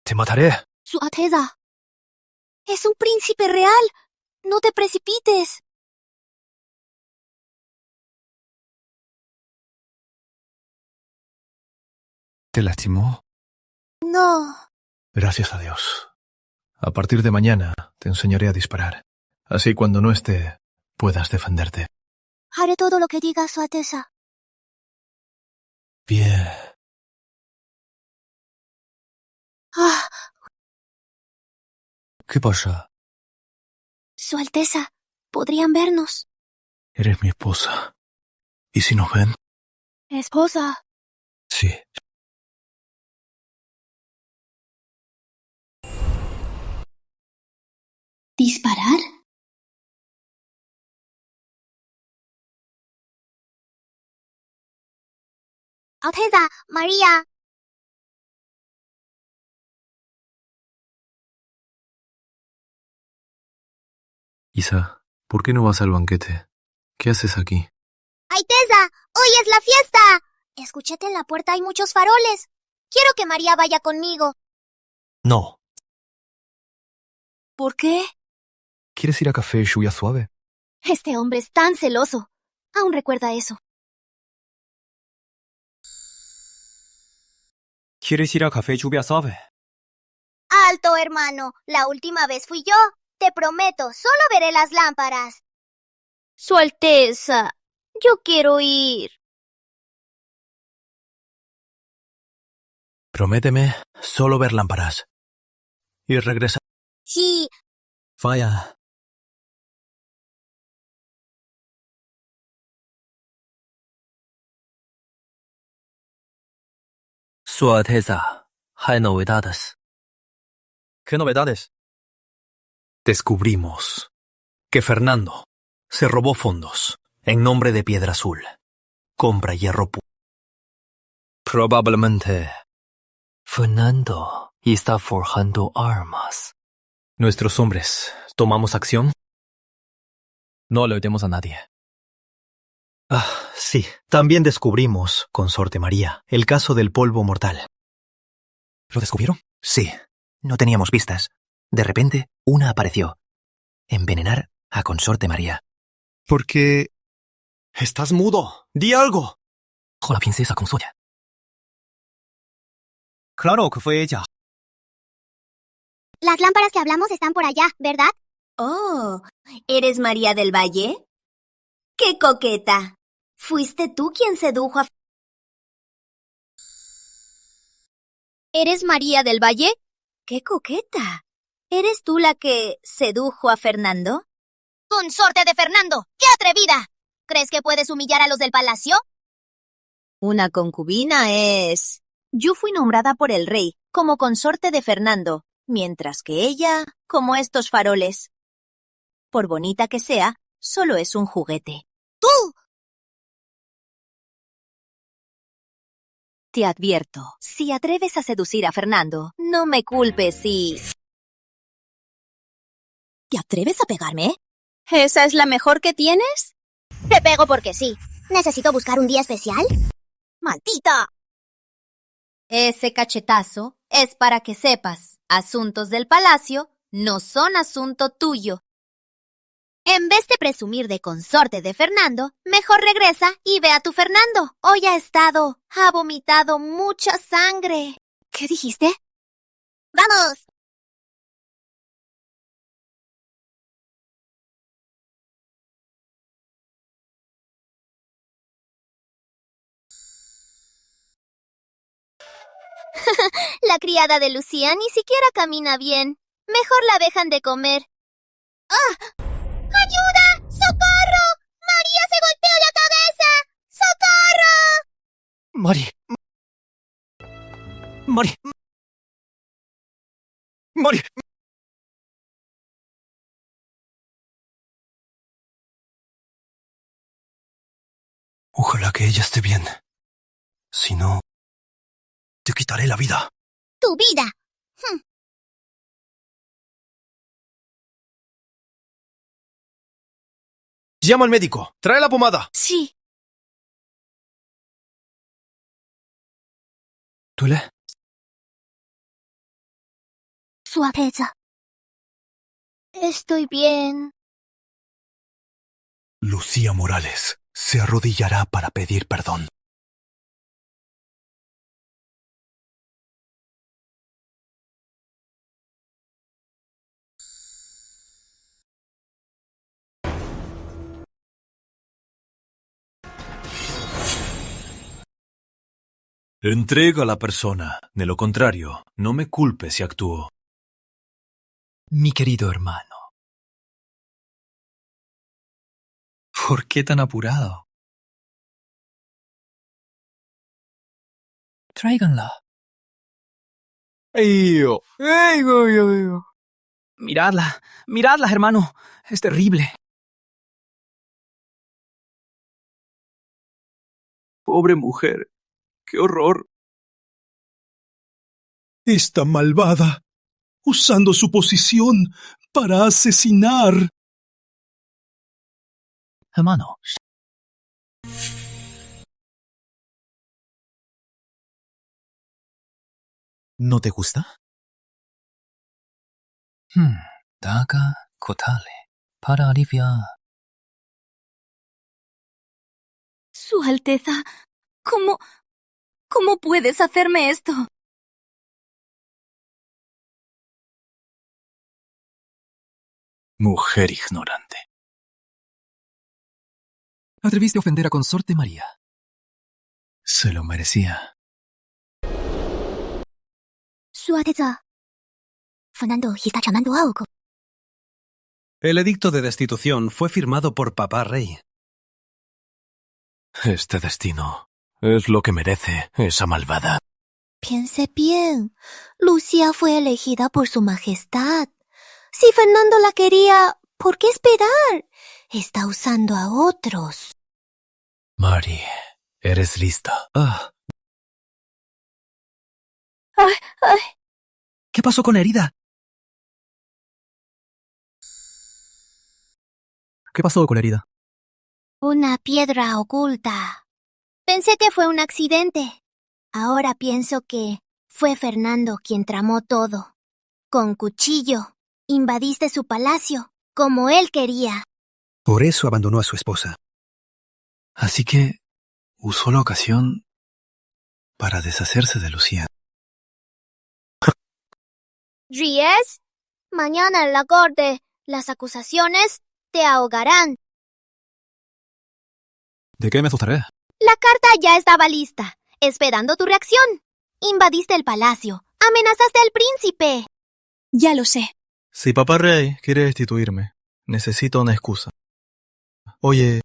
Speaker 8: Te mataré.
Speaker 10: Su Alteza, es un príncipe real. No te precipites.
Speaker 8: ¿Te lastimó?
Speaker 10: No.
Speaker 8: Gracias a Dios. A partir de mañana te enseñaré a disparar. Así cuando no esté, puedas defenderte.
Speaker 10: Haré todo lo que diga Su Alteza.
Speaker 5: Bien.
Speaker 10: Ah,
Speaker 8: ¿Qué pasa?
Speaker 10: Su Alteza, podrían vernos.
Speaker 8: Eres mi esposa. ¿Y si nos ven?
Speaker 10: Esposa.
Speaker 8: Sí.
Speaker 10: ¿Disparar? Alteza, María.
Speaker 8: Isa, ¿por qué no vas al banquete? ¿Qué haces aquí?
Speaker 10: Alteza, hoy es la fiesta. Escuché que en la puerta hay muchos faroles. Quiero que María vaya conmigo.
Speaker 8: No.
Speaker 10: ¿Por qué?
Speaker 8: ¿Quieres ir a café lluvia suave?
Speaker 10: Este hombre es tan celoso. Aún recuerda eso.
Speaker 8: ¿Quieres ir a café lluvia suave?
Speaker 10: Alto, hermano. La última vez fui yo. Te prometo, solo veré las lámparas. Su Alteza, yo quiero ir.
Speaker 8: Prométeme solo ver lámparas. Y regresa.
Speaker 10: Sí,
Speaker 16: Vaya. Su Alteza, hay novedades.
Speaker 15: ¿Qué novedades? Descubrimos que Fernando se robó fondos en nombre de Piedra Azul. Compra hierro puro. Probablemente
Speaker 5: Fernando está forjando armas.
Speaker 15: nuestros hombres tomamos acción.
Speaker 16: No le oiremos a nadie.
Speaker 9: Sí. También descubrimos, consorte María, el caso del polvo mortal.
Speaker 15: ¿Lo descubrieron?
Speaker 9: Sí. No teníamos pistas. De repente, una apareció. Envenenar a consorte María.
Speaker 12: ¿Por qué? Estás mudo. Di algo.
Speaker 16: La princesa consorte.
Speaker 12: Claro que fue ella.
Speaker 10: Las lámparas que hablamos están por allá, ¿verdad?
Speaker 3: Oh, ¿eres María del Valle? ¡Qué coqueta! ¿Fuiste tú quien sedujo a...
Speaker 13: ¿Eres María del Valle? ¡Qué coqueta! ¿Eres tú la que sedujo a Fernando?
Speaker 10: ¡Consorte de Fernando! ¡Qué atrevida! ¿Crees que puedes humillar a los del palacio?
Speaker 3: Una concubina es... Yo fui nombrada por el rey como consorte de Fernando, mientras que ella, como estos faroles. Por bonita que sea, solo es un juguete.
Speaker 10: ¡Tú!
Speaker 2: Te advierto, si atreves a seducir a Fernando, no me culpes si...
Speaker 3: ¿Te atreves a pegarme?
Speaker 13: ¿Esa es la mejor que tienes?
Speaker 10: Te pego porque sí. ¿Necesito buscar un día especial? ¡Maldita!
Speaker 2: Ese cachetazo es para que sepas, asuntos del palacio no son asunto tuyo.
Speaker 10: En vez de presumir de consorte de Fernando, mejor regresa y ve a tu Fernando. Hoy ha vomitado mucha sangre.
Speaker 3: ¿Qué dijiste?
Speaker 10: ¡Vamos! La criada de Lucía ni siquiera camina bien. Mejor la dejan de comer. ¡Ah! ¡Ayuda! ¡Socorro! ¡María se golpeó la cabeza! ¡Socorro!
Speaker 4: Mari. Mari. Mari.
Speaker 8: Ojalá que ella esté bien. Si no, te quitaré la vida.
Speaker 10: ¡Tu vida!
Speaker 8: Llama al médico. Trae la pomada.
Speaker 3: Sí.
Speaker 8: ¿Duele?
Speaker 10: Su Alteza. Estoy bien.
Speaker 8: Lucía Morales se arrodillará para pedir perdón.
Speaker 15: Entrega a la persona. De lo contrario, no me culpes si actúo.
Speaker 16: Mi querido hermano. ¿Por qué tan apurado? Tráiganla. Miradla, miradla, hermano. Es terrible. Pobre mujer. ¡Qué horror!
Speaker 7: Esta malvada, usando su posición para asesinar.
Speaker 16: Hermano.
Speaker 8: ¿No te gusta?
Speaker 16: Daga Kotale. Para aliviar.
Speaker 13: Su Alteza, ¿cómo puedes hacerme esto?
Speaker 15: Mujer ignorante.
Speaker 16: Atreviste a ofender a consorte María.
Speaker 15: Se lo merecía.
Speaker 10: Su Alteza. Fernando está llamando algo.
Speaker 18: El edicto de destitución fue firmado por Papá Rey.
Speaker 8: Este destino es lo que merece esa malvada.
Speaker 10: Piense bien. Lucía fue elegida por su majestad. Si Fernando la quería, ¿por qué esperar? Está usando a otros.
Speaker 8: Mari, eres lista.
Speaker 10: Ay, ay.
Speaker 11: ¿Qué pasó con la herida? ¿Qué pasó con la herida?
Speaker 10: Una piedra oculta. Pensé que fue un accidente. Ahora pienso que fue Fernando quien tramó todo. Con cuchillo, invadiste su palacio, como él quería.
Speaker 11: Por eso abandonó a su esposa.
Speaker 5: Así que usó la ocasión para deshacerse de Lucía.
Speaker 10: ¿Ríes? Mañana en la corte, las acusaciones te ahogarán.
Speaker 15: ¿De qué me asustaré?
Speaker 10: La carta ya estaba lista, esperando tu reacción. Invadiste el palacio, amenazaste al príncipe.
Speaker 13: Ya lo sé.
Speaker 14: Si Papá Rey quiere destituirme, necesito una excusa. Oye,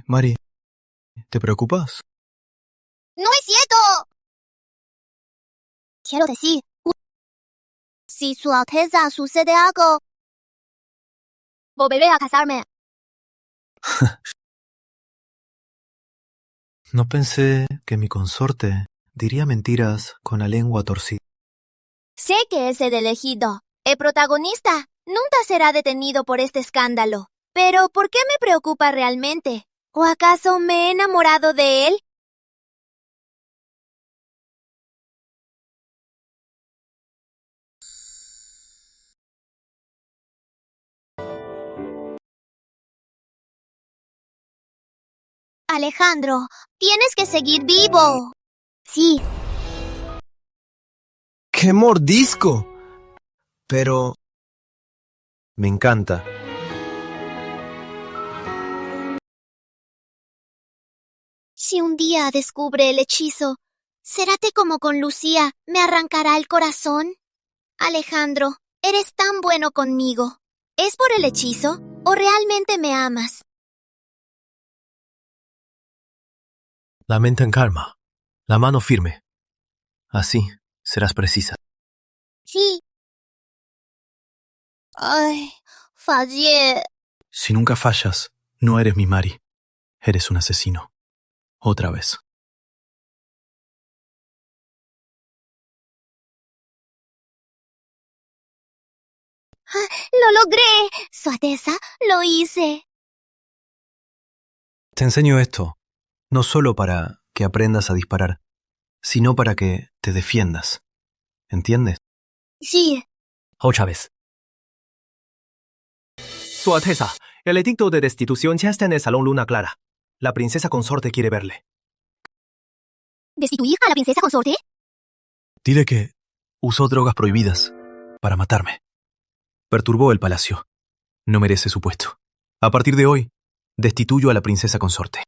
Speaker 14: Mari, ¿te preocupas?
Speaker 10: ¡No es cierto! Quiero decir, si Su Alteza sucede algo, volveré a casarme.
Speaker 14: No pensé que mi consorte diría mentiras con la lengua torcida.
Speaker 10: Sé que es el elegido, el protagonista. Nunca será detenido por este escándalo. Pero, ¿por qué me preocupa realmente? ¿O acaso me he enamorado de él? Alejandro, tienes que seguir vivo. Sí.
Speaker 11: ¡Qué mordisco! Pero... me encanta.
Speaker 10: Si un día descubre el hechizo, ¿seráte como con Lucía? ¿Me arrancará el corazón? Alejandro, eres tan bueno conmigo. ¿Es por el hechizo o realmente me amas?
Speaker 8: La mente en calma, la mano firme. Así serás precisa.
Speaker 10: Sí. Ay, fallé.
Speaker 14: Si nunca fallas, no eres mi Mari. Eres un asesino. Otra vez.
Speaker 10: ¡Lo logré! Su Alteza, lo hice.
Speaker 8: Te enseño esto, no solo para que aprendas a disparar, sino para que te defiendas. ¿Entiendes?
Speaker 10: Sí.
Speaker 16: Otra vez.
Speaker 11: Su Alteza, el edicto de destitución ya está en el Salón Luna Clara. La princesa consorte quiere verle.
Speaker 10: ¿Destituir a la princesa consorte?
Speaker 8: Dile que usó drogas prohibidas para matarme. Perturbó el palacio. No merece su puesto. A partir de hoy, destituyo a la princesa consorte.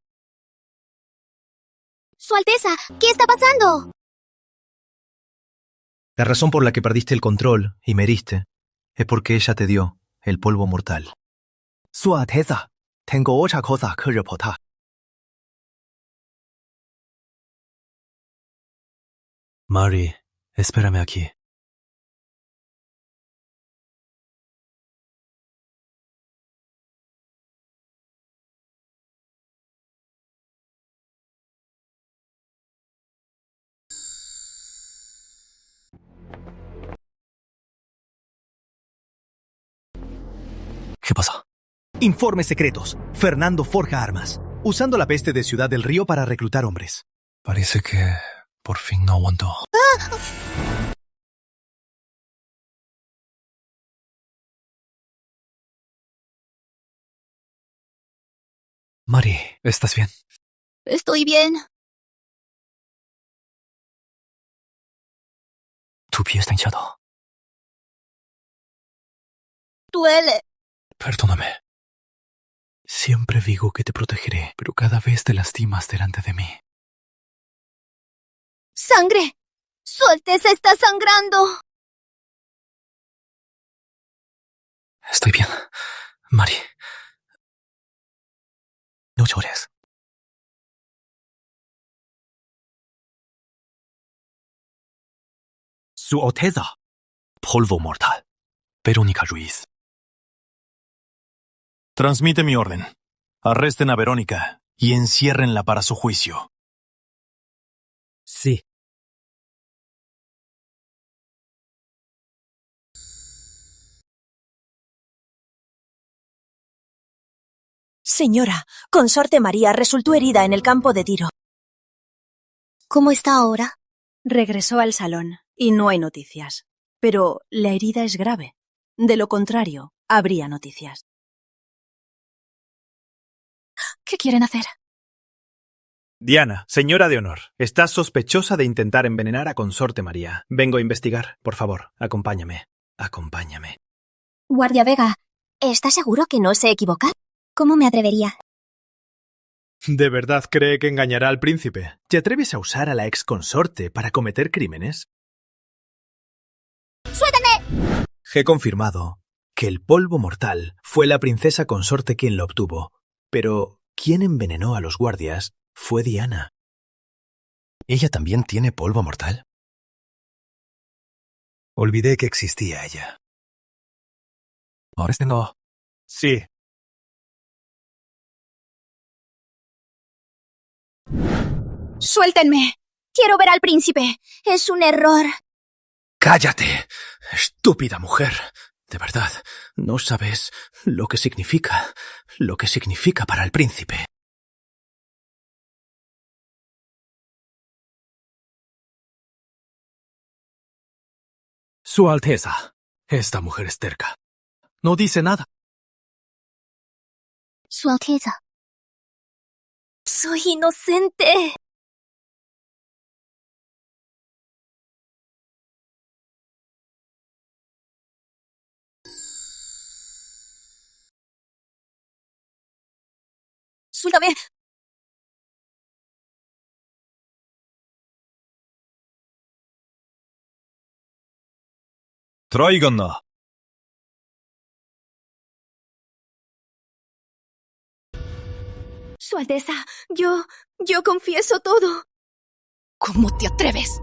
Speaker 10: Su Alteza, ¿qué está pasando?
Speaker 8: La razón por la que perdiste el control y me heriste es porque ella te dio el polvo mortal.
Speaker 11: Su Alteza, tengo otra cosa que reportar.
Speaker 8: Mari, espérame aquí. ¿Qué pasa?
Speaker 11: Informes secretos. Fernando forja armas, usando la peste de Ciudad del Río para reclutar hombres.
Speaker 8: Parece que por fin no aguantó. Mari, ¿estás bien?
Speaker 10: Estoy bien.
Speaker 8: Tu pie está hinchado.
Speaker 10: Duele.
Speaker 8: Perdóname. Siempre digo que te protegeré, pero cada vez te lastimas delante de mí.
Speaker 10: ¡Sangre! ¡Su Alteza está sangrando!
Speaker 14: Estoy bien. Mari. No llores.
Speaker 4: Su Alteza. Polvo mortal.
Speaker 14: Verónica Ruiz.
Speaker 4: Transmite mi orden. Arresten a Verónica y enciérrenla para su juicio.
Speaker 16: Sí.
Speaker 3: Señora, consorte María resultó herida en el campo de tiro.
Speaker 10: ¿Cómo está ahora?
Speaker 17: Regresó al salón y no hay noticias. Pero la herida es grave. De lo contrario, habría noticias.
Speaker 3: ¿Qué quieren hacer?
Speaker 11: Diana, señora de honor, estás sospechosa de intentar envenenar a consorte María. Vengo a investigar. Por favor, acompáñame. Acompáñame.
Speaker 10: Guardia Vega, ¿estás seguro que no se equivoca? ¿Cómo me atrevería?
Speaker 11: ¿De verdad cree que engañará al príncipe? ¿Te atreves a usar a la ex consorte para cometer crímenes?
Speaker 10: ¡Suéltame!
Speaker 11: He confirmado que el polvo mortal fue la princesa consorte quien lo obtuvo. Pero quien envenenó a los guardias fue Diana.
Speaker 18: ¿Ella también tiene polvo mortal? Olvidé que existía ella.
Speaker 11: No. Sí.
Speaker 10: ¡Suéltenme! Quiero ver al príncipe. Es un error.
Speaker 4: ¡Cállate! Estúpida mujer. De verdad, no sabes lo que significa para el príncipe. Su Alteza. Esta mujer es terca. No dice nada.
Speaker 10: Su Alteza.
Speaker 3: Soy inocente. Suéltame.
Speaker 18: Tráiganla.
Speaker 3: Su Alteza, yo confieso todo.
Speaker 13: ¿Cómo te atreves?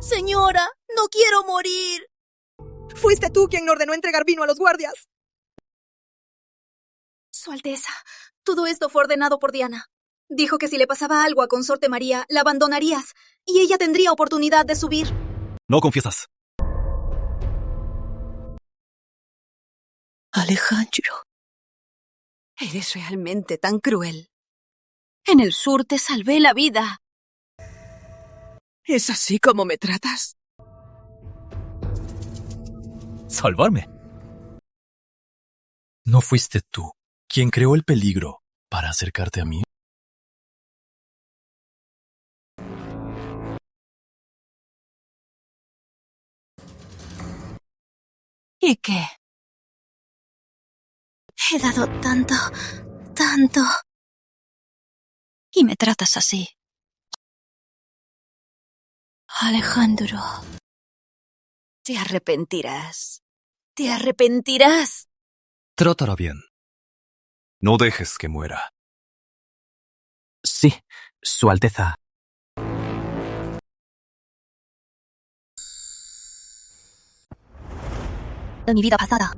Speaker 3: Señora, no quiero morir.
Speaker 19: Fuiste tú quien ordenó entregar vino a los guardias.
Speaker 3: Su Alteza, todo esto fue ordenado por Diana. Dijo que si le pasaba algo a consorte María, la abandonarías y ella tendría oportunidad de subir.
Speaker 18: No confiesas.
Speaker 17: Alejandro, eres realmente tan cruel. En el sur te salvé la vida. ¿Es así como me tratas?
Speaker 18: ¿Salvarme? ¿No fuiste tú quien creó el peligro para acercarte a mí?
Speaker 17: ¿Y qué?
Speaker 3: He dado tanto.
Speaker 17: Y me tratas así.
Speaker 3: Alejandro.
Speaker 17: Te arrepentirás. Te arrepentirás.
Speaker 18: Trátala bien. No dejes que muera.
Speaker 9: Sí, Su Alteza.
Speaker 3: De mi vida pasada.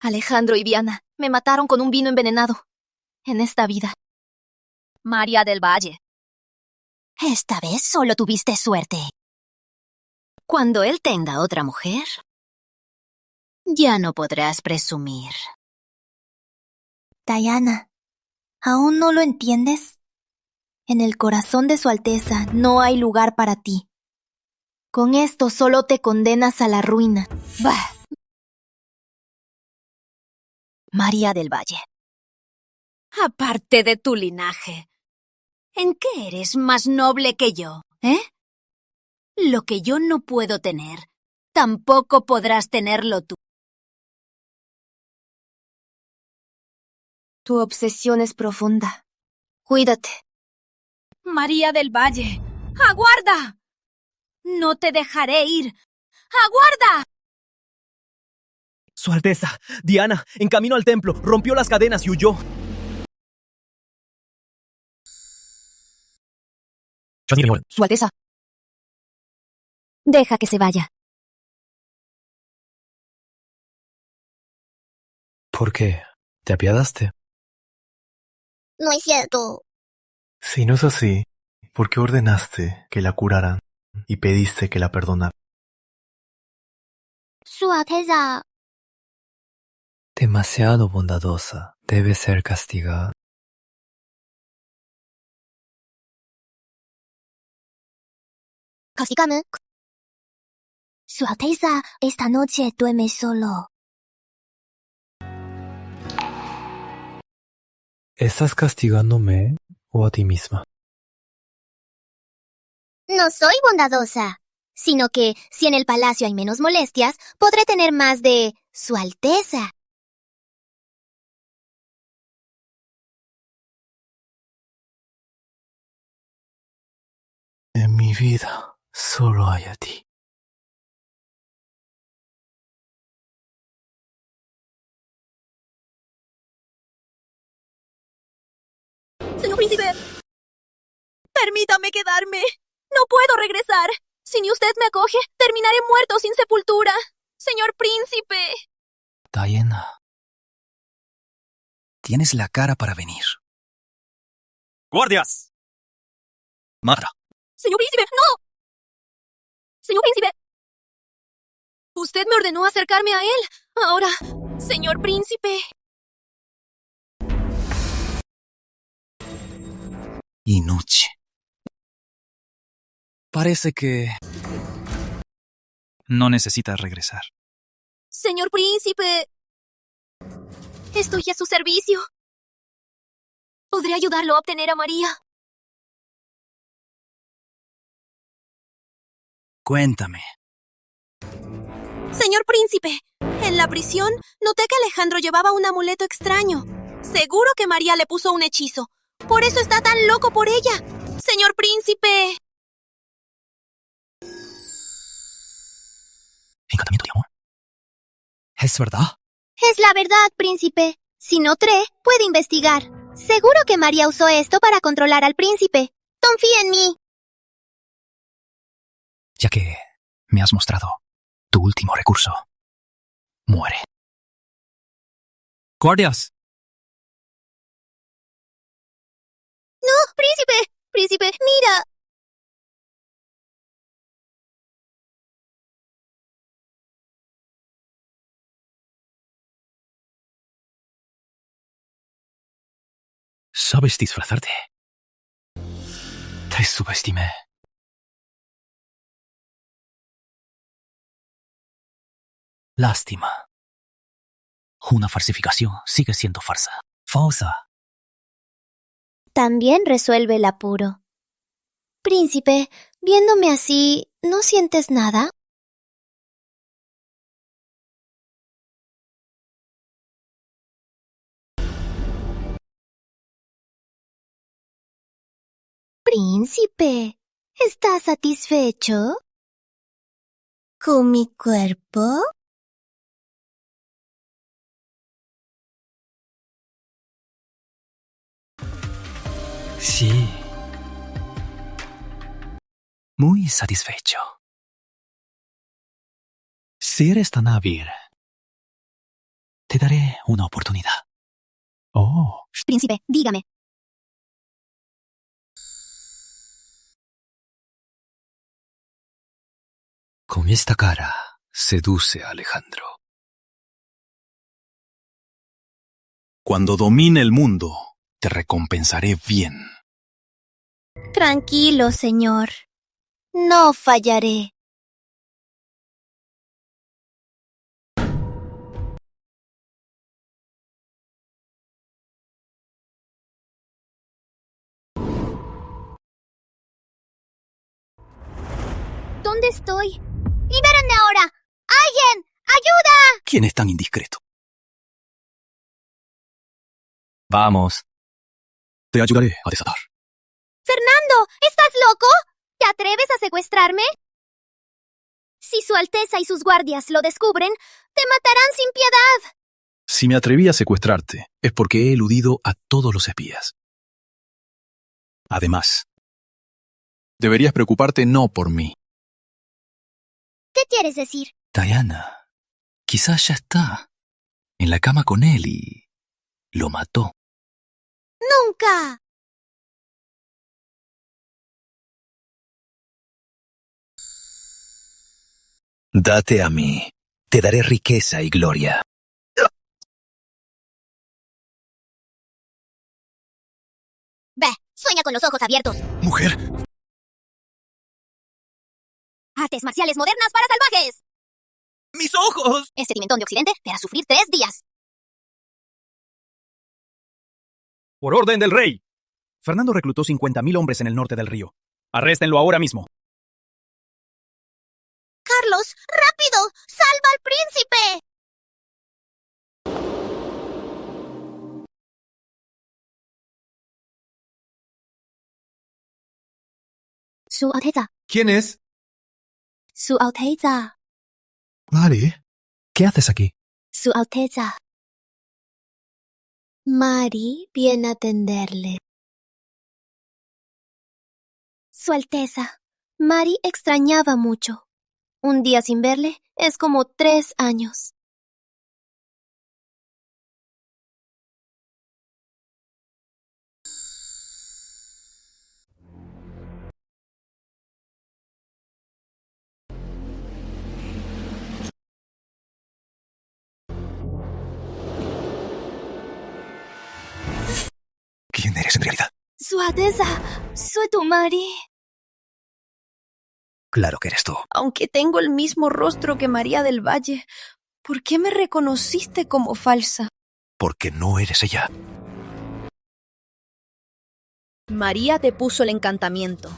Speaker 3: Alejandro y Diana me mataron con un vino envenenado. En esta vida.
Speaker 2: María del Valle.
Speaker 10: Esta vez solo tuviste suerte.
Speaker 2: Cuando él tenga otra mujer, ya no podrás presumir.
Speaker 1: Diana, ¿aún no lo entiendes? En el corazón de Su Alteza no hay lugar para ti. Con esto solo te condenas a la ruina.
Speaker 2: Bah. María del Valle. Aparte de tu linaje, ¿en qué eres más noble que yo, Lo que yo no puedo tener, tampoco podrás tenerlo tú.
Speaker 1: Tu obsesión es profunda. Cuídate.
Speaker 13: María del Valle, ¡aguarda! No te dejaré ir. ¡Aguarda!
Speaker 16: Su Alteza, Diana, en camino al templo, rompió las cadenas y huyó.
Speaker 13: Su Alteza. Deja que se vaya.
Speaker 8: ¿Por qué? ¿Te apiadaste?
Speaker 10: No es cierto.
Speaker 8: Si no es así, ¿por qué ordenaste que la curaran y pediste que la perdonaran?
Speaker 10: Su Alteza.
Speaker 5: Demasiado bondadosa. Debe ser castigada.
Speaker 10: ¿Castigame? Su Alteza, esta noche duerme solo.
Speaker 5: ¿Estás castigándome o a ti misma?
Speaker 10: No soy bondadosa, sino que si en el palacio hay menos molestias, podré tener más de Su Alteza.
Speaker 5: En mi vida solo hay a ti.
Speaker 3: Señor príncipe, permítame quedarme. No puedo regresar. Si ni usted me acoge, terminaré muerto sin sepultura. Señor príncipe.
Speaker 15: Diana, tienes la cara para venir.
Speaker 18: ¡Guardias!
Speaker 15: Marra.
Speaker 3: Señor príncipe, no. Señor príncipe. Usted me ordenó acercarme a él. Ahora, señor príncipe.
Speaker 15: Y noche. Parece que no necesitas regresar.
Speaker 3: Señor príncipe. Estoy a su servicio. ¿Podré ayudarlo a obtener a María?
Speaker 15: Cuéntame.
Speaker 3: Señor príncipe, en la prisión noté que Alejandro llevaba un amuleto extraño. Seguro que María le puso un hechizo. Por eso está tan loco por ella. Señor príncipe.
Speaker 15: ¿Encantamiento de amor? ¿Es verdad?
Speaker 10: Es la verdad, príncipe. Si no cree, puede investigar. Seguro que María usó esto para controlar al príncipe. Confía en mí.
Speaker 15: Ya que me has mostrado tu último recurso, muere. ¡Guardias!
Speaker 10: No, príncipe. Príncipe, mira.
Speaker 15: ¿Sabes disfrazarte? Te subestimé. Lástima. Una falsificación sigue siendo farsa. Falsa.
Speaker 10: También resuelve el apuro. Príncipe, viéndome así, ¿no sientes nada? Príncipe, ¿estás satisfecho con mi cuerpo?
Speaker 15: Sí. Muy satisfecho. Si eres tan hábil, te daré una oportunidad. Oh.
Speaker 10: Príncipe, dígame.
Speaker 15: Con esta cara seduce a Alejandro. Cuando domine el mundo, te recompensaré bien.
Speaker 10: Tranquilo, señor. No fallaré. ¿Dónde estoy? ¡Libérenme ahora! ¡Alguien! ¡Ayuda!
Speaker 15: ¿Quién es tan indiscreto?
Speaker 16: Vamos.
Speaker 15: Te ayudaré a desatar.
Speaker 10: ¡Fernando! ¿Estás loco? ¿Te atreves a secuestrarme?
Speaker 1: Si Su Alteza y sus guardias lo descubren, te matarán sin piedad.
Speaker 14: Si me atreví a secuestrarte, es porque he eludido a todos los espías. Además, deberías preocuparte no por mí.
Speaker 1: ¿Qué quieres decir?
Speaker 5: Diana, quizás ya está en la cama con él y lo mató.
Speaker 1: ¡Nunca!
Speaker 9: Date a mí. Te daré riqueza y gloria.
Speaker 1: Ve, sueña con los ojos abiertos.
Speaker 14: Mujer.
Speaker 1: Artes marciales modernas para salvajes.
Speaker 12: ¡Mis ojos!
Speaker 1: Este pimentón de Occidente te hará sufrir 3 días.
Speaker 12: Por orden del rey. Fernando reclutó 50.000 hombres en el norte del río. Arréstenlo ahora mismo.
Speaker 1: ¡Carlos, rápido! ¡Salva al príncipe! Su Alteza.
Speaker 8: ¿Quién es?
Speaker 1: Su Alteza.
Speaker 8: Mari, ¿qué haces aquí?
Speaker 1: Su Alteza. Mari viene a atenderle. Su Alteza. Mari extrañaba mucho. Un día sin verle es como 3 años.
Speaker 9: ¿Quién eres en realidad?
Speaker 1: Su Alteza, soy tu Mari.
Speaker 9: Claro que eres tú.
Speaker 17: Aunque tengo el mismo rostro que María del Valle, ¿por qué me reconociste como falsa?
Speaker 9: Porque no eres ella.
Speaker 17: María te puso el encantamiento.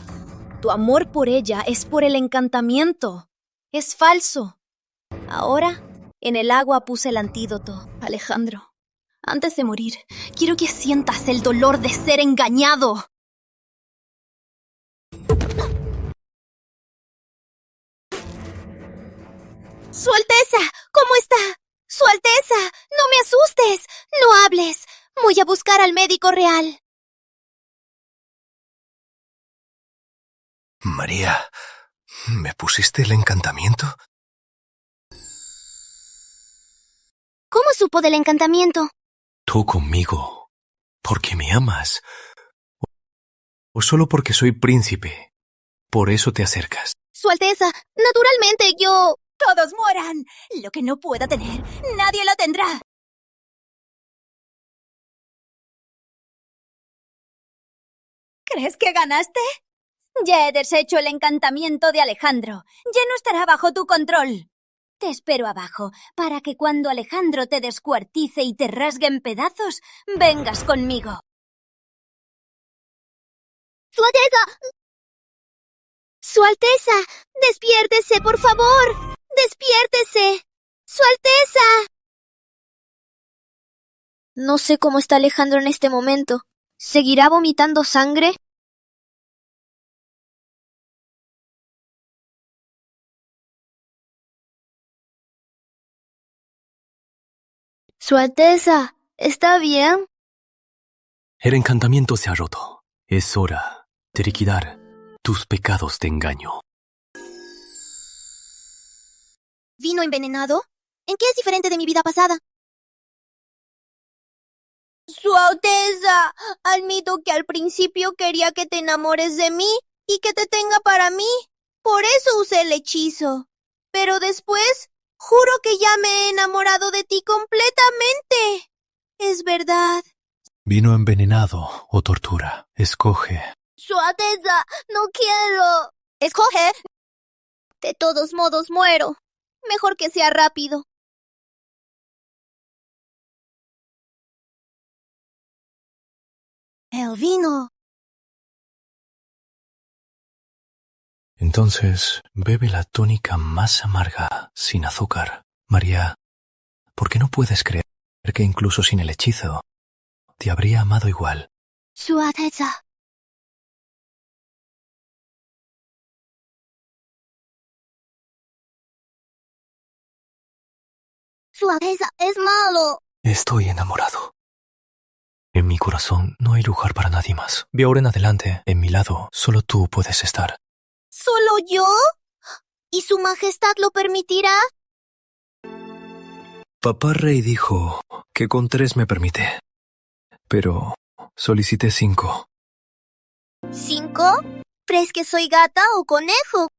Speaker 17: Tu amor por ella es por el encantamiento. Es falso. Ahora, en el agua puse el antídoto, Alejandro. Antes de morir, quiero que sientas el dolor de ser engañado.
Speaker 1: Su Alteza, ¿cómo está? Su Alteza, no me asustes, no hables. Voy a buscar al médico real.
Speaker 9: María, ¿me pusiste el encantamiento?
Speaker 1: ¿Cómo supo del encantamiento?
Speaker 5: Tú conmigo, porque me amas. O solo porque soy príncipe. Por eso te acercas.
Speaker 1: Su Alteza, naturalmente yo...
Speaker 3: ¡Todos mueran! Lo que no pueda tener, nadie lo tendrá. ¿Crees que ganaste? Ya he deshecho el encantamiento de Alejandro. Ya no estará bajo tu control. Te espero abajo, para que cuando Alejandro te descuartice y te rasgue en pedazos, vengas conmigo.
Speaker 1: ¡Su Alteza! ¡Su Alteza! ¡Despiértese, por favor! ¡Despiértese! ¡Su Alteza! No sé cómo está Alejandro en este momento. ¿Seguirá vomitando sangre? Su Alteza, ¿está bien?
Speaker 5: El encantamiento se ha roto. Es hora de liquidar tus pecados de engaño.
Speaker 1: ¿Vino envenenado? ¿En qué es diferente de mi vida pasada? Su Alteza, admito que al principio quería que te enamores de mí y que te tenga para mí. Por eso usé el hechizo. Pero después, juro que ya me he enamorado de ti completamente. Es verdad.
Speaker 5: Vino envenenado o tortura. Escoge.
Speaker 1: Su Alteza, no quiero. Escoge. De todos modos muero. Mejor que sea rápido. El vino.
Speaker 5: Entonces, bebe la tónica más amarga, sin azúcar. María, ¿por qué no puedes creer que incluso sin el hechizo te habría amado igual?
Speaker 1: Su Alteza.
Speaker 10: Su Alteza es malo.
Speaker 5: Estoy enamorado. En mi corazón no hay lugar para nadie más. De ahora en adelante, en mi lado, solo tú puedes estar.
Speaker 10: ¿Solo yo? ¿Y su majestad lo permitirá?
Speaker 8: Papá Rey dijo que con 3 me permite. Pero solicité 5.
Speaker 10: ¿5? ¿Crees que soy gata o conejo?